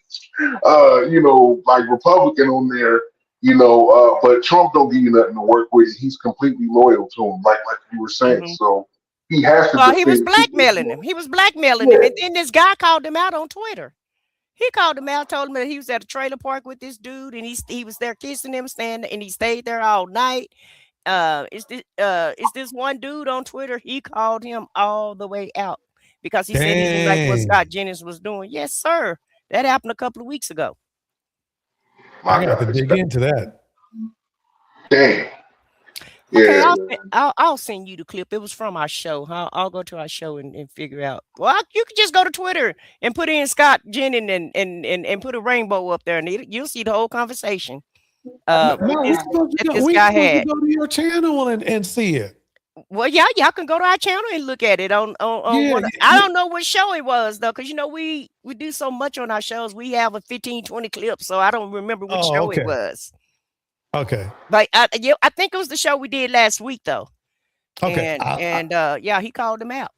like Republican on there. But Trump don't give you nothing to work with. He's completely loyal to him, like you were saying. Mhm. So he has to. Well, he was defend blackmailing him. He was blackmailing him. And then this guy called him out on Twitter. He called him out, told him that he was at a trailer park with this dude, and he was there kissing him, and he stayed there all night. It's this one dude on Twitter. He called him all the way out because he said he didn't like what Dang. Scott Jennings was doing. Yes, sir. That happened a couple of weeks ago. I got to dig into that. Dang. Okay, Yeah. I'll send you the clip. It was from our show. I'll go to our show and figure out. Well, you can just go to Twitter and put in Scott Jennings and put a rainbow up there, and you'll see the whole conversation. This guy had. Go to your channel and see it. Well, yeah, y'all can go to our channel and look at it on I don't know what show it was though, because we do so much on our shows. We have a 15-20 clips, so I don't remember which show okay. it was. Okay. But I think it was the show we did last week though. Okay. And he called him out.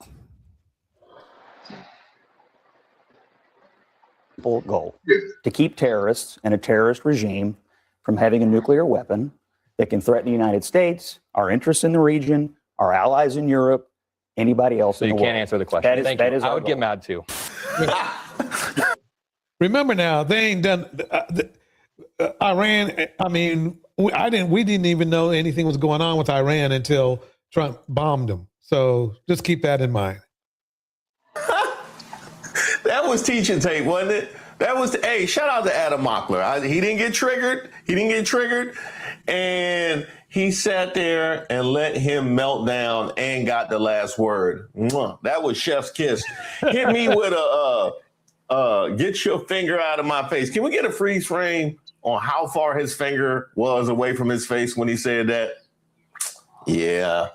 Goal to keep terrorists and a terrorist regime from having a nuclear weapon that can threaten the United States, our interests in the region, our allies in Europe, anybody else So in you the can't world. answer the question. Thank you. I would get mad too. Remember now, they ain't done Iran. I mean, we didn't even know anything was going on with Iran until Trump bombed them. So just keep that in mind. That was teaching tape, wasn't it? That was, hey, shout out to Adam Mockler. He didn't get triggered. And he sat there and let him melt down and got the last word. Mwah. That was chef's kiss. Hit me with a get your finger out of my face. Can we get a freeze frame on how far his finger was away from his face when he said that? Yeah.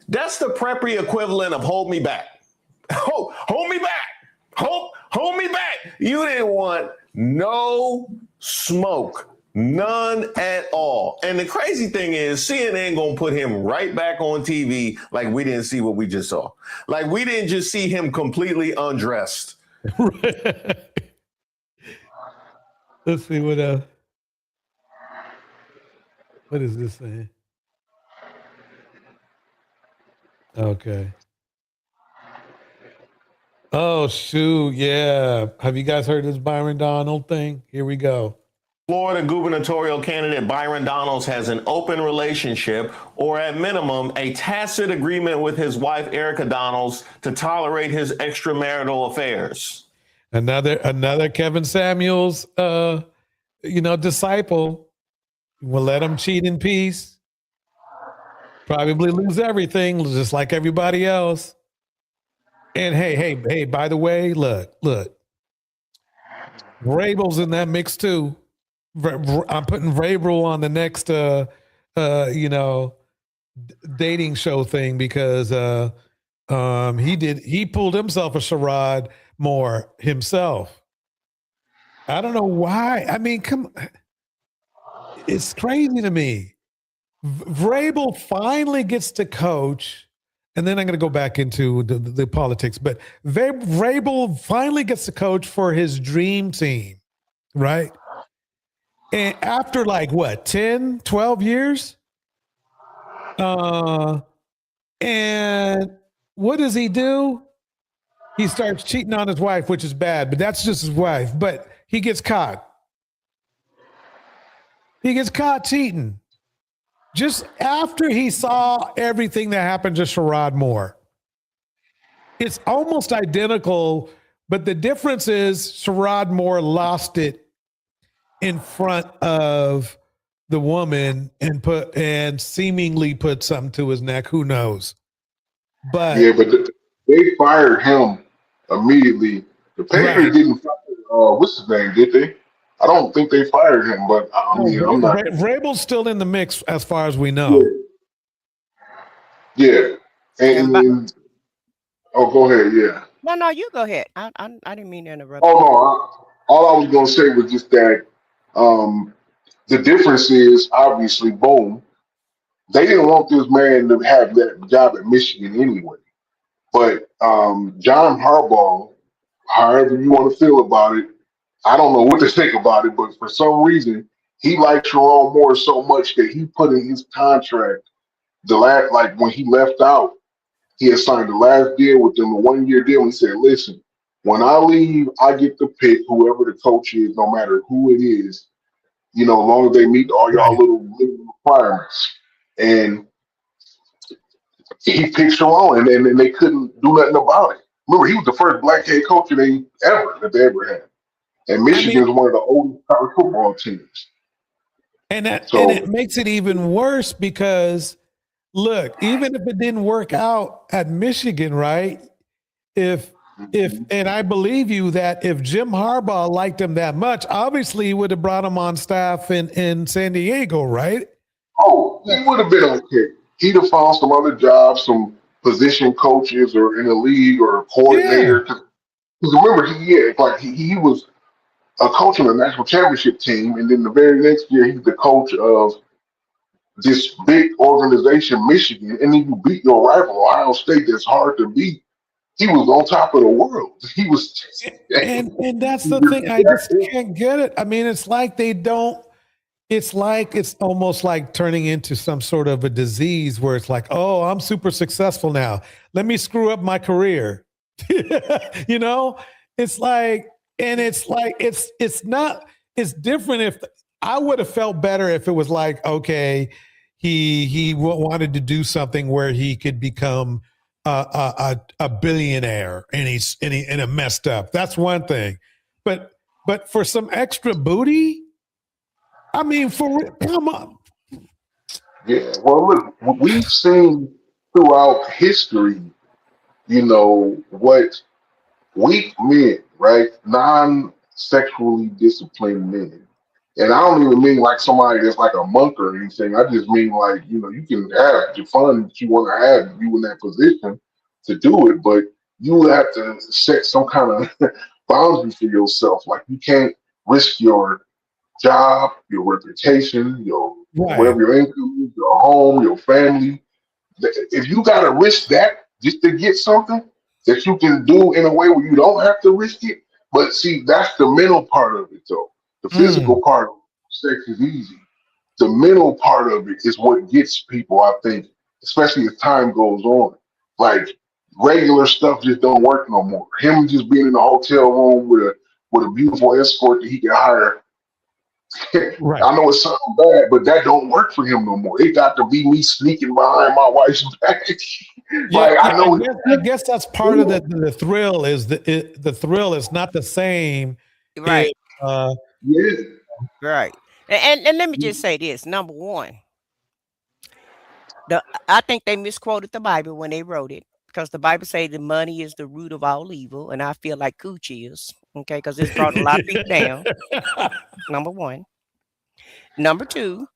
That's the preppy equivalent of hold me back. Hold me back. Hold me back. You didn't want no smoke. None at all. And the crazy thing is CNN gonna put him right back on TV like we didn't see what we just saw. Like we didn't just see him completely undressed. Let's see what is this saying? Okay. Oh shoot, yeah. Have you guys heard this Byron Donald thing? Here we go. Florida gubernatorial candidate Byron Donalds has an open relationship, or at minimum, a tacit agreement with his wife, Erika Donalds, to tolerate his extramarital affairs. Another Kevin Samuels, disciple. We'll let him cheat in peace. Probably lose everything, just like everybody else. And hey, by the way, look. Vrabel's in that mix too. I'm putting Vrabel on the next, dating show thing because he pulled himself a charade more himself. I don't know why. I mean, it's crazy to me. Vrabel finally gets to coach, and then I'm going to go back into the politics, but Vrabel finally gets to coach for his dream team, right? And after 10, 12 years? And what does he do? He starts cheating on his wife, which is bad, but that's just his wife. But he gets caught. He gets caught cheating. Just after he saw everything that happened to Sherrod Moore. It's almost identical, but the difference is Sherrod Moore lost it in front of the woman and seemingly put something to his neck. Who knows? But they fired him immediately. The Patriots didn't fire what's his name, did they? I don't think they fired him, but I'm not. Vrabel's still in the mix as far as we know. Yeah. And go ahead. Yeah. No, you go ahead. I didn't mean to interrupt. Oh no, all I was going to say was just that the difference is obviously, boom, they didn't want this man to have that job at Michigan anyway. But John Harbaugh, however you want to feel about it, I don't know what to think about it, but for some reason, he liked Sherrod Moore so much that he put in his contract when he left out, he had signed the last deal with them, a 1-year deal. And he said, listen, when I leave, I get to pick whoever the coach is, no matter who it is, as long as they meet all y'all little requirements. And he picked Sherrod, and they couldn't do nothing about it. Remember, he was the first black head coach that they ever had. And Michigan is one of the oldest college football teams. And it makes it even worse because, look, even if it didn't work out at Michigan, right? And I believe you that if Jim Harbaugh liked him that much, obviously he would have brought him on staff in San Diego, right? Oh, he would have been okay. He'd have found some other jobs, some position coaches or in the league or a coordinator. Because remember, he was a coach on the national championship team, and then the very next year he's the coach of this big organization, Michigan, and then you beat your rival, Ohio State, that's hard to beat. He was on top of the world. He was, and that's the thing. I just can't get it. I mean, it's like they don't. It's almost like turning into some sort of a disease where it's like, oh, I'm super successful now. Let me screw up my career. It's like. And it's different. If I would have felt better if it was like, okay, he wanted to do something where he could become a billionaire and he messed up. That's one thing. But for some extra booty, I mean, come on, Yeah, well, look, we've seen throughout history, what weak men, right? Non-sexually disciplined men. And I don't even mean like somebody that's like a monk or anything. I just mean like, you can have your fun that you want to have if you in that position to do it, but you have to set some kind of boundary for yourself. Like you can't risk your job, your reputation, your Right. whatever your income is, your home, your family. If you got to risk that just to get something that you can do in a way where you don't have to risk it, but see, that's the mental part of it, though. The physical part of sex is easy. The mental part of it is what gets people, I think, especially as time goes on. Like regular stuff just don't work no more. Him just being in a hotel room with a beautiful escort that he can hire. Right. I know it sounds bad, but that don't work for him no more. It got to be me sneaking behind my wife's back. Like I know. I guess that's part of the thrill. Is the thrill is not the same. Right. Yeah. Right. And let me just say this. Number one, I think they misquoted the Bible when they wrote it, because the Bible says the money is the root of all evil, and I feel like Cooch is, okay, because it's brought a lot of people down. Number one. Number two,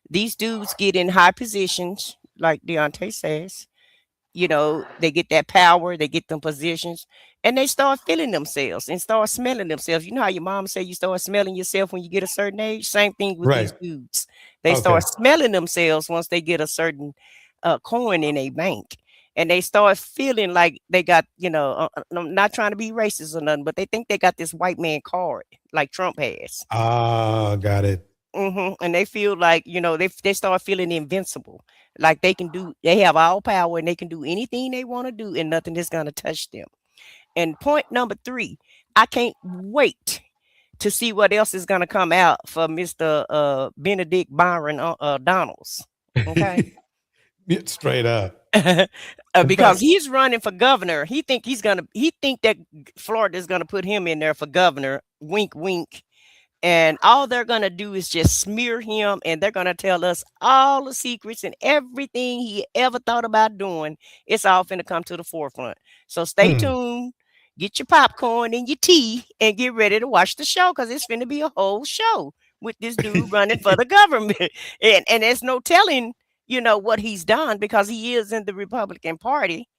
these dudes get in high positions, like Deontay says. They get that power, they get them positions, and they start feeling themselves and start smelling themselves. You know how your mom say you start smelling yourself when you get a certain age? Same thing with these dudes. They start smelling themselves once they get a certain coin in a bank. And they start feeling like they got, I'm not trying to be racist or nothing, but they think they got this white man card like Trump has. Got it. And they feel like, they start feeling invincible. Like they have all power and they can do anything they want to do and nothing is going to touch them. And point number 3, I can't wait to see what else is going to come out for Mr. Benedict Byron Donalds. Okay. Straight up. Because he's running for governor. He think that Florida is going to put him in there for governor. Wink, wink. And all they're going to do is just smear him, and they're going to tell us all the secrets and everything he ever thought about doing. It's all finna come to the forefront. So stay tuned, get your popcorn and your tea, and get ready to watch the show, because it's finna be a whole show with this dude running for the government. And there's no telling, what he's done, because he is in the Republican Party.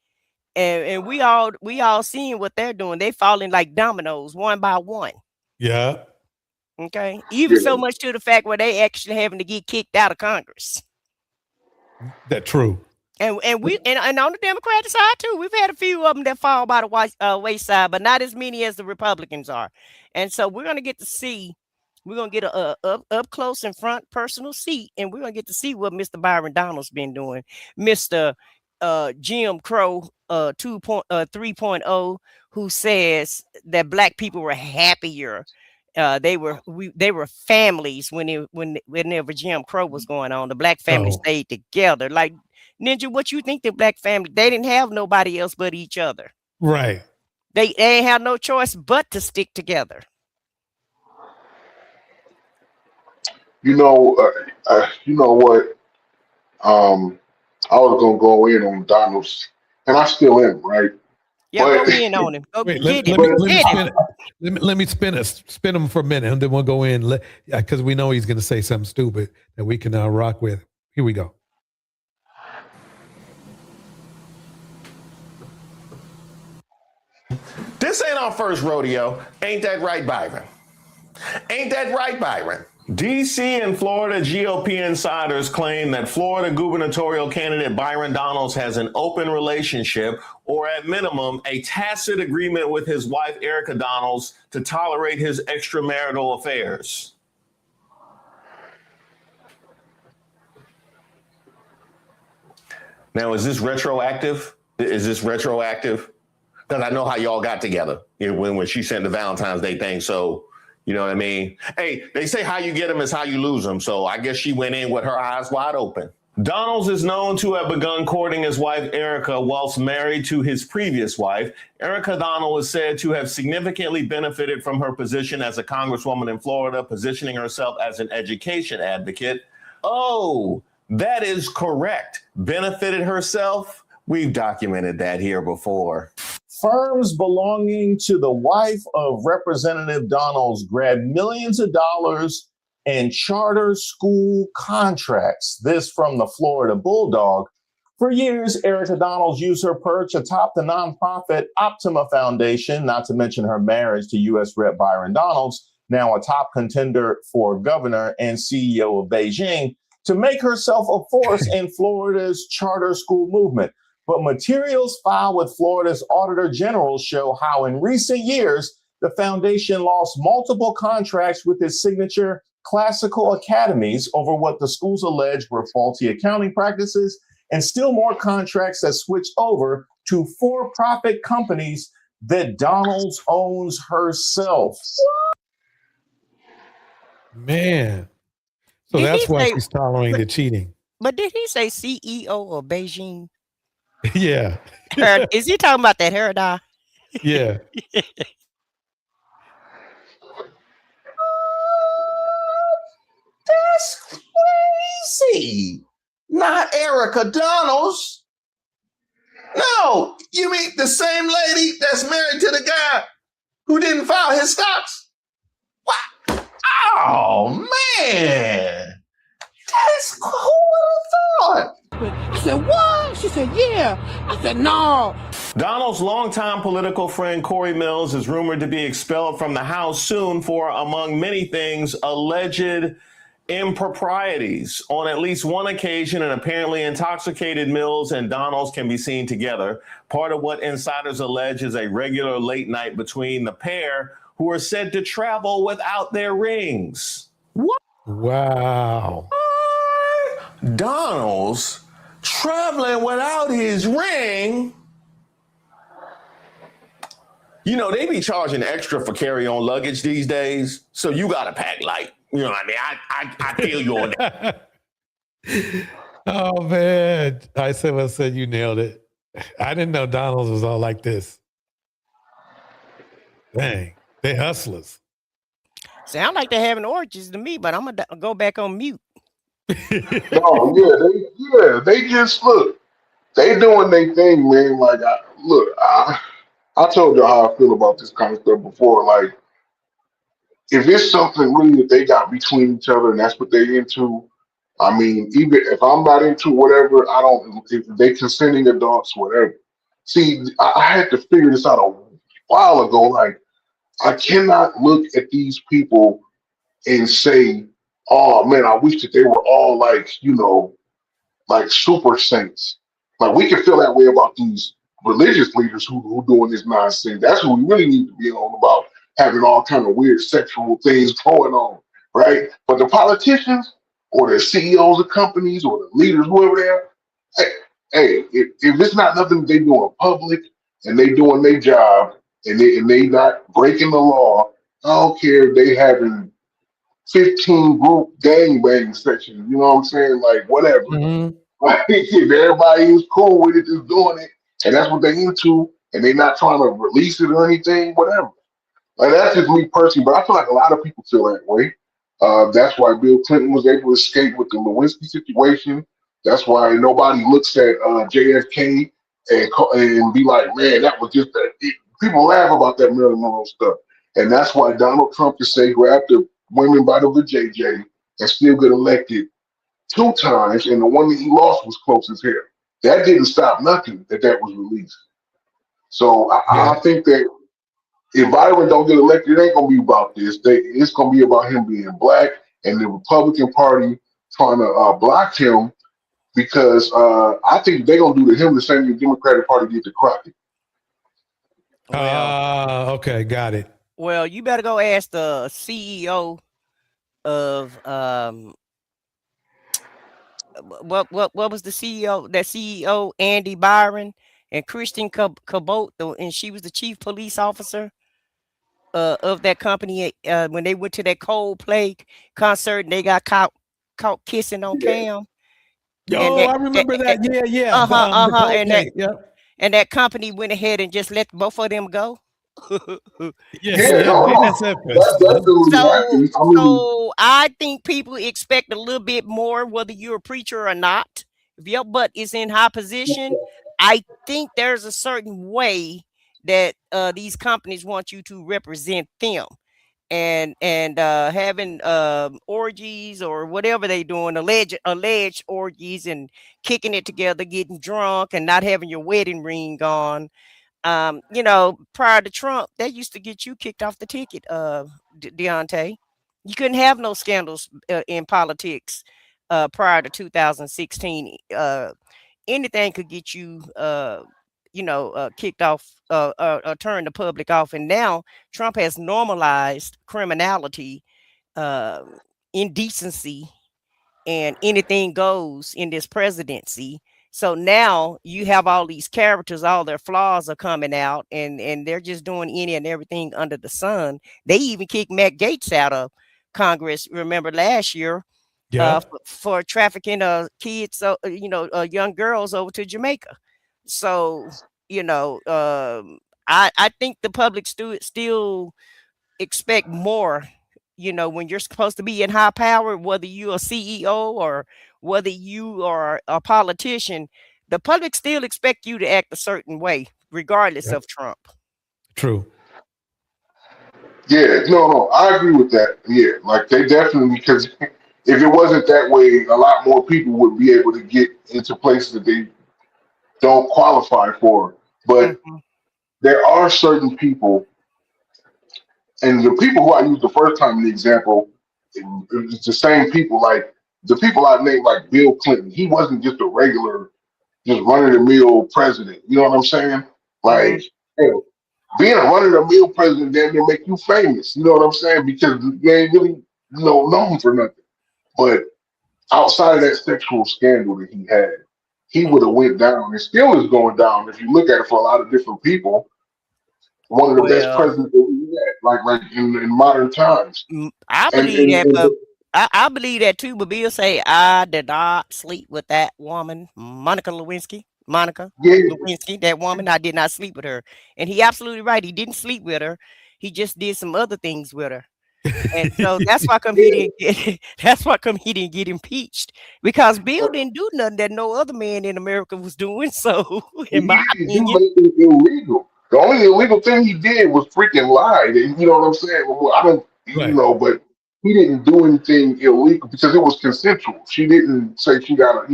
And we all seeing what they're doing. They falling like dominoes one by one. Yeah. Okay. Even so much to the fact where they actually having to get kicked out of Congress. That's true. And on the Democratic side too, we've had a few of them that fall by the wayside, but not as many as the Republicans are. And so we're gonna get a up close and front personal seat, and we're gonna get to see what Mr. Byron Donalds been doing. Mr. Jim Crow 3.0, who says that black people were happier. They were families whenever Jim Crow was going on. The black family stayed together. Like, Ninja, what you think the black family? They didn't have nobody else but each other. Right. They ain't have no choice but to stick together. You know what? I was gonna go in on Donald's, and I still am, right? Yeah, go in on him. Let me spin him for a minute, and then we'll go in because we know he's going to say something stupid that we can rock with. Here we go. This ain't our first rodeo. Ain't that right, Byron? Ain't that right, Byron? DC and Florida GOP insiders claim that Florida gubernatorial candidate Byron Donalds has an open relationship, or at minimum, a tacit agreement with his wife, Erika Donalds, to tolerate his extramarital affairs. Now, is this retroactive? Because I know how y'all got together when she sent the Valentine's Day thing. So, you know what I mean? Hey, they say how you get them is how you lose them. So I guess she went in with her eyes wide open. Donalds is known to have begun courting his wife, Erika, whilst married to his previous wife. Erika Donald is said to have significantly benefited from her position as a congresswoman in Florida, positioning herself as an education advocate. Oh, That is correct. Benefited herself? We've documented that here before. Firms belonging to the wife of Representative Donalds grabbed millions of dollars in charter school contracts. This from the Florida Bulldog. For years, Erika Donalds used her perch atop the nonprofit Optima Foundation, not to mention her marriage to U.S. Rep. Byron Donalds, now a top contender for governor and CEO of Beijing, to make herself a force in Florida's charter school movement. But materials filed with Florida's Auditor General show how in recent years, the foundation lost multiple contracts with its signature classical academies over what the schools alleged were faulty accounting practices, and still more contracts that switched over to for-profit companies that Donalds owns herself. Man. So that's why she's tolerating the cheating. But did he say CEO of Beijing? Yeah. Is he talking about that hair dye? Yeah. That's crazy. Not Erika Donalds. No, you mean the same lady that's married to the guy who didn't file his stocks? What? Oh, man. That's who would have thought? I said, what? She said, yeah. I said, no. Donald's longtime political friend Corey Mills is rumored to be expelled from the House soon for, among many things, alleged improprieties. On at least one occasion, an apparently intoxicated Mills and Donalds can be seen together. Part of what insiders allege is a regular late night between the pair, who are said to travel without their rings. What? Wow. Donalds traveling without his ring. You know, they be charging extra for carry-on luggage these days, so you got to pack light. You know what I mean? I feel you on that. Oh, man. I said you nailed it. I didn't know Donalds was all like this. Dang. They hustlers. Sound like they're having orgies to me, but I'm going to go back on mute. No, they just look. They doing their thing, man. Like, I told you how I feel about this kind of stuff before. Like, if it's something really that they got between each other and that's what they into, I mean, even if I'm not into whatever, I don't. If they consenting adults, whatever. See, I had to figure this out a while ago. Like, I cannot look at these people and say, "Oh man, I wish that they were all like, you know, like super saints." Like, we can feel that way about these religious leaders who doing this nonsense. That's what we really need to be on about, having all kind of weird sexual things going on, right? But the politicians or the CEOs of companies or the leaders, whoever they are, hey, if it's not nothing they do in public and they doing their job and they not breaking the law, I don't care if they having 15 group gangbang sessions, you know what I'm saying? Like, whatever. Like, if everybody is cool with it, just doing it, and that's what they into, and they not trying to release it or anything, whatever. Like, that's just me personally, but I feel like a lot of people feel that way. That's why Bill Clinton was able to escape with the Lewinsky situation. That's why nobody looks at JFK and be like, man, that was just that. People laugh about that Marilyn Monroe stuff. And that's why Donald Trump can say grab the women by the vajayjay and still get elected 2 times, and the one that he lost was close as hell. That didn't stop nothing that was released. So I think that if Byron don't get elected, it ain't gonna be about this. It's gonna be about him being black and the Republican Party trying to block him, because I think they're gonna do to him the same thing the Democratic Party did to Crockett. Okay, got it. Well, you better go ask the CEO of what was the CEO? That CEO Andy Byron and Christian Cabot, and she was the chief police officer of that company when they went to that Coldplay concert and they got caught kissing on cam. I remember that. Yeah. And that company went ahead and just let both of them go. That's definitely happening. So I think people expect a little bit more, whether you're a preacher or not. If your butt is in high position, I think there's a certain way that these companies want you to represent them. And having orgies or whatever they doing, alleged orgies, and kicking it together, getting drunk, and not having your wedding ring on. You know, prior to Trump, that used to get you kicked off the ticket, Deontay. You couldn't have no scandals in politics prior to 2016. Anything could get you, kicked off, turn the public off. And now Trump has normalized criminality, indecency, and anything goes in this presidency. So now you have all these characters, all their flaws are coming out, and they're just doing any and everything under the sun. They even kicked Matt Gaetz out of Congress, remember, last year, for trafficking kids, young girls over to Jamaica. So, I think the public still expect more, when you're supposed to be in high power, whether you're a CEO or whether you are a politician, the public still expect you to act a certain way, regardless of Trump. True. Yeah, no, I agree with that. Yeah, like they definitely, because if it wasn't that way, a lot more people would be able to get into places that they don't qualify for. But there are certain people, and the people who I used the first time in the example, it's the same people. Like the people I named, like Bill Clinton, he wasn't just a regular, just run-of-the-mill president. You know what I'm saying? Like, being a run-of-the-mill president damn near make you famous. You know what I'm saying? Because they ain't really, known for nothing. But outside of that sexual scandal that he had, he would have went down, and still is going down. If you look at it for a lot of different people, one of the best presidents that we had, like in modern times. I believe that, but I believe that too. But Bill say, I did not sleep with that woman, Monica Lewinsky. Lewinsky, that woman, I did not sleep with her. And he absolutely right. He didn't sleep with her. He just did some other things with her. And so that's why he didn't get impeached, because Bill didn't do nothing that no other man in America was doing. So in my opinion, illegal. The only illegal thing he did was freaking lie. You know what I'm saying? Well, I don't, but he didn't do anything illegal because it was consensual. She didn't say she got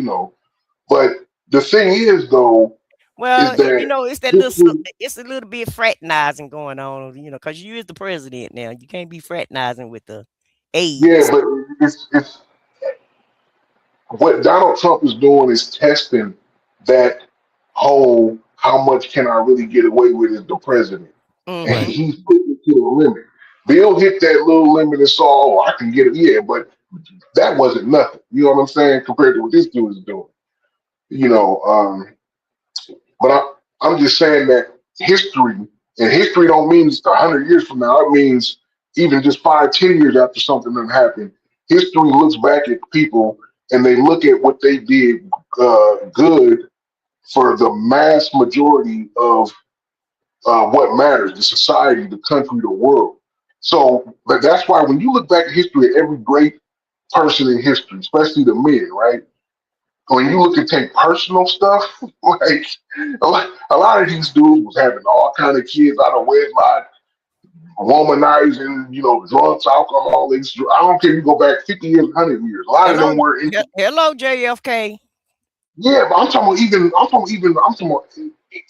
but the thing is, though, well, is that, it's a little bit fraternizing going on, because you is the president now. You can't be fraternizing with the aides. Yeah, but it's what Donald Trump is doing is testing that whole how much can I really get away with as the president, and he's putting it to the limit. Bill hit that little limit and saw, I can get it, but that wasn't nothing. You know what I'm saying? Compared to what this dude is doing. But I'm just saying that history don't mean it's 100 years from now. It means even just 5-10 years after something done happened, history looks back at people and they look at what they did good for the mass majority of what matters, the society, the country, the world. So but that's why when you look back at history, at every great person in history, especially the men, right? When you look at take personal stuff, like a lot of these dudes was having all kind of kids out of wedlock, womanizing, drugs, alcohol. I don't care if you go back 50 years, 100 years. A lot of them were. Hello, JFK. Yeah, but I'm talking about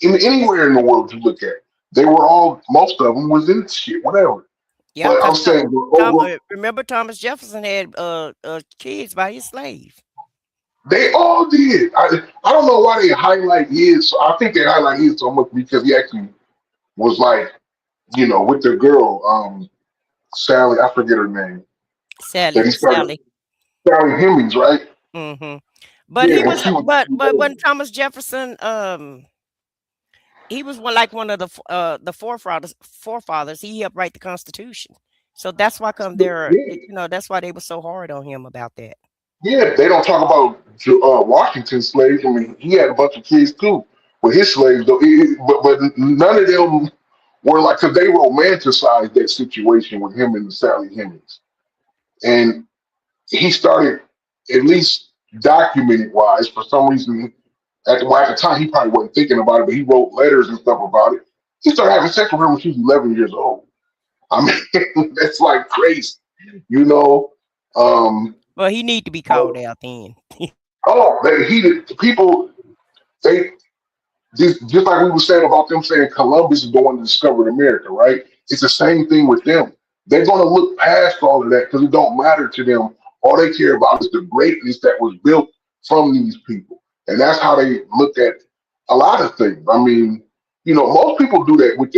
anywhere in the world you look at, they were all, most of them was in shit, whatever. Yeah, but I'm saying, remember Thomas Jefferson had kids by his slave. They all did. I don't know why they highlight his. I think they highlight his so much because he actually was like, with the girl, Sally. I forget her name. Sally Hemings, right? Mm-hmm. But he was, but when Thomas Jefferson, he was one of the forefathers. He helped write the Constitution. So that's why that's why they were so hard on him about that. Yeah, they don't talk about Washington's slaves. I mean, he had a bunch of kids too with his slaves, though. But none of them were like, because they romanticized that situation with him and Sally Hemings. And he started, at least documented wise, for some reason, at the time, he probably wasn't thinking about it, but he wrote letters and stuff about it. He started having sex with her when she was 11 years old. I mean, that's like crazy, you know? Well, he need to be called out then. People, they, just like we were saying about them saying Columbus is the one that discovered America, right? It's the same thing with them. They're going to look past all of that because it don't matter to them. All they care about is the greatness that was built from these people. And that's how they look at a lot of things. I mean, you know, most people do that with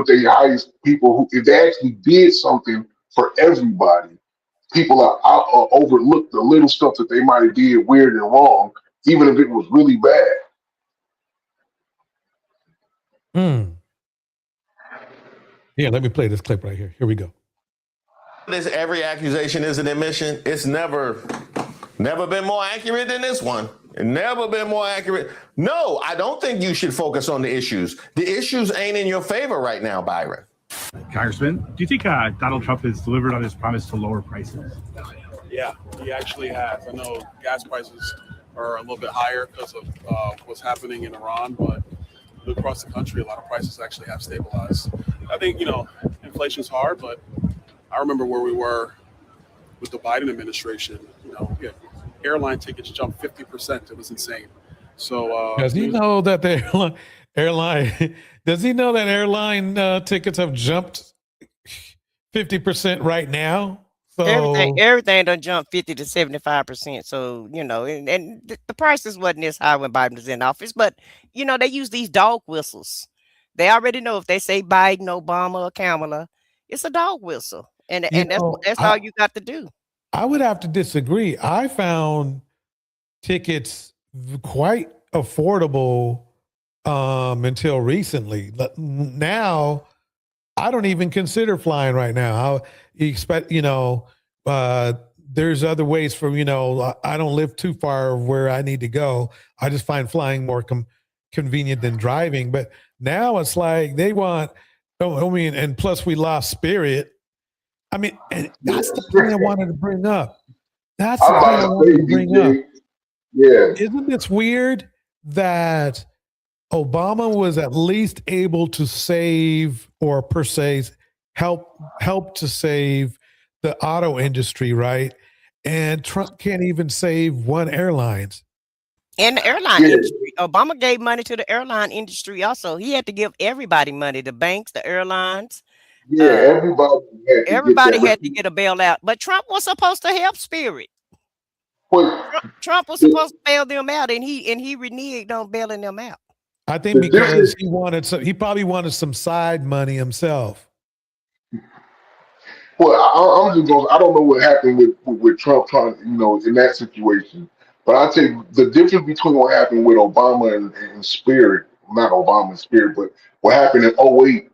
their highest people who, if they actually did something for everybody, people are overlook the little stuff that they might have did weird and wrong, even if it was really bad. Yeah, let me play this clip right here. Here we go. Every accusation is an admission. It's never been more accurate than this one. Never been more accurate. No, I don't think you should focus on the issues. The issues ain't in your favor right now, Byron. Congressman, do you think Donald Trump has delivered on his promise to lower prices? Yeah, he actually has. I know gas prices are a little bit higher because of what's happening in Iran, but across the country, a lot of prices actually have stabilized. I think, you know, inflation's hard, but I remember where we were with the Biden administration. You know, airline tickets jumped 50%. It was insane. So does he know that the airline does he know that airline tickets have jumped 50% right now? So Everything done jumped 50 to 75%. So, you know, and the prices wasn't this high when Biden was in office, but you know, they use these dog whistles. They already know if they say Biden, Obama, or Kamala, it's a dog whistle. And that's all you got to do. I would have to disagree. I found tickets quite affordable until recently. Now, I don't even consider flying right now. How you expect, you know, there's other ways for, you know, I don't live too far where I need to go. I just find flying more convenient than driving. But now it's like they want, and plus we lost Spirit. I mean, and that's the point I wanted to bring up. That's the point I wanted to bring up. Yeah. Isn't this weird that Obama was at least able to save, or per se help to save the auto industry, right? And Trump can't even save one airlines. And the airline industry. Obama gave money to the airline industry also. He had to give everybody money, the banks, the airlines. Yeah, everybody had to get a bailout. But Trump was supposed to help Spirit. Trump was supposed to bail them out, and he reneged on bailing them out. I think because he probably wanted some side money himself. Well, I'm just going. I don't know what happened with Trump trying, you know, in that situation. But I tell you, the difference between what happened with Obama and Spirit, not Obama and Spirit, but what happened in 2008,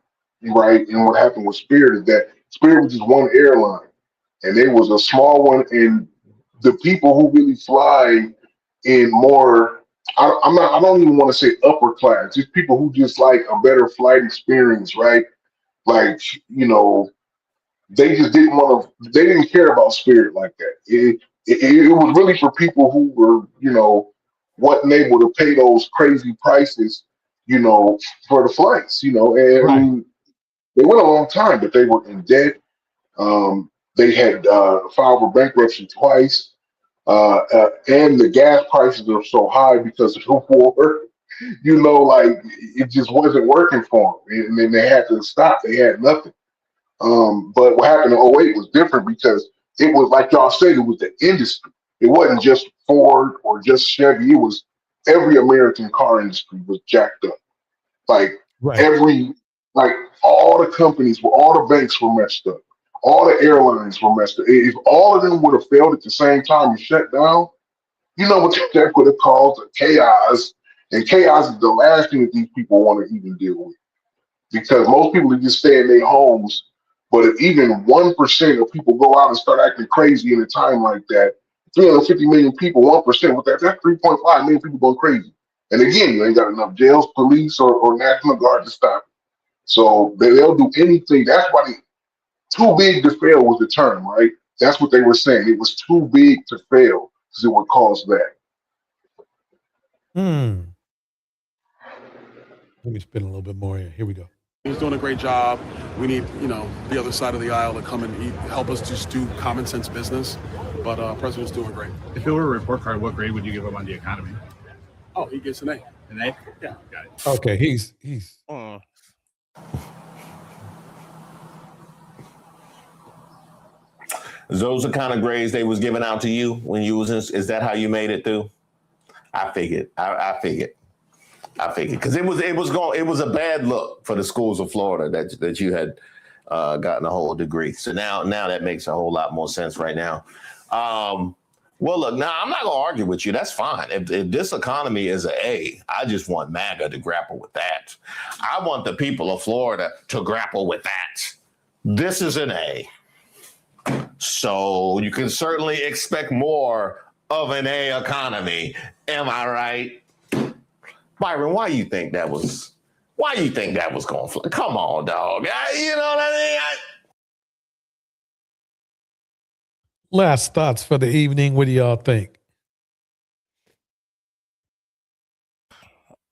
right, and what happened with Spirit is that Spirit was just one airline, and it was a small one, and the people who really fly in more, I don't even want to say upper class, just people who just like a better flight experience, right? Like, you know, they just they didn't care about Spirit like that. It was really for people who were, you know, wasn't able to pay those crazy prices, you know, for the flights, you know, and right. I mean, they went a long time, but they were in debt. They had filed for bankruptcy twice. And the gas prices are so high because of the war, you know, like it just wasn't working for them. And then they had to stop. They had nothing. But what happened in 2008 was different because it was, like y'all said, it was the industry. It wasn't just Ford or just Chevy. It was every American car industry was jacked up. Like all the companies, all the banks were messed up. All the airlines were messed up. If all of them would have failed at the same time and shut down, you know what that would have caused? Chaos. And chaos is the last thing that these people want to even deal with. Because most people are just stay in their homes. But if even 1% of people go out and start acting crazy in a time like that, 350 million people, 1%, that's 3.5 million people going crazy. And again, you ain't got enough jails, police, or National Guard to stop it. So they'll do anything. That's why too big to fail was the term, right? That's what they were saying. It was too big to fail because it would cause that. Let me spin a little bit more here. Here we go. He's doing a great job. We need, the other side of the aisle to come and help us just do common sense business. But President's doing great. If it were a report card, what grade would you give him on the economy? Oh, he gets an A. An A? Yeah, got it. Okay, he's. Those are kind of grades they was giving out to you when you was in, is that how you made it through? I figured. I figured because it was a bad look for the schools of Florida that you had gotten a whole degree. So now that makes a whole lot more sense right now. Well, look, now I'm not gonna argue with you. That's fine. If this economy is an A, I just want MAGA to grapple with that. I want the people of Florida to grapple with that. This is an A. So you can certainly expect more of an A economy. Am I right? Byron, why you think that was going to fly? Come on, dog. You know what I mean? Last thoughts for the evening. What do y'all think?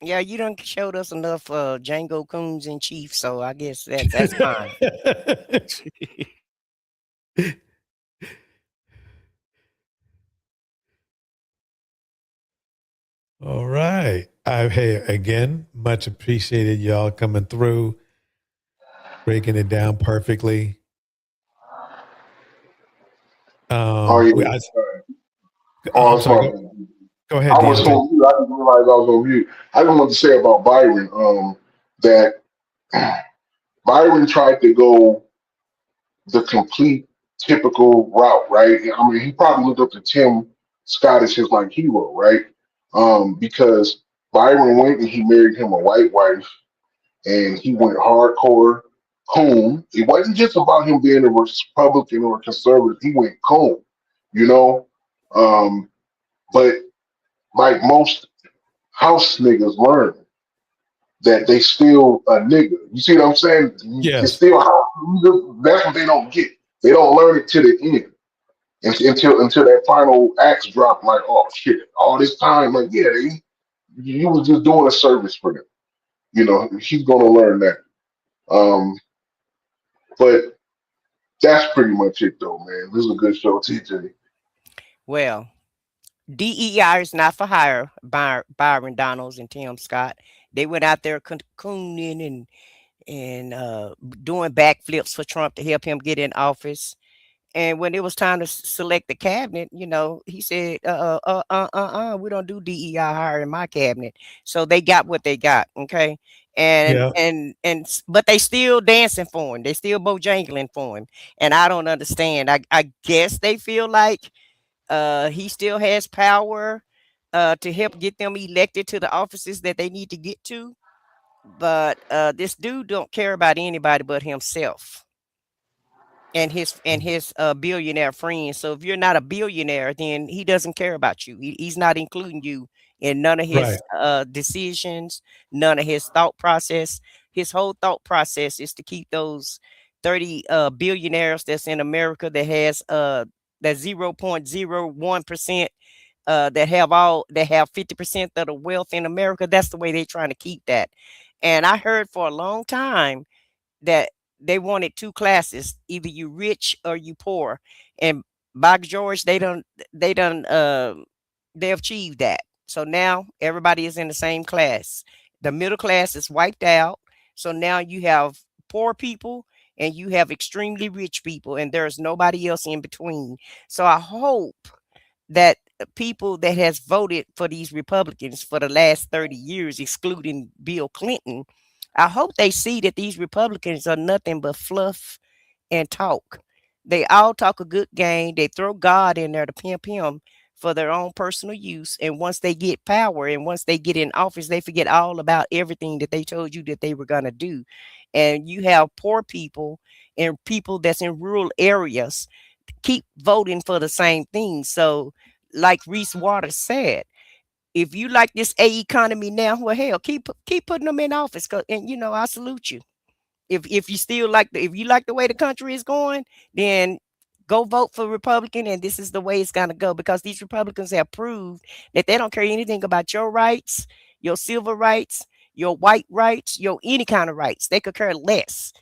Yeah, you done showed us enough Django Coons in Chief, so I guess that's fine. All right. Hey, again, much appreciated y'all coming through, breaking it down perfectly. I'm sorry. Go ahead. I was on mute. I didn't realize I was on mute. I just wanted to say about Byron that Byron tried to go the complete typical route, right? I mean, he probably looked up to Tim Scott as his like hero, right? Because Byron went and he married him a white wife, and he went hardcore coon. It wasn't just about him being a Republican or a conservative. He went coon, you know. But like most house niggas learn that they still a nigga. You see what I'm saying? Yes. It's still that's what they don't get. They don't learn it to the end. Until that final axe drop, like, oh shit, all this time, like, yeah, you was just doing a service for them. You know, he's gonna learn that. But that's pretty much it though, man. This is a good show, TJ. Well, DEI is not for hire, Byron Donalds and Tim Scott. They went out there cocooning and doing backflips for Trump to help him get in office. And when it was time to select the cabinet, he said, we don't do DEI hire in my cabinet. So they got what they got. Okay. But they still dancing for him. They still bojangling for him. And I don't understand. I guess they feel like he still has power to help get them elected to the offices that they need to get to. But this dude don't care about anybody but himself and his billionaire friends. So if you're not a billionaire, then he doesn't care about you. He's not including you in none of his decisions, none of his thought process. His whole thought process is to keep those 30 billionaires that's in America that has that 0.01% that have 50% of the wealth in America. That's the way they're trying to keep that. And I heard for a long time that they wanted two classes, either you rich or you poor. And by George, they achieved that. So now everybody is in the same class. The middle class is wiped out. So now you have poor people and you have extremely rich people, and there's nobody else in between. So I hope that people that has voted for these Republicans for the last 30 years, excluding Bill Clinton, I hope they see that these Republicans are nothing but fluff and talk. They all talk a good game. They throw God in there to pimp him for their own personal use. And once they get power and once they get in office, they forget all about everything that they told you that they were going to do. And you have poor people and people that's in rural areas keep voting for the same thing. So like Reese Waters said, if you like this A economy now, well, hell, keep putting them in office. And I salute you. If you still like if you like the way the country is going, then go vote for Republican, and this is the way it's going to go, because these Republicans have proved that they don't care anything about your rights, your civil rights, your white rights, your any kind of rights. They could care less.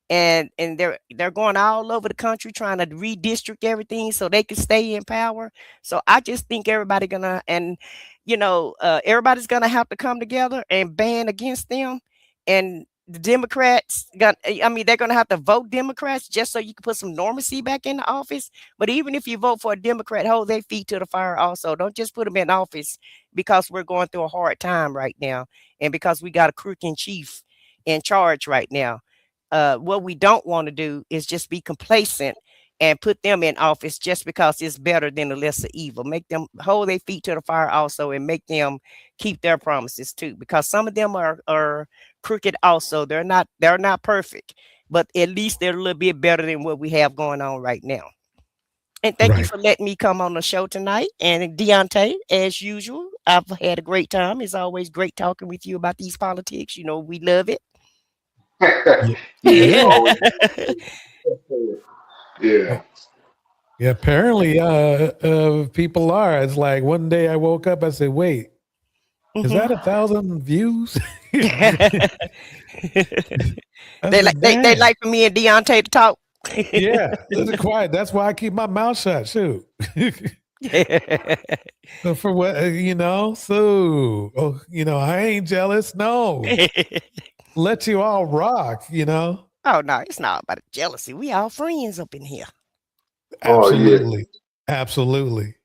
And they're going all over the country trying to redistrict everything so they can stay in power. So I just think everybody's gonna, and everybody's gonna have to come together and ban against them. And the Democrats they're gonna have to vote Democrats just so you can put some normalcy back in the office. But even if you vote for a Democrat, hold their feet to the fire also. Don't just put them in office because we're going through a hard time right now, and because we got a crook in chief in charge right now. What we don't want to do is just be complacent and put them in office just because it's better than the lesser evil. Make them hold their feet to the fire also, and make them keep their promises too, because some of them are crooked also. They're not perfect, but at least they're a little bit better than what we have going on right now. And thank you for letting me come on the show tonight. And Deontay, as usual, I've had a great time. It's always great talking with you about these politics. We love it. Yeah. Yeah. Yeah, apparently people are. It's like one day I woke up, I said, wait, is that 1,000 views? They like for me and Deontay to talk. Yeah, it's quiet. That's why I keep my mouth shut. Shoot. So for what, I ain't jealous. No. Let you all rock, Oh, no, it's not about jealousy. We all friends up in here. Absolutely. Absolutely.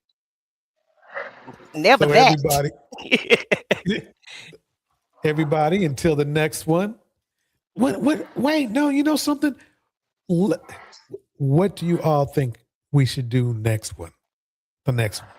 Never so that. Everybody, until the next one. Wait, no, you know something? What do you all think we should do next one? The next one.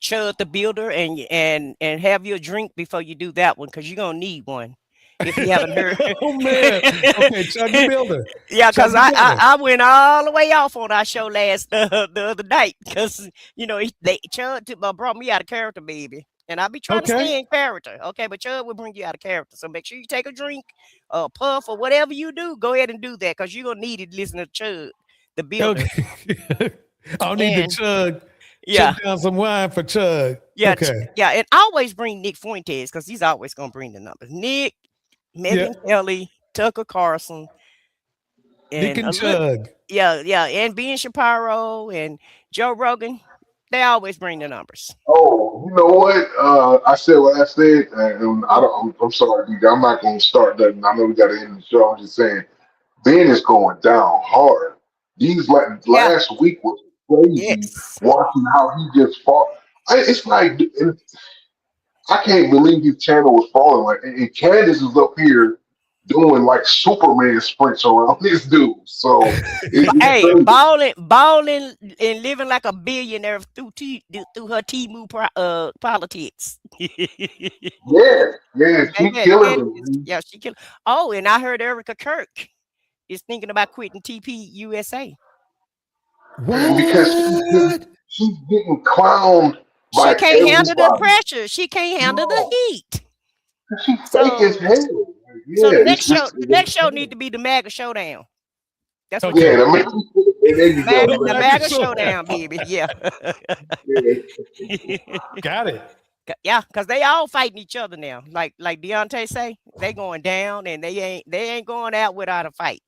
Chud the Builder and have your drink before you do that one, because you're going to need one. If you haven't heard. Oh, man. Okay, Chud the Builder. Yeah, because I went all the way off on our show the other night, because, Chud brought me out of character, baby. And I'll be trying to stay in character. Okay, but Chud will bring you out of character. So make sure you take a drink, puff, or whatever you do. Go ahead and do that, because you're going to need it to listen to Chud the Builder. Okay. I'll need to chug down some wine for Chud. Yeah, okay. And always bring Nick Fuentes, because he's always going to bring the numbers. Nick, Megan Kelly, Tucker Carlson, and Nick and Chug. And Ben Shapiro and Joe Rogan. They always bring the numbers. Oh, you know what? I said what I said, and I'm sorry, DJ. I'm not going to start nothing. I know we got to end the show. I'm just saying, Ben is going down hard. These last week was crazy. Watching how he just fought. It's like, I can't believe his channel was falling. And Candice is up here doing like Superman sprints around this dude. So hey, balling and living like a billionaire through her Temu politics. She killing him. Yeah, she killing. Oh, and I heard Erika Kirk is thinking about quitting TP USA. What? Because she's getting clowned. She can't handle the pressure. She can't handle the heat. She's fake as hell. So the next show need to be the MAGA Showdown. That's what the MAGA Showdown, baby. Yeah. Got it. Yeah, because they all fighting each other now. Like Deontay say, they going down, and they ain't going out without a fight.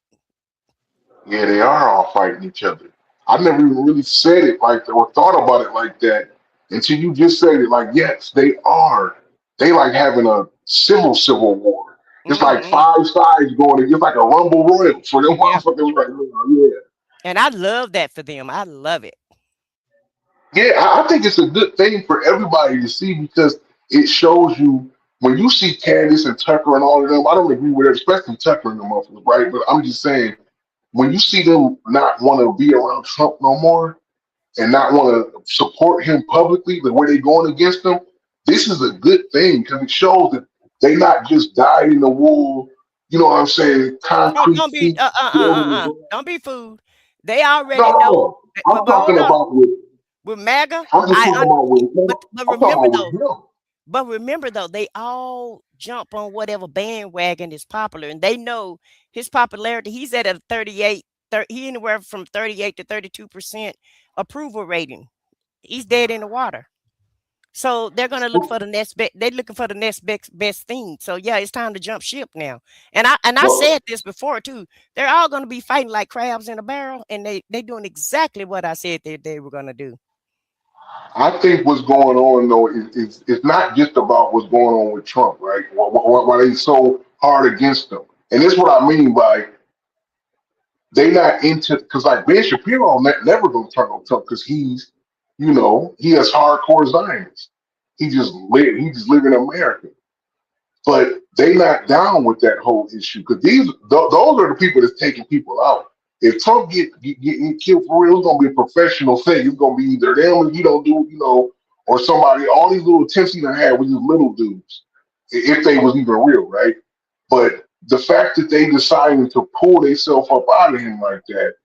Yeah, they are all fighting each other. I never even really said it like that or thought about it like that until you just said it. Like, yes, they are. They like having a civil war. It's like 5 sides going. It's like a rumble royal for them motherfuckers right now. Yeah. And I love that for them. I love it. Yeah, I think it's a good thing for everybody to see, because it shows you when you see Candice and Tucker and all of them. I don't agree with it, especially Tucker and the motherfuckers, right? But I'm just saying, when you see them not want to be around Trump no more and not want to support him publicly, the way they're going against him, this is a good thing, because it shows that they not just dyed in the wool. You know what I'm saying? Concrete. Don't be fooled. They already know. I'm talking about with MAGA. I'm just talking about with But remember though, they all jump on whatever bandwagon is popular, and they know his popularity. He's at a 38, he anywhere from 38 to 32% approval rating. He's dead in the water. So they're gonna look for the next they're looking for the next best thing. So yeah, it's time to jump ship now. And I said this before too. They're all gonna be fighting like crabs in a barrel, and they doing exactly what I said they were gonna do. I think what's going on though is it's not just about what's going on with Trump, right? Why they so hard against him, and this is what I mean by they not into, because like Ben Shapiro never gonna turn on Trump because he's, he has hardcore Zionists. He just live in America, but they not down with that whole issue because those are the people that's taking people out. If Trump get killed for real, it's gonna be a professional thing. It's gonna be either them and you don't do, or somebody. All these little attempts he done had with these little dudes, if they was even real, right? But the fact that they decided to pull themselves up out of him like that,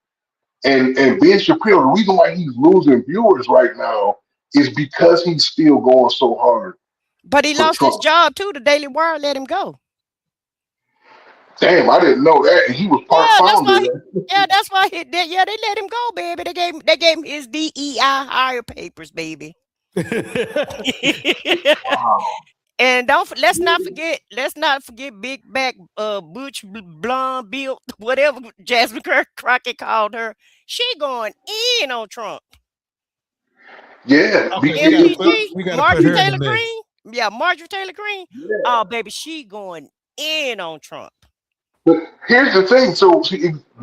and Ben Shapiro, the reason why he's losing viewers right now is because he's still going so hard. But he lost his job too. The Daily Wire let him go. Damn, I didn't know that. And he was part founder. That's why they let him go, baby. They gave him his DEI hire papers, baby. Wow. And let's not forget big back butch blonde built whatever Jasmine Crockett called her. She going in on Trump. Yeah, Marjorie Taylor Greene. Yeah, Marjorie Taylor Greene. Yeah. Oh, baby, she going in on Trump. But here's the thing. So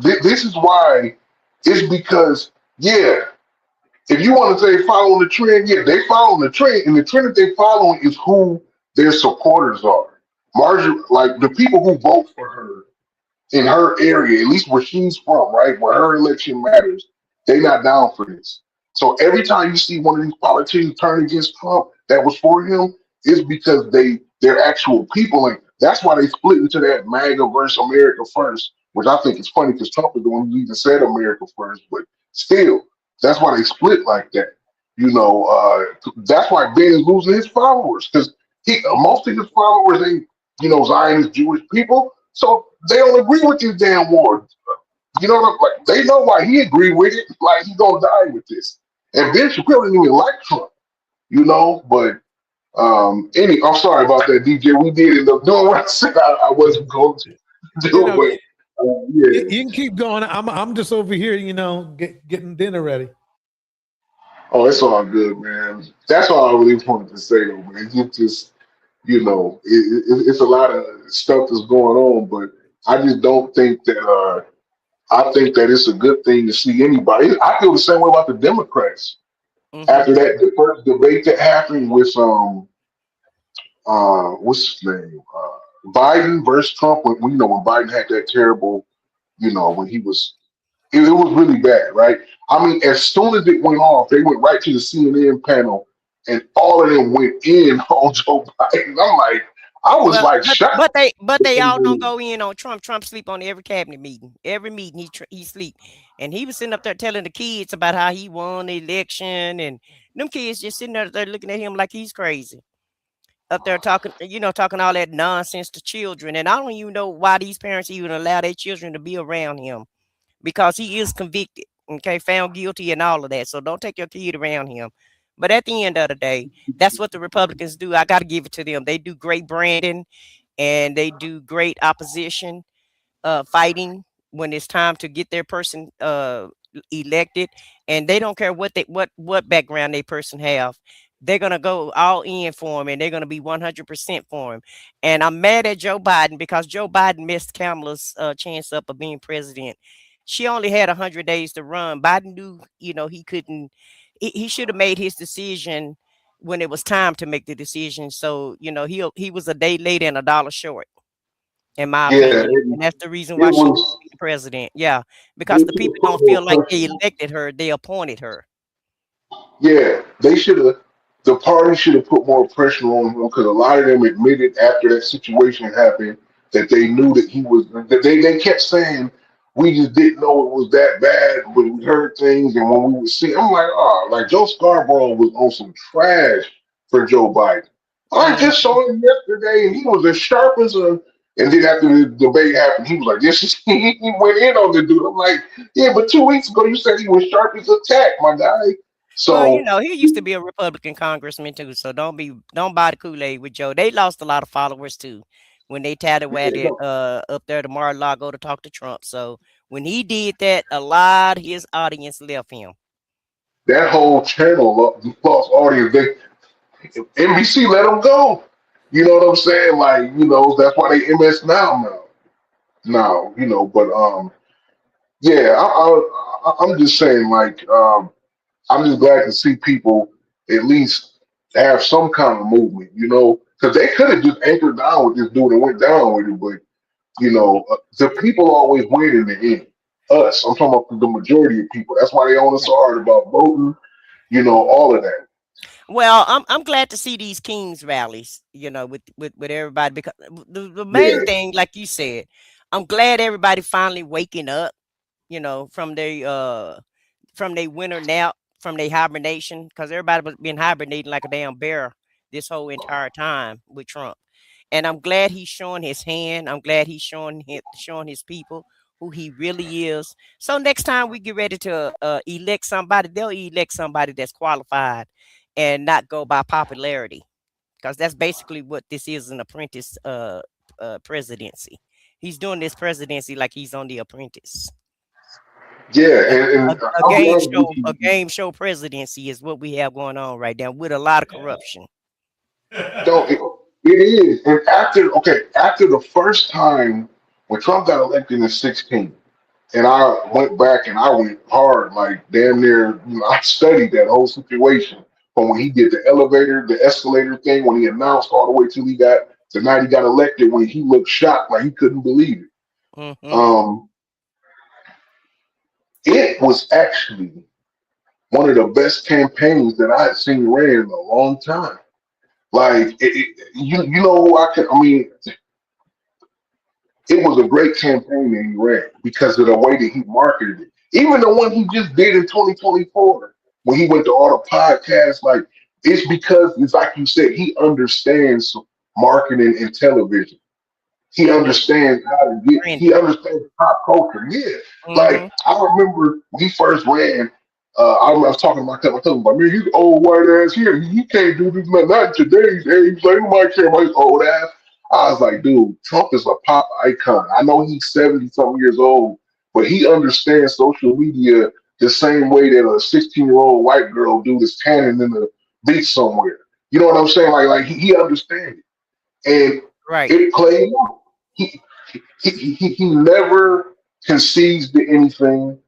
this is why it's because, if you want to say following the trend, they following the trend, and the trend that they following is who their supporters are. Marjorie, like the people who vote for her in her area, at least where she's from, right, where her election matters, they not down for this. So every time you see one of these politicians turn against Trump that was for him, it's because they're actual people, and that's why they split into that MAGA versus America first, which I think is funny because Trump is the one who even said America first, but still, that's why they split like that. That's why Ben is losing his followers because most of his followers ain't, Zionist Jewish people, so they don't agree with this damn war. Like they know why he agreed with it. Like he gonna die with this. And Ben Shapiro didn't even like Trump, But I'm sorry about that, DJ. We did end up doing what I said I wasn't going to do. You can keep going. I'm just over here, getting dinner ready. Oh, it's all good, man. That's all I really wanted to say, though, man. It's just, it's a lot of stuff that's going on, but I just don't think that. I think that it's a good thing to see anybody. I feel the same way about the Democrats. Mm-hmm. After the first debate that happened with what's his name, Biden versus Trump. When Biden had that terrible, when he was. It was really bad, right? I mean, as soon as it went off, they went right to the CNN panel, and all of them went in on Joe Biden. I'm like, shocked. But they all don't go in on Trump. Trump sleep on every cabinet meeting. Every meeting he sleep, and he was sitting up there telling the kids about how he won the election, and them kids just sitting there looking at him like he's crazy. Up there talking all that nonsense to children, and I don't even know why these parents even allow their children to be around him. Because he is convicted, found guilty and all of that. So don't take your kid around him. But at the end of the day, that's what the Republicans do. I got to give it to them. They do great branding and they do great opposition fighting when it's time to get their person elected. And they don't care what background they person have. They're going to go all in for him, and they're going to be 100% for him. And I'm mad at Joe Biden because Joe Biden missed Kamala's chance up of being president. She only had 100 days to run. Biden knew, he couldn't. He should have made his decision when it was time to make the decision. So, he was a day late and $1 short, in my opinion. And that's the reason why she was the president. Yeah, because the people don't feel like they elected her; they appointed her. Yeah, they should have. The party should have put more pressure on him because a lot of them admitted after that situation happened that they knew that he was. They kept saying. We just didn't know it was that bad, but we heard things, and when we would see, I'm like, Joe Scarborough was on some trash for Joe Biden. I just saw him yesterday, and he was as sharp as a And then after the debate happened, he was like, "This is," he went in on the dude. I'm like, "Yeah, but 2 weeks ago you said he was sharp as a tack, my guy." Well, you So know, he used to be a Republican congressman too, so don't buy the Kool-Aid with Joe. They lost a lot of followers too when they tattooed up there to Mar-a-Lago to talk to Trump. So when he did that, a lot of his audience left him. that whole channel lost audience. NBC let him go. You know what I'm saying? Like, that's why they MS now. But yeah, I'm just saying, like, I'm just glad to see people at least have some kind of movement, because they could have just anchored down with this dude and went down with it, but the people always win in the end. Us, I'm talking about the majority of people. That's why they on us so hard about voting, all of that. Well, I'm glad to see these Kings rallies, with everybody, because the main thing, like you said, I'm glad everybody finally waking up, from their winter nap, from their hibernation, because everybody was been hibernating like a damn bear this whole entire time with Trump. And I'm glad he's showing his hand. I'm glad he's showing his people who he really is. So next time we get ready to elect somebody, they'll elect somebody that's qualified and not go by popularity, because that's basically what this is, an apprentice presidency. He's doing this presidency like he's on The Apprentice. Yeah, and A game show presidency is what we have going on right now, with a lot of corruption. It is. And after the first time when Trump got elected in 16, and I went back and I went hard, like damn near, I studied that whole situation from when he did the escalator thing, when he announced all the way till the night he got elected, when he looked shocked, like he couldn't believe it. Mm-hmm. It was actually one of the best campaigns that I had seen ran in a long time. Like, you know who it was a great campaign that he ran because of the way that he marketed it. Even the one he just did in 2024, when he went to all the podcasts, like, it's because, it's like you said, he understands marketing and television. He understands he understands pop culture. Yeah. Like, I remember when he first ran, I was talking to my cousin about, man, he's old white ass here. He can't do this, not today's age. Like, nobody care about his old ass. I was like, dude, Trump is a pop icon. I know he's 70-something years old, but he understands social media the same way that a 16-year-old white girl do that's tanning in the beach somewhere. You know what I'm saying? Like he understands it. And it played out. He never concedes to anything.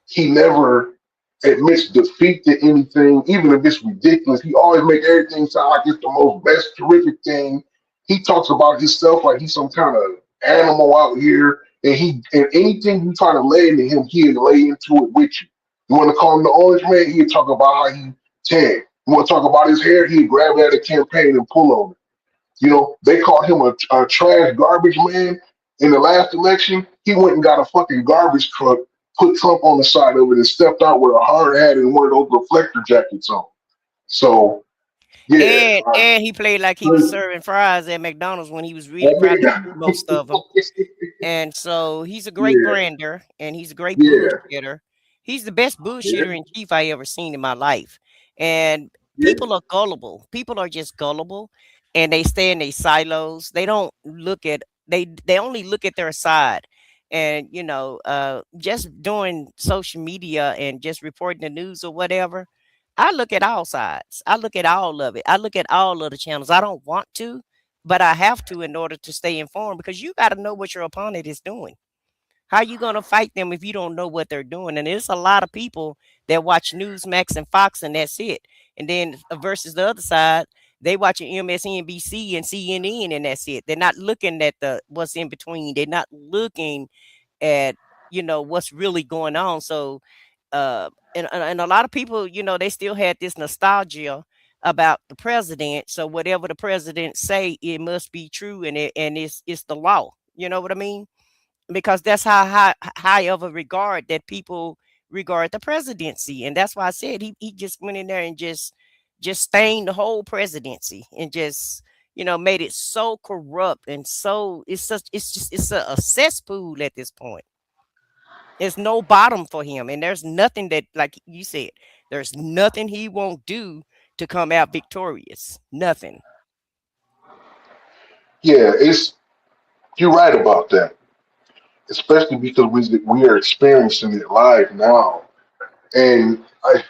He never admits defeat to anything, even if it's ridiculous. He always makes everything sound like it's the most best, terrific thing. He talks about himself like he's some kind of animal out here, and anything you try to lay into him, he'll lay into it with you. You want to call him the orange man? He'll talk about how he tan. You want to talk about his hair? He'll grab that at a campaign and pull on it. They called him a trash garbage man in the last election. He went and got a fucking garbage truck, put Trump on the side of it, and stepped out with a hard hat and one of those reflector jackets on. So, yeah. And he played like he was serving fries at McDonald's when he was really probably most of them. And so he's a great brander, and he's a great bullshitter. He's the best bullshitter in chief I ever seen in my life. And people are gullible. People are just gullible, and they stay in their silos. They don't look at they only look at their side. And just doing social media and just reporting the news or whatever, I look at all sides. I look at all of it. I look at all of the channels. I don't want to, but I have to in order to stay informed, because you got to know what your opponent is doing. How you going to fight them if you don't know what they're doing? And there's a lot of people that watch Newsmax and Fox, and that's it. And then versus the other side, they watching MSNBC and CNN, and that's it. They're not looking at what's in between. They're not looking at what's really going on. So and a lot of people, they still had this nostalgia about the president. So whatever the president say, it must be true, and it's the law. You know what I mean? Because that's how high of a regard that people regard the presidency. And that's why I said he just went in there and just stained the whole presidency, and just made it so corrupt and so it's a cesspool at this point. There's no bottom for him, and there's nothing that, like you said, there's nothing he won't do to come out victorious. Nothing. Yeah, you're right about that, especially because we are experiencing it live now. And like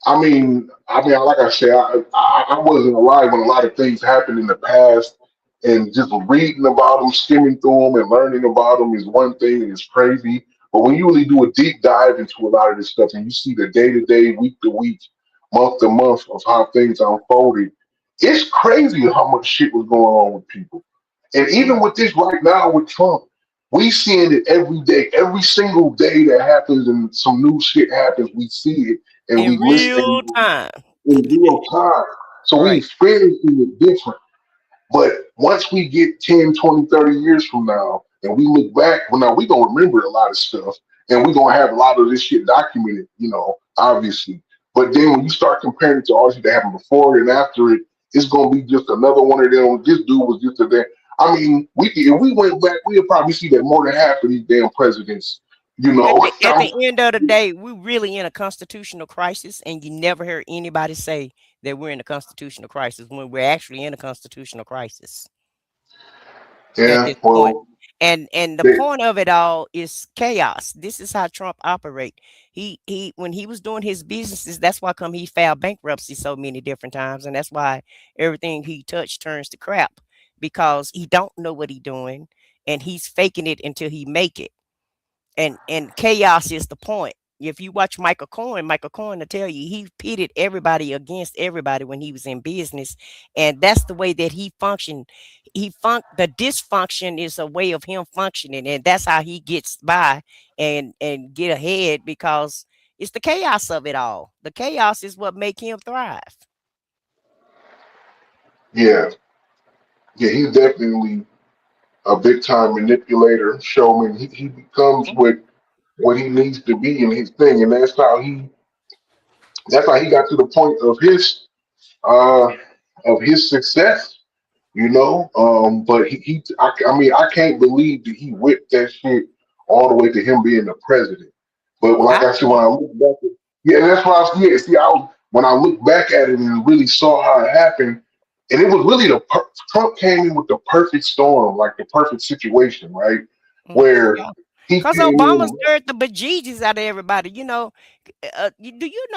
I said, I wasn't alive when a lot of things happened in the past, and just reading about them, skimming through them, and learning about them is one thing, and it's crazy. But when you really do a deep dive into a lot of this stuff, and you see the day to day, week to week, month to month of how things unfolded, it's crazy how much shit was going on with people. And even with this right now with Trump, we seeing it every day, every single day that happens, and some new shit happens. We see it and we In listen real time. in real time. So we Right. experiencing it different. But once we get 10, 20, 30 years from now, and we look back, well, now we're going to remember a lot of stuff, and we're going to have a lot of this shit documented, obviously. But then when you start comparing it to all the shit that happened before and after it, it's going to be just another one of them. This dude was just a damn. I mean, if we went back, we'll probably see that more than half of these damn presidents, At the end of the day, we're really in a constitutional crisis, and you never hear anybody say that we're in a constitutional crisis when we're actually in a constitutional crisis. At this point. And the point of it all is chaos. This is how Trump operate. He when he was doing his businesses, that's why he filed bankruptcy so many different times, and that's why everything he touched turns to crap, because he don't know what he's doing, and he's faking it until he make it. And chaos is the point. If you watch Michael Cohen will tell you he pitted everybody against everybody when he was in business, and that's the way that he functioned. The dysfunction is a way of him functioning, and that's how he gets by and get ahead, because it's the chaos of it all. The chaos is what make him thrive. Yeah, he's definitely a big time manipulator, showman. He becomes what he needs to be in his thing, and that's how he got to the point of his success. But I can't believe that he whipped that shit all the way to him being the president. But like I said, when I look back, that's why when I look back at it and really saw how it happened, and it was really Trump came in with the perfect storm, like the perfect situation, right? Where because Obama scared the bejesus out of everybody. Do you know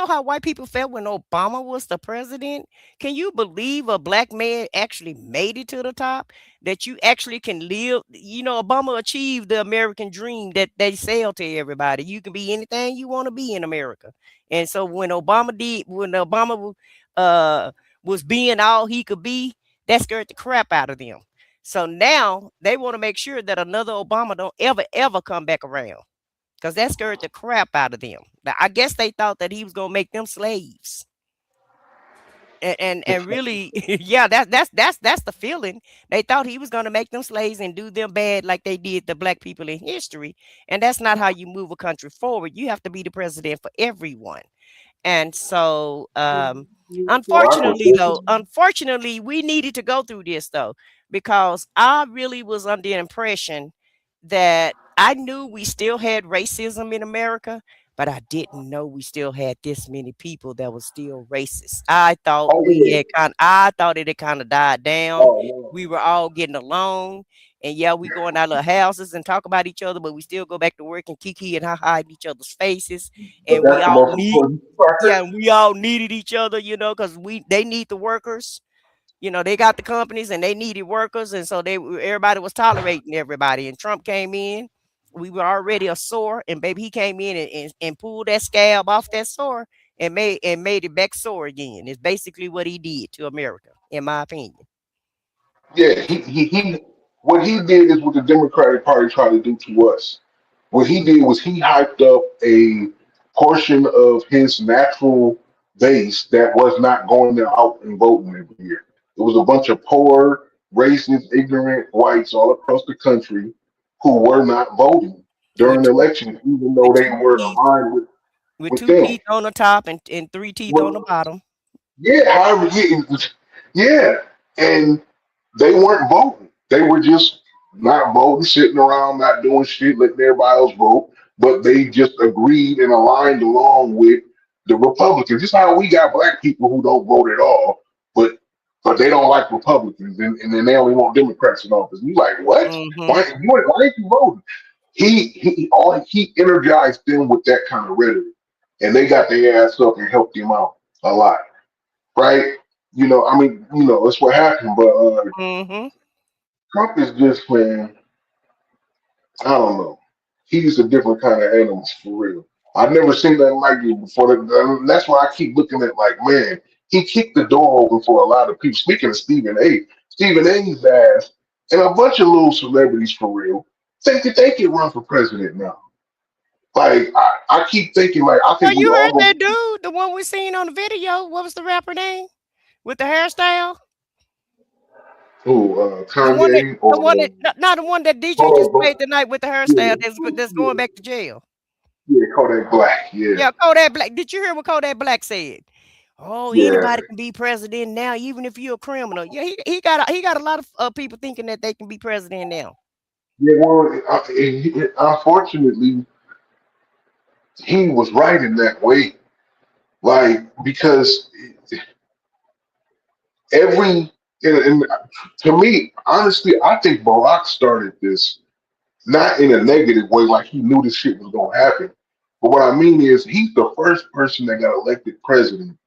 how white people felt when Obama was the president? Can you believe a black man actually made it to the top? That you actually can live. Obama achieved the American dream that they sell to everybody. You can be anything you want to be in America. And so when Obama was being all he could be, that scared the crap out of them. So now they want to make sure that another Obama don't ever come back around, because that scared the crap out of them. Now, I guess they thought that he was going to make them slaves. And really, yeah, that's the feeling. They thought he was going to make them slaves and do them bad like they did the black people in history. And that's not how you move a country forward. You have to be the president for everyone. And so, unfortunately, we needed to go through this, though, because I really was under the impression that I knew we still had racism in America, but I didn't know we still had this many people that was still racist. I thought it had kind of died down. We were all getting along. And yeah, we go in our little houses and talk about each other, but we still go back to work and kiki and hide each other's faces. And we all needed each other, because they need the workers. They got the companies and they needed workers, and so everybody was tolerating everybody. And Trump came in, we were already a sore, and baby, he came in and pulled that scab off that sore and made it back sore again. It's basically what he did to America, in my opinion. Yeah, what he did is what the Democratic Party tried to do to us. What he did was he hyped up a portion of his natural base that was not going out and voting every year. It was a bunch of poor, racist, ignorant whites all across the country who were not voting during elections, even though they were aligned with two them. teeth on the top and 3 teeth on the bottom. Yeah, and they weren't voting. They were just not voting, sitting around, not doing shit, letting everybody else vote. But they just agreed and aligned along with the Republicans. Just how we got black people who don't vote at all, but they don't like Republicans, and then they only want Democrats in office. You like what? Why ain't you voting? He energized them with that kind of rhetoric, and they got their ass up and helped him out a lot, right? I mean, that's what happened. But Trump is just, man, I don't know. He's a different kind of animal for real. I've never seen nothing like it before. That's why I keep looking at like, man, he kicked the door open for a lot of people. Speaking of Stephen A's ass, and a bunch of little celebrities for real think that they can run for president now. Like I keep thinking, like I think you heard that dude, the one we seen on the video. What was the rapper name with the hairstyle? Kanye, not the one that DJ just played tonight with the hairstyle that's going back to jail. Yeah, Kodak Black. Yeah, Kodak Black. Did you hear what Kodak Black said? Oh, anybody can be president now, even if you're a criminal. Yeah, he got a lot of people thinking that they can be president now. Yeah, well, unfortunately, he was right in that way. Like, because and to me, honestly, I think Barack started this not in a negative way, like he knew this shit was gonna happen. But what I mean is, he's the first person that got elected president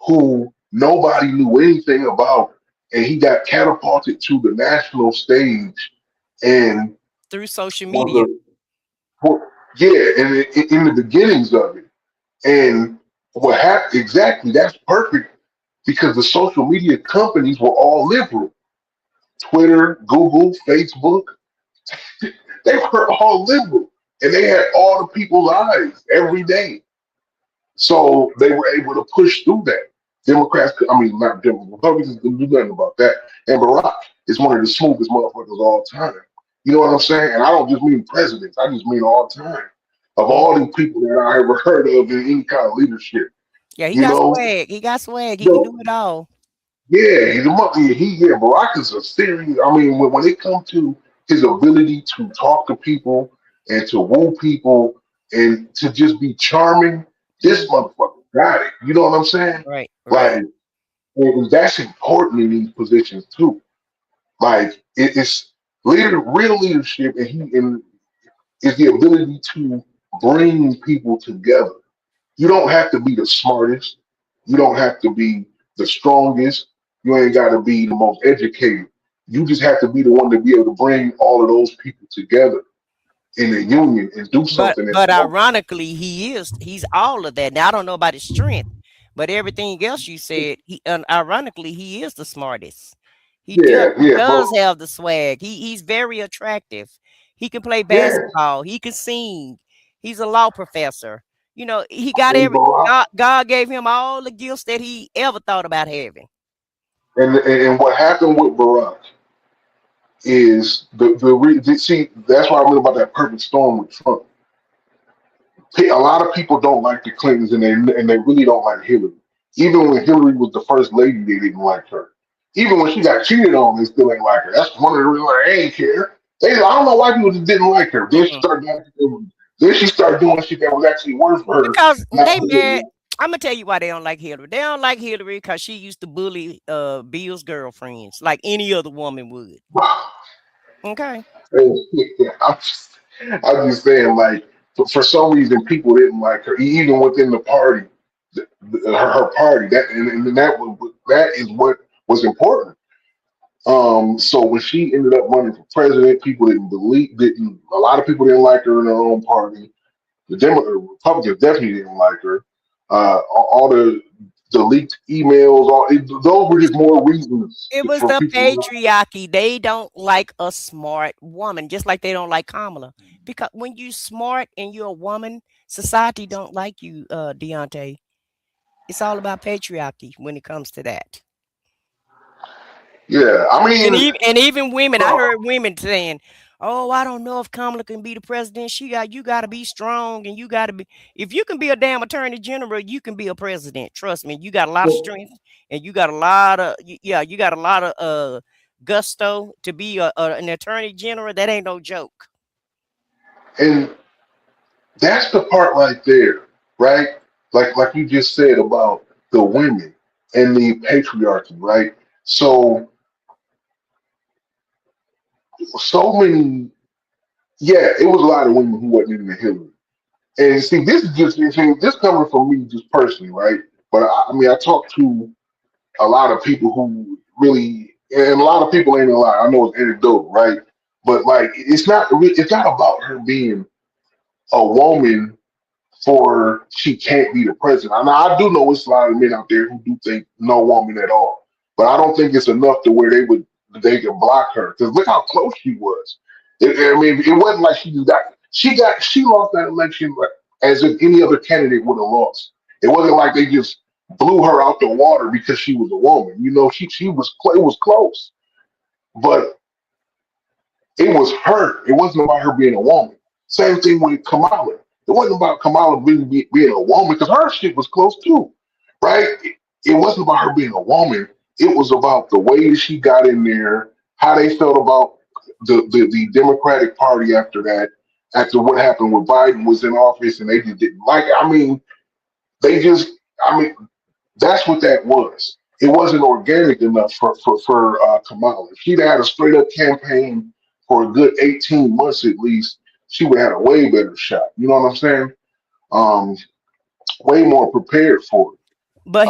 who nobody knew anything about, and he got catapulted to the national stage and through social media. And in the beginnings of it, and what happened exactly? That's perfect because the social media companies were all liberal. Twitter, Google, Facebook, they were all liberal, and they had all the people's eyes every day. So they were able to push through that. Republicans couldn't do nothing about that. And Barack is one of the smoothest motherfuckers of all time. You know what I'm saying? And I don't just mean presidents, I just mean all time. Of all these people that I ever heard of in any kind of leadership. Yeah, he got swag. He got swag. He can do it all. Yeah, Barack is a serious. I mean, when it comes to his ability to talk to people and to woo people and to just be charming, this motherfucker got it. You know what I'm saying? Right. Like, and that's important in these positions too. Like, it's real leadership, and is the ability to bring people together. You don't have to be the smartest. You don't have to be the strongest. You ain't got to be the most educated. You just have to be the one to be able to bring all of those people together in a union and do something. But ironically, he's all of that. Now I don't know about his strength, but everything else you said, ironically, he is the smartest. He does have the swag. He's very attractive. He can play basketball. He can sing. He's a law professor. You know, he got God gave him all the gifts that he ever thought about having. And what happened with Barack is see, that's why I mean about that perfect storm with Trump. A lot of people don't like the Clintons, and they really don't like Hillary. Even when Hillary was the first lady, they didn't like her. Even when she got cheated on, they still ain't like her. That's one of the reasons they ain't care. I don't know why people just didn't like her. Then she started doing shit that was actually worse for her. Because they mad. I'm gonna tell you why they don't like Hillary. They don't like Hillary because she used to bully Bill's girlfriends like any other woman would. Okay. I'm just saying, like, for some reason, people didn't like her, even within the party, her party. That is what was important. So when she ended up running for president, people a lot of people didn't like her in her own party. The Republicans definitely didn't like her. All the leaked emails, those were just more reasons. It was the patriarchy. They don't like a smart woman, just like they don't like Kamala. Because when you smart and you're a woman, society don't like you, Deontay. It's all about patriarchy when it comes to that. Yeah, I mean, and even women. I heard women saying, "Oh, I don't know if Kamala can be the president. You got to be strong, and you got to be. If you can be a damn attorney general, you can be a president. Trust me, you got a lot of strength, and you got a lot of gusto to be an attorney general, that ain't no joke. And that's the part right there, right? Like you just said about the women and the patriarchy, right? So many, yeah, it was a lot of women who wasn't into Hillary. And see, this is this coming from me just personally, right? But I mean, I talked to a lot of people who really, and a lot of people ain't gonna lie. I know it's anecdotal, right? But like, it's not about her being a woman for she can't be the president. Now, I do know it's a lot of men out there who do think no woman at all, but I don't think it's enough to where they can block her because look how close she was. I mean, it wasn't like she lost that election as if any other candidate would have lost. It wasn't like they just blew her out the water because she was a woman. You know, it was close, but it was her. It wasn't about her being a woman. Same thing with Kamala. It wasn't about Kamala being a woman because her shit was close too, right? It wasn't about her being a woman. It was about the way that she got in there, how they felt about the Democratic Party after that, after what happened when Biden was in office and they just didn't like it. I mean, they just, I mean, that's what that was. It wasn't organic enough for Kamala. If she'd had a straight up campaign for a good 18 months at least, she would have had a way better shot. You know what I'm saying? Way more prepared for it. But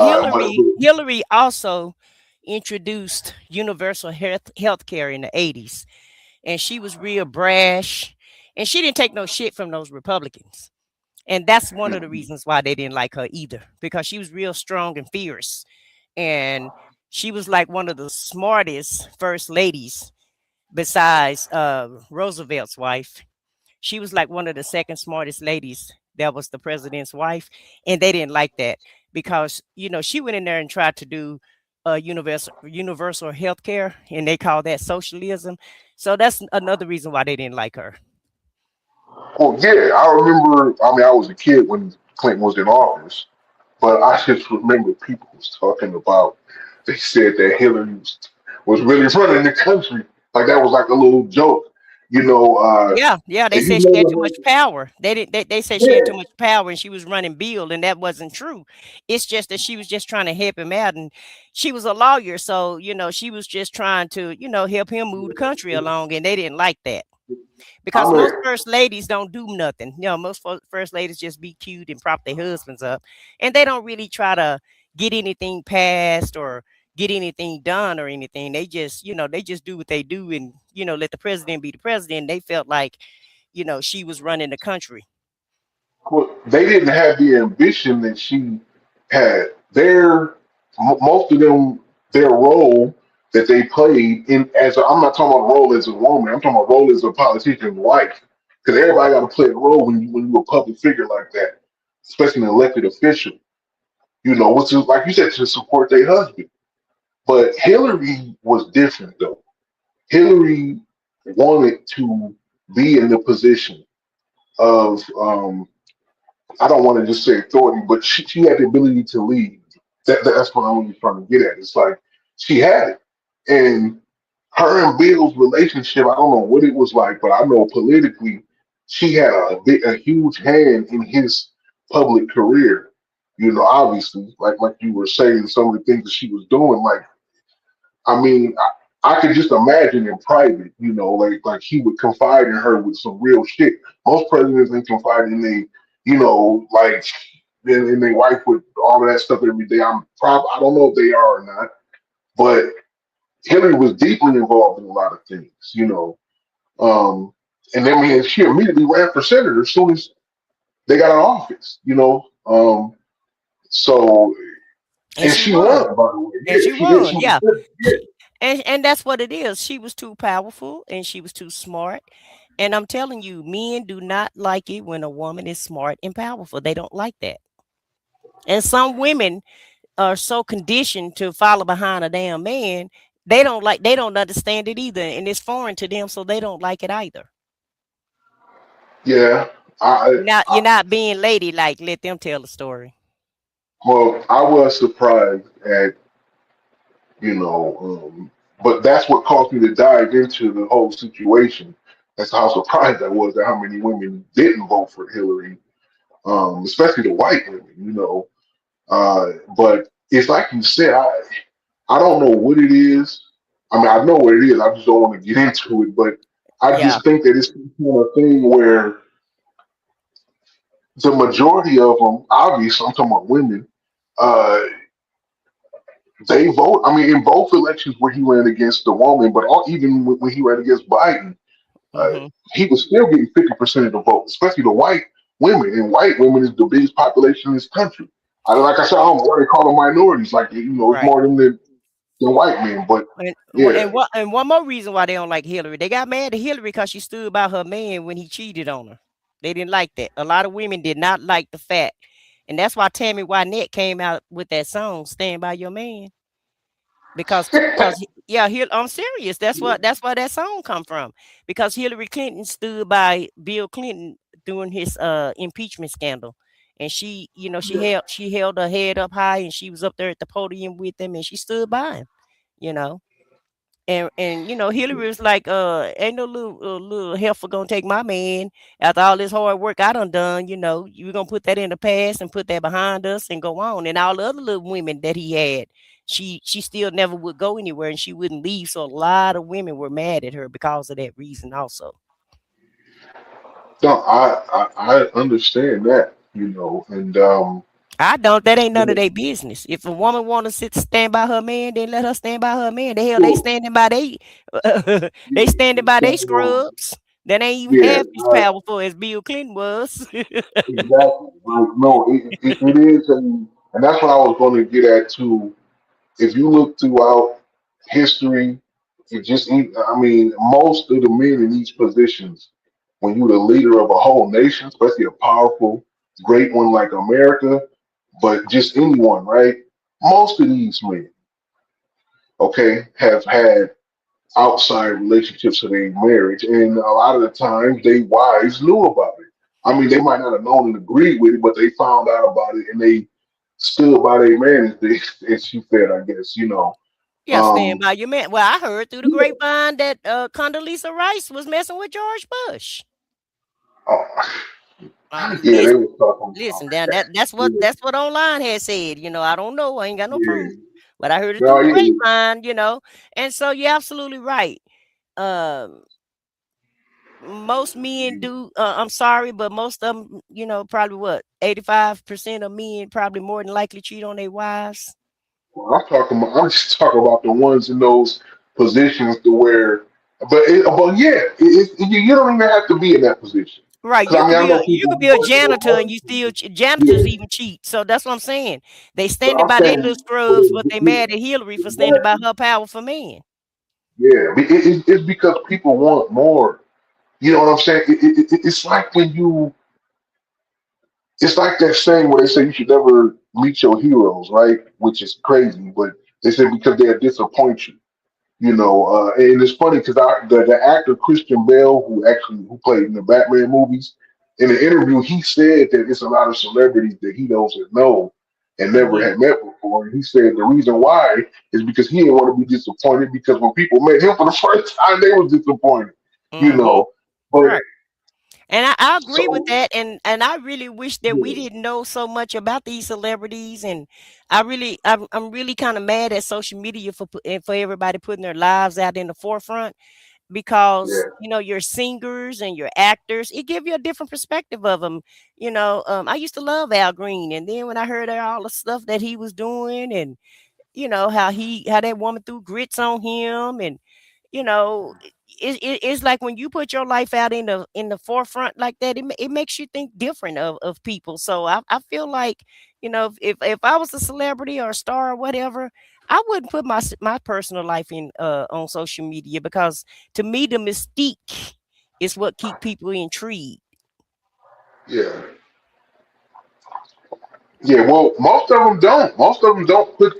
Hillary also introduced universal health care in the 80s. And she was real brash. And she didn't take no shit from those Republicans. And that's one of the reasons why they didn't like her either, because she was real strong and fierce. And she was like one of the smartest first ladies besides Roosevelt's wife. She was like one of the second smartest ladies that was the president's wife. And they didn't like that because, you know, she went in there and tried to do universal health care, and they call that socialism. So that's another reason why they didn't like her. Well, yeah, I remember. I mean, I was a kid when Clinton was in office, but I just remember people was talking about. They said that Hillary was really running the country, like that was like a little joke, you know. Yeah. They said she had too much power. They said she had too much power and she was running Bill, and that wasn't true. It's just that she was just trying to help him out, and she was a lawyer, so you know she was just trying to help him move the country along, and they didn't like that. Because most first ladies don't do nothing. You know, most first ladies just be cute and prop their husbands up. And they don't really try to get anything passed or get anything done or anything. They just, they just do what they do and, let the president be the president. They felt like, she was running the country. Well, they didn't have the ambition that she had. Most of them, their role that they played I'm not talking about role as a woman. I'm talking about role as a politician's wife. Because everybody got to play a role when you're a public figure like that, especially an elected official. Which is like you said, to support their husband. But Hillary was different though. Hillary wanted to be in the position of I don't want to just say authority, but she had the ability to lead. That's what I'm trying to get at. It's like she had it. And her and Bill's relationship, I don't know what it was like, but I know politically she had a huge hand in his public career. Obviously, like you were saying, some of the things that she was doing, like, I mean, I could just imagine in private, like he would confide in her with some real shit. Most presidents ain't confide in like in their wife with all of that stuff every day. I don't know if they are or not, but Hillary was deeply involved in a lot of things, and then she immediately ran for senator as soon as they got in office, so and she won, by the way. And she won, yeah. And that's what it is. She was too powerful and she was too smart. And I'm telling you, men do not like it when a woman is smart and powerful. They don't like that. And some women are so conditioned to follow behind a damn man, they don't understand it either. And it's foreign to them, so they don't like it either. Yeah. You're not being ladylike. Let them tell the story. Well, I was surprised at, But that's what caused me to dive into the whole situation. That's how surprised I was at how many women didn't vote for Hillary, especially the white women, you know. But it's like you said, I don't know what it is. I mean, I know what it is. I just don't want to get into it. But I Yeah. just think that it's kind of a thing where the majority of them, obviously, I'm talking about women, uh, they vote. I mean, in both elections where he ran against the woman, but even when he ran against Biden, he was still getting 50% of the vote, especially the white women. And white women is the biggest population in this country. Like I said, I don't know why they call them minorities. Like, you know, it's Right. more than white men. But yeah, And one more reason why they don't like Hillary. They got mad at Hillary because she stood by her man when he cheated on her. They didn't like that. A lot of women did not like the fact. And that's why Tammy Wynette came out with that song, Stand By Your Man. Because yeah, I'm serious. That's why that song come from. Because Hillary Clinton stood by Bill Clinton during his impeachment scandal. And she, you know, she held her head up high and she was up there at the podium with him and she stood by him, you know. And you know, Hillary was like, ain't no little heifer gonna take my man after all this hard work I done, you know, you're gonna put that in the past and put that behind us and go on. And all the other little women that he had, she still never would go anywhere and she wouldn't leave. So a lot of women were mad at her because of that reason also. no, I understand that, you know, and I don't. That ain't none of their business. If a woman want to stand by her man, then let her stand by her man. The hell, they standing by they standing by they scrubs. That ain't even yeah, half as powerful as Bill Clinton was. exactly. Like, no, it is, and that's what I was going to get at too. If you look throughout history, I mean, most of the men in these positions, when you're the leader of a whole nation, especially a powerful, great one like America, but just anyone, right? Most of these men, okay, have had outside relationships in their marriage, and a lot of the times they wives knew about it. I mean, they might not have known and agreed with it, but they found out about it and they stood by their man, as she said, I guess, you know. Yeah, stand by your man. Well, I heard through the grapevine that Condoleezza Rice was messing with George Bush. Yeah, they was talking. Listen, down that's what online had said. You know, I don't know. I ain't got no proof, but I heard it No, through the yeah. grapevine. You know, and so you're absolutely right. Most men do. I'm sorry, but most of them, you know, probably what 85% of men probably more than likely cheat on their wives. Well, I'm just talking about the ones in those positions to where, but yeah, you don't even have to be in that position. Right, I mean, I know you people could be a janitor and you still janitors even cheat. So that's what I'm saying. They standing by their little scrubs, but they mad at Hillary for standing by her powerful man. Yeah, it's because people want more. You know what I'm saying? It's like it's like that saying where they say you should never meet your heroes, right? Which is crazy, but they say because they'll disappoint you. You know, and it's funny because the actor Christian Bale, who played in the Batman movies, in an interview he said that it's a lot of celebrities that he doesn't know and never had met before. And he said the reason why is because he didn't want to be disappointed because when people met him for the first time, they were disappointed. You know, but Right. And I agree with that, and I really wish that we didn't know so much about these celebrities, and I'm really kind of mad at social media for everybody putting their lives out in the forefront because you know your singers and your actors, it give you a different perspective of them. You know, I used to love Al Green, and then when I heard all the stuff that he was doing, and you know how that woman threw grits on him, and you know, it's like when you put your life out in the forefront like that, it makes you think different of people. So I feel like, you know, if I was a celebrity or a star or whatever, I wouldn't put my personal life in on social media because to me the mystique is what keep people intrigued. yeah. Yeah, well, most of them don't. Most of them don't put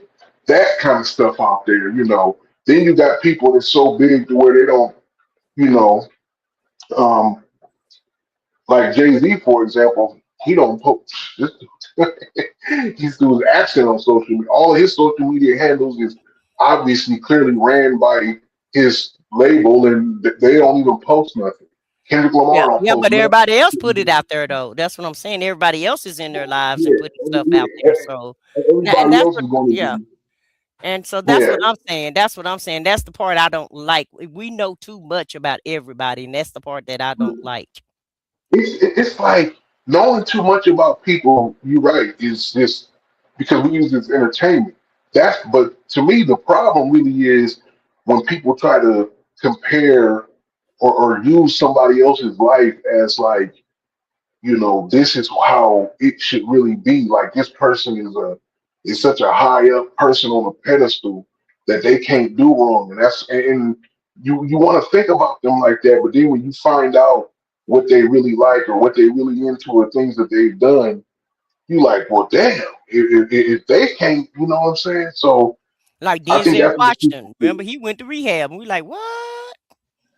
that kind of stuff out there, you know. Then you got people that's so big to where they don't, you know, um, like Jay-Z, for example, he don't put he's doing accent on social media. All of his social media handles is obviously clearly ran by his label, and they don't even post nothing. Kendrick Lamar don't Yeah, post but nothing. everybody else put it out there though. That's what I'm saying. Everybody else is in their lives and putting stuff out there. So and Everybody that's else what is going to yeah. do. And so that's Yeah, what I'm saying. That's what I'm saying. That's the part I don't like. We know too much about everybody, and that's the part that I don't like. it's like knowing too much about people. You're right. Is just because we use this entertainment. But to me, the problem really is when people try to compare or use somebody else's life as like, this is how it should really be. Like this person is such a high up person on a pedestal that they can't do wrong, and you want to think about them like that. But then when you find out what they really like or what they really into or things that they've done, you like, well, damn, if they can't, you know what I'm saying? So Like I think Denzel that's what people Washington. do. Remember, he went to rehab, and we like, what?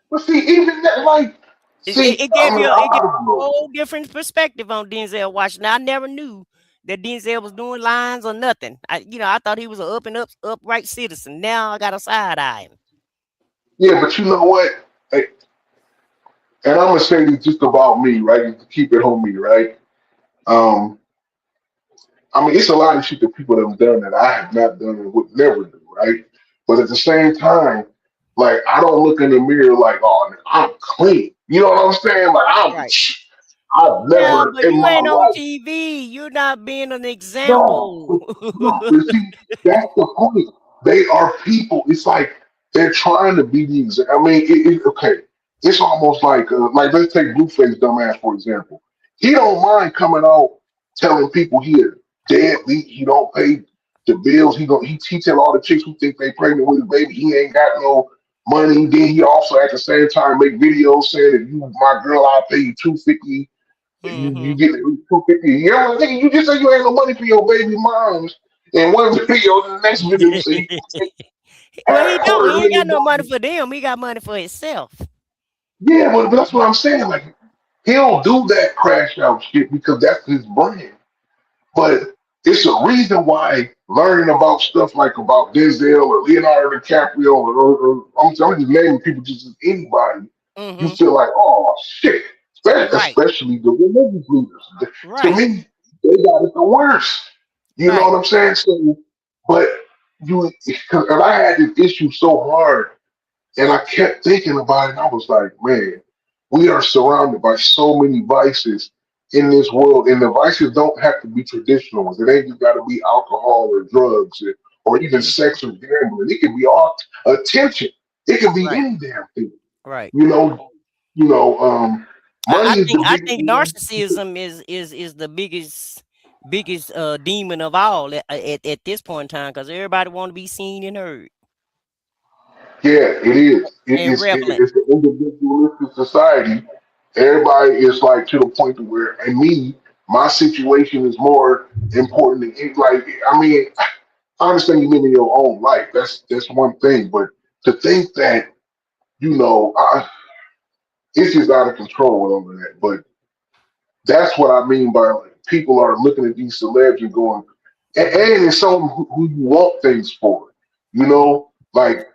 But see, even that, like, see, It gave you I it gave don't you a know. whole different perspective on Denzel Washington. I never knew that Denzel was doing lines or nothing. I thought he was an upright citizen. Now I got a side eye him. Yeah, but you know what? And I'm gonna say this just about me, right? Just to keep it on me, right? Um, I mean, it's a lot of shit that people have done that I have not done and would never do, right? But at the same time, like I don't look in the mirror like, oh, I'm clean. You know what I'm saying? Like Right. I've Yeah, never but in you my ain't on life. TV. You're not being an No, example. but see, that's the point. They are people. It's like they're trying to be the example. I mean, okay. It's almost like let's take Blueface dumbass for example. He don't mind coming out telling people he a deadbeat. He don't pay the bills. He tell all the chicks who think they pregnant with his baby he ain't got no money. Then he also at the same time make videos saying if you my girl I'll pay you $250. You get $250 a year. Nigga, you just say you ain't no money for your baby moms. In one video, the next video, you say you Well, half he a don't. quarter He ain't got million no money dollars. for them. He got money for himself. Yeah, but that's what I'm saying. Like, he'll do that crash out shit because that's his brand. But it's a reason why learning about stuff like about Denzel or Leonardo DiCaprio or I'm just naming people just as anybody, you Mm-hmm. feel like, oh shit. Right. Especially the religious leaders. To Right. me, they got it the worst. You know Right. what I'm saying? So, but and I had this issue so hard, and I kept thinking about it. And I was like, man, we are surrounded by so many vices in this world, and the vices don't have to be traditional ones. It ain't just got to be alcohol or drugs or even sex or gambling. It can be all attention. It can be Right. any damn thing. Right. You know, money I is think the I biggest think one. narcissism is the biggest demon of all at this point in time because everybody want to be seen and heard Yeah, it is. and relevant. It's an individualistic society. Everybody is like to the point to where, and me, my situation is more important than like. I mean, I understand you living your own life. That's one thing, but to think that it's just out of control over that. But that's what I mean by like, people are looking at these celebs and going, and it's someone who you want things for. Like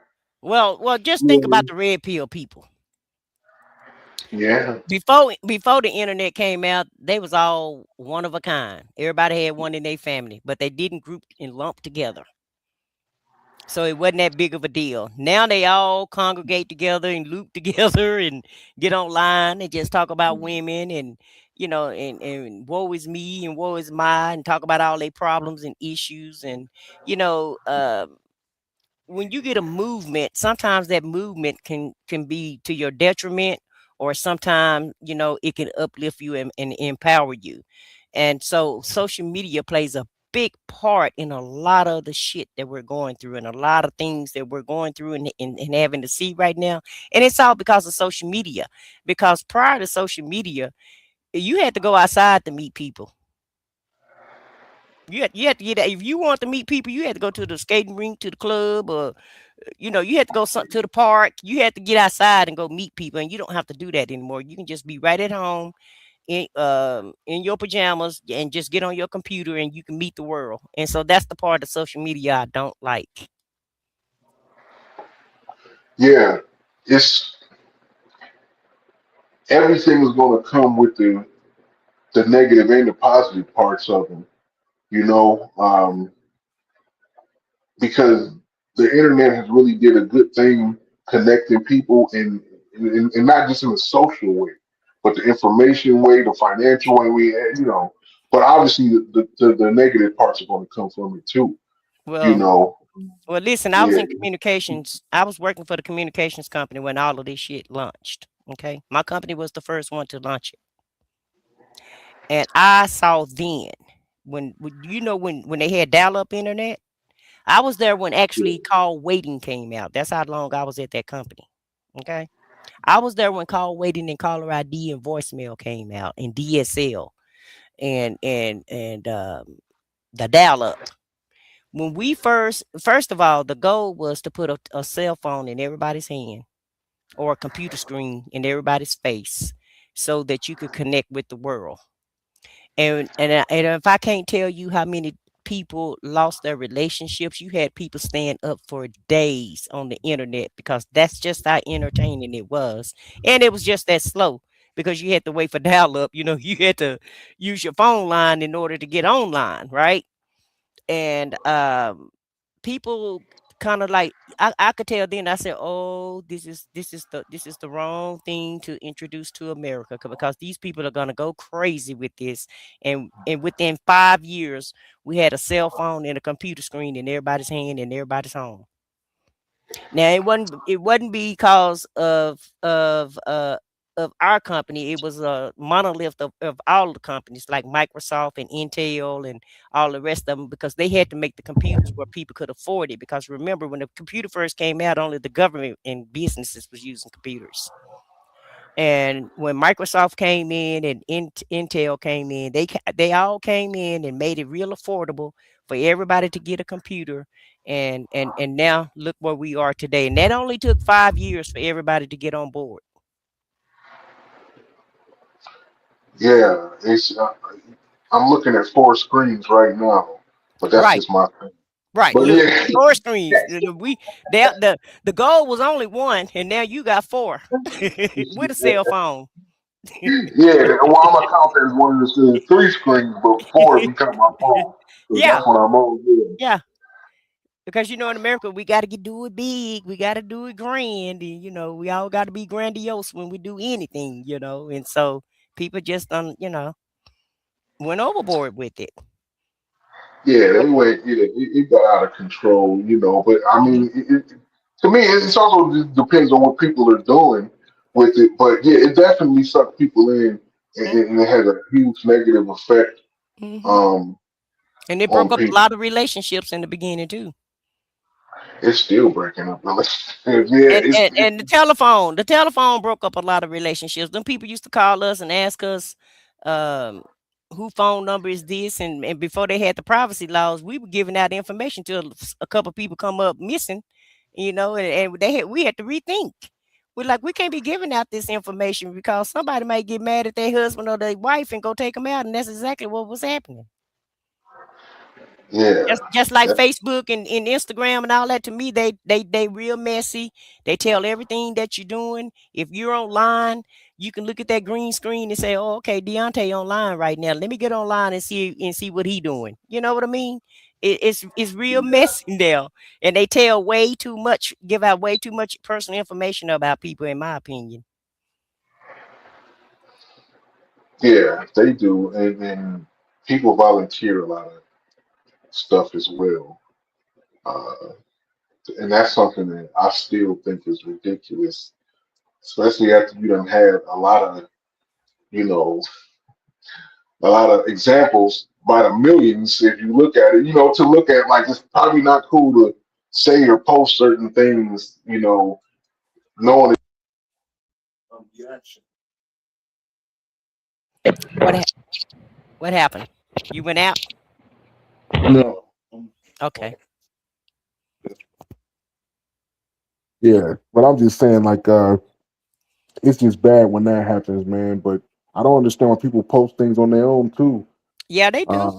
Well, just think about the red pill people. yeah. Before the internet came out, they was all one of a kind. Everybody had one in their family, but they didn't group and lump together. So it wasn't that big of a deal. Now they all congregate together and loop together and get online and just talk about women and and woe is me and woe is my and talk about all their problems and issues and you know when you get a movement, sometimes that movement can be to your detriment, or sometimes it can uplift you and empower you. And so social media plays a big part in a lot of the shit that we're going through and a lot of things that we're going through and having to see right now. And it's all because of social media. Because prior to social media, you had to go outside to meet people. You had to get if you want to meet people, you had to go to the skating rink, to the club, or you had to go to the park. You had to get outside and go meet people, and you don't have to do that anymore. You can just be right at home in your pajamas and just get on your computer and you can meet the world. And so that's the part of social media I don't like. Yeah, it's everything is going to come with the negative and the positive parts of them, you know, because the internet has really did a good thing connecting people and not just in a social way, but the information way, the financial way, you know, but obviously the negative parts are going to come from it too, you Well, know. well, listen, I was Yeah, in communications. I was working for the communications company when all of this shit launched. Okay. My company was the first one to launch it. And I saw then when you know when they had dial-up internet, I was there when actually call waiting came out. That's how long I was at that company. Okay. I was there when call waiting and caller ID and voicemail came out and DSL and the dial-up. When we first of all, the goal was to put a cell phone in everybody's hand or a computer screen in everybody's face so that you could connect with the world. And if I can't tell you how many people lost their relationships, you had people staying up for days on the internet because that's just how entertaining it was. And it was just that slow because you had to wait for dial up. You know, you had to use your phone line in order to get online, right? And people kind of like I could tell then. I said, oh, this is the wrong thing to introduce to America because these people are gonna go crazy with this. And within 5 years, we had a cell phone and a computer screen in everybody's hand and everybody's home. Now it wasn't because of our company. It was a monolith of all the companies like Microsoft and Intel and all the rest of them because they had to make the computers where people could afford it. Because remember, when the computer first came out, only the government and businesses was using computers. And when Microsoft came in and Intel came in, they all came in and made it real affordable for everybody to get a computer. And now look where we are today. And that only took 5 years for everybody to get on board. yeah. It's I'm looking at 4 screens right now, but that's Right, just my thing. right. But Look, yeah, four screens. The goal was only one, and now you got four with a cell phone. yeah. Well, I'm gonna count that as one of the 3 screens, but 4 if you count my phone, because Yeah, that's what I'm on. Yeah. yeah. Because in America we got to do it big, we got to do it grand, and we all got to be grandiose when we do anything, and so people just went overboard with it. Yeah, they went. Yeah, it got out of control, you know. But I Mhm, mean, to me, it's also just depends on what people are doing with it. But yeah, it definitely sucked people in, and it had a huge negative effect mhm. um And it on broke up a people. lot of relationships in the beginning too. It's still breaking up relationships. Yeah, And the telephone broke up a lot of relationships. Then people used to call us and ask us, um, who phone number is this? And before they had the privacy laws, we were giving out information till a couple people come up missing, and we had to rethink. We're like, we can't be giving out this information because somebody might get mad at their husband or their wife and go take them out, and that's exactly what was happening. yeah. Just like That, Facebook and Instagram and all that, to me, they real messy. They tell everything that you're doing. If you're online, you can look at that green screen and say, "Oh, okay, Deontay online right now. Let me get online and see what he doing." You know what I mean? It's real messy now, and they tell way too much, give out way too much personal information about people, in my opinion. yeah, they do, and people volunteer a lot of stuff as well. Uh, and that's something that I still think is ridiculous, especially after you done had a lot of, you know, a lot of examples by the millions. If you look at it, you know, to look at like it's probably not cool to say or post certain things, you know, knowing it. What ha- what happened? You went out? No. Okay. Yeah, but I'm just saying, like, it's just bad when that happens, man. But I don't understand why people post things on their own too. Yeah, they do.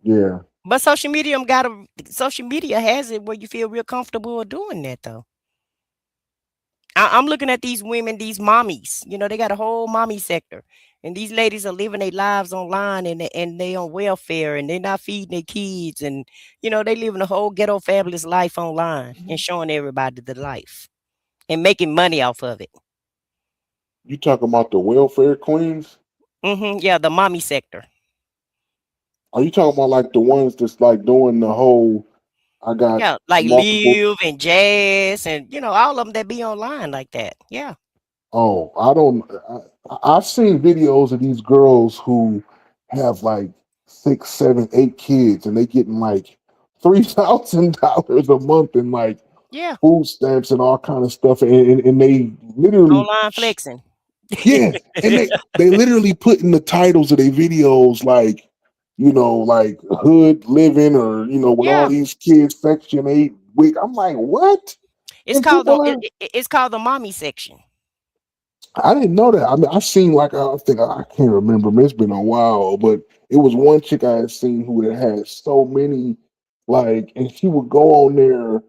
Yeah, But social media has it where you feel real comfortable doing that though. I'm looking at these women, these mommies. You know, they got a whole mommy sector, and these ladies are living their lives online, and they on welfare, and they're not feeding their kids, and you know they living a whole ghetto fabulous life online and showing everybody the life and making money off of it. You talking about the welfare queens? Yeah, the mommy sector. Are you talking about like the ones that's like doing the whole? I got Yeah, like multiple. Live and Jazz, and you know all of them that be online like that. Yeah. Oh, I don't. I've seen videos of these girls who have like 6, 7, 8 kids, and they getting like $3,000 a month in like Yeah. food stamps and all kind of stuff, and they literally Online flexing. yeah, and they literally put in the titles of their videos like, you know, like hood living or you know with all Yeah. these kids Section 8 week. I'm like, what? It's And called people are. it's called the mommy section. I didn't know that. I mean, I've seen like I think I can't remember. It's been a while, but it was one chick I had seen who had so many like, and she would go on there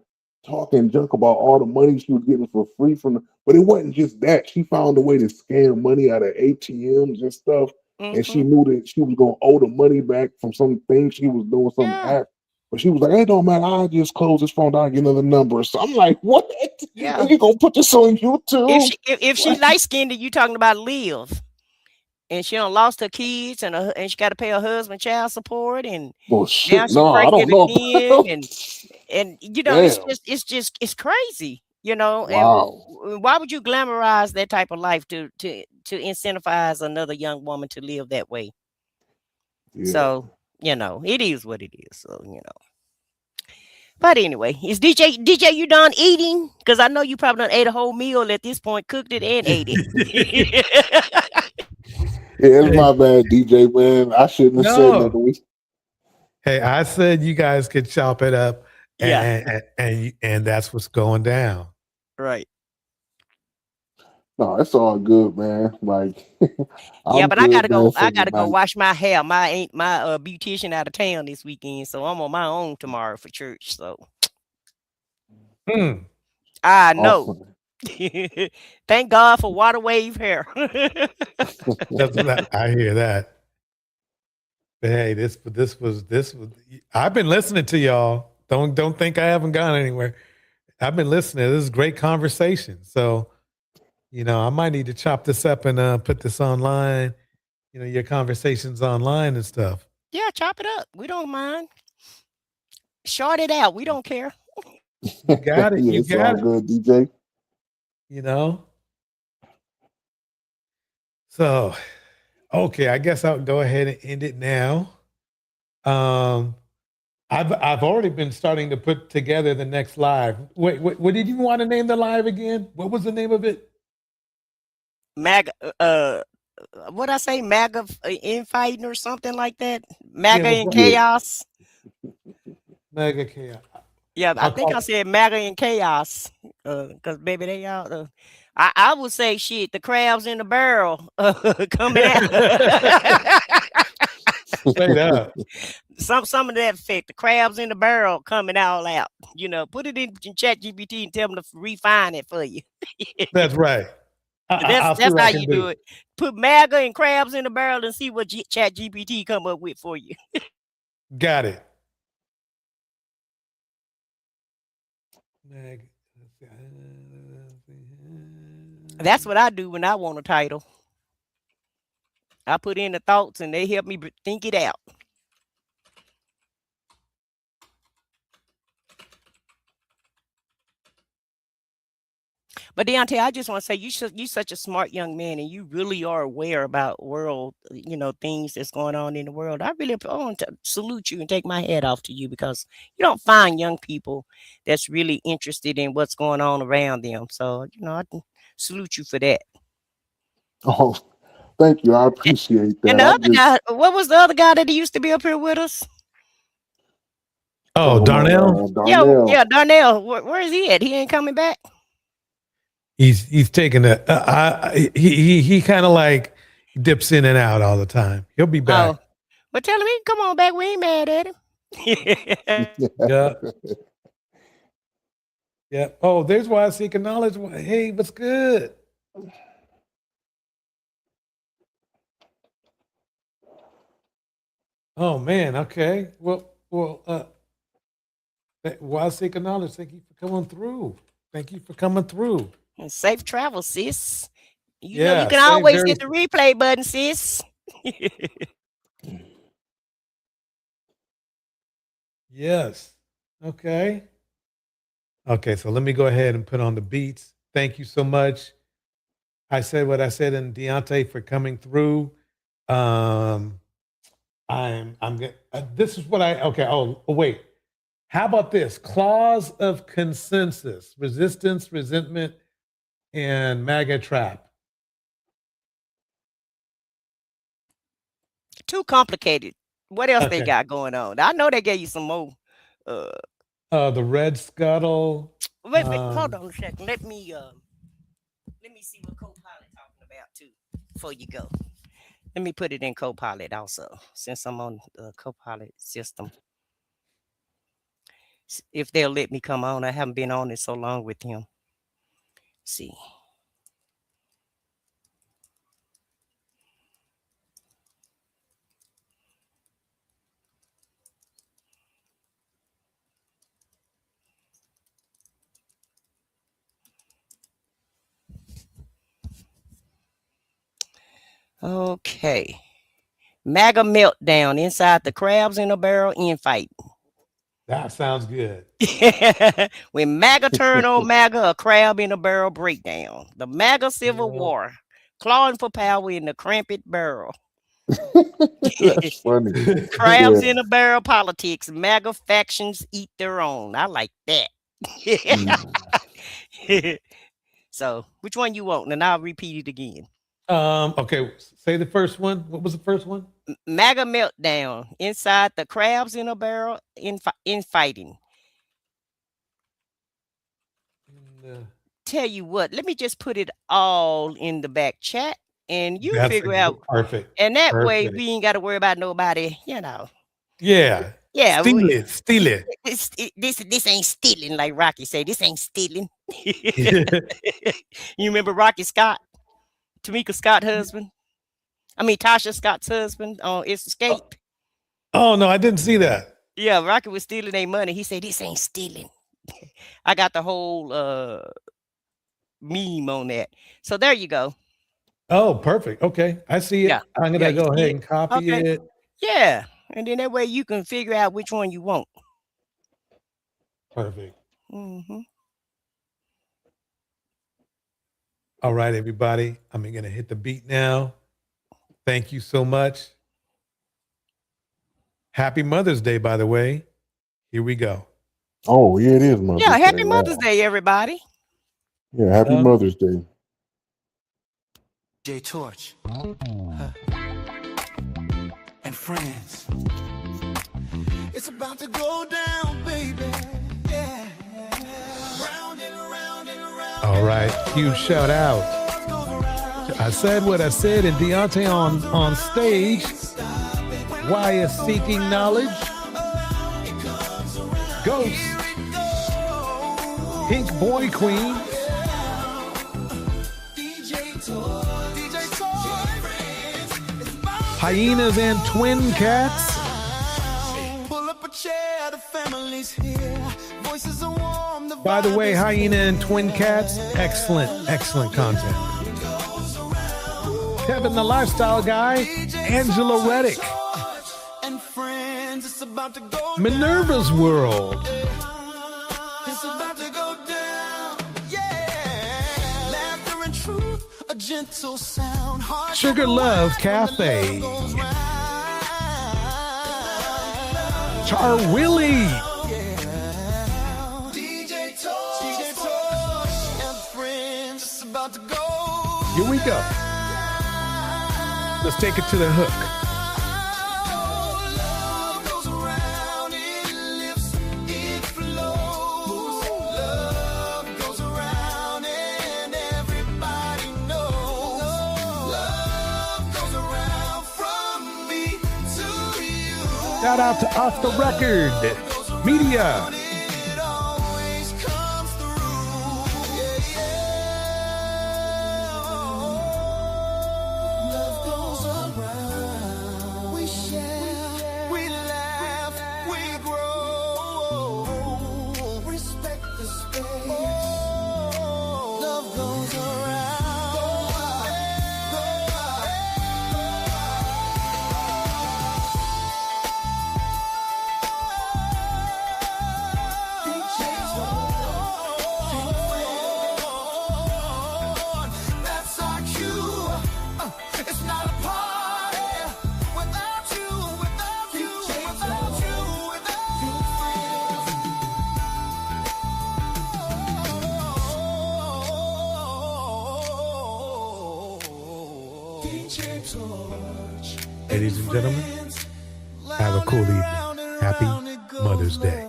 talking junk about all the money she was getting for free from. But it wasn't just that. She found a way to scam money out of ATMs and stuff, and she knew that she was gonna owe the money back from some thing she was doing, some app. But she was like, "It don't matter. I just close this phone down, and get another number." So I'm like, "What? Yeah. And you gonna put this on YouTube?" If she light skinned, you talking about Live, and she done lost her kids, and she got to pay her husband child support, and Well, now shit, she no, I don't pregnant know. again, and you know Damn. it's crazy, you know. Wow. And why would you glamorize that type of life to incentivize another young woman to live that way? Yeah. So you know it is what it is. So you know. But anyway, is DJ you done eating? Because I know you probably done ate a whole meal at this point, cooked it and ate it. Yeah, it's my bad, DJ, man. I shouldn't have said No. nothing. Hey, I said you guys could chop it up, Yeah. and that's what's going down. Right. No, it's all good, man. Like, Yeah, I'm but I good, gotta man, go. for I the gotta go night. wash my hair. My beautician out of town this weekend, so I'm on my own tomorrow for church. So I know. Thank God for water wave hair. That's what I hear that. But hey, this was. I've been listening to y'all. Don't think I haven't gone anywhere. I've been listening. This is great conversation. So, you know, I might need to chop this up and put this online. You know, your conversations online and stuff. Yeah, chop it up. We don't mind. Short it out. We don't care. You got it. Yeah, You it's all got it. good, DJ. You know. So, okay, I guess I'll go ahead and end it now. I've already been starting to put together the next live. Wait, what did you want to name the live again? What was the name of it? MAGA, what I say, MAGA infighting or something like that. MAGA in right. chaos. MAGA chaos. Yeah, I think I said MAGA in chaos. Because baby, they out. I would say shit, the crabs in the barrel coming out. Straight up. Some of that effect, the crabs in the barrel coming all out. You know, put it in ChatGPT and tell them to refine it for you. That's right. That's how you do it. Put MAGA and crabs in the barrel and see what ChatGPT come up with for you. Got it. That's what I do when I want a title. I put in the thoughts and they help me think it out. But Deontay, I just want to say you're such a smart young man, and you really are aware about world, you know, things that's going on in the world. I want to salute you and take my hat off to you, because you don't find young people that's really interested in what's going on around them. So, you know, I can salute you for that. Oh, thank you. I appreciate that. And the other guy, what was the other guy that used to be up here with us? Oh, Darnell? Darnell. Yeah, Darnell. Where is he at? He ain't coming back. He's taking a he kind of like dips in and out all the time. He'll be back. Oh, but tell him he can come on back. We ain't mad at him. Yeah. Yeah. Oh, there's why I seek knowledge. Hey, what's good? Oh man. Okay. Well. Why seek knowledge? Thank you for coming through. Thank you for coming through. And safe travel, sis. You know you can stay always very- hit the replay button, sis. Yes. Okay. Okay, so let me go ahead and put on the beats. Thank you so much. I said what I said, and Deontay for coming through. I'm this is what okay. Oh, wait. How about this? Clause of consensus, resistance, resentment, and MAGA trap. Too complicated. What else they Okay. got going on? I know they gave you some more. The Red Scuttle. Wait, hold on a second. Let me see what Copilot talking about too before you go. Let me put it in Copilot also, since I'm on the Copilot system. If they'll let me come on, I haven't been on it so long with him. Let's see. Okay. MAGA meltdown inside the crabs in a barrel infight. That sounds good. When MAGA turn on MAGA, a crab in a barrel breakdown. The MAGA Civil War. Clawing for power in the cramped barrel. That's funny. Crabs Yeah. in a barrel politics. MAGA factions eat their own. I like that. So, which one you want? And I'll repeat it again. Okay, say the first one. What was the first one? MAGA meltdown inside the crabs in a barrel infighting. Tell you what, let me just put it all in the back chat and you figure out. Perfect. And that way Perfect. we ain't got to worry about nobody, you know. Yeah. Yeah. Steal it. This ain't stealing, like Rocky said. This ain't stealing. You remember Rocky Scott? Tamika Scott's husband? I mean, Tasha Scott's husband on It's Escape. Oh, no, I didn't see that. Yeah, Rocky was stealing their money. He said, this ain't stealing. I got the whole meme on that. So there you go. Oh, perfect. Okay, I see it. Yeah. I'm going to go ahead and copy it. Yeah. And then that way you can figure out which one you want. Perfect. Mm-hmm. All right, everybody. I'm going to hit the beat now. Thank you so much. Happy Mother's Day, by the way. Here we go. Oh, yeah, it is Mother's Day. Yeah, happy Mother's Day, everybody. Yeah, happy Mother's Day. J Torch and friends. It's about to go down, baby. Yeah. Round and around and around. All right. Huge shout out. I said what I said, and Deontay on stage. Why is seeking knowledge? Ghost. Pink Boy Queen. Hyenas and Twin Cats. By the way, Hyena and Twin Cats, excellent content. Kevin the Lifestyle Guy, Angela Reddick. Minerva's World. Sugar Love Cafe. Char Willie. Here we go. Let's take it to the hook. Shout out to Off the Record Media. Ladies and gentlemen, have a cool evening. Happy Mother's Day.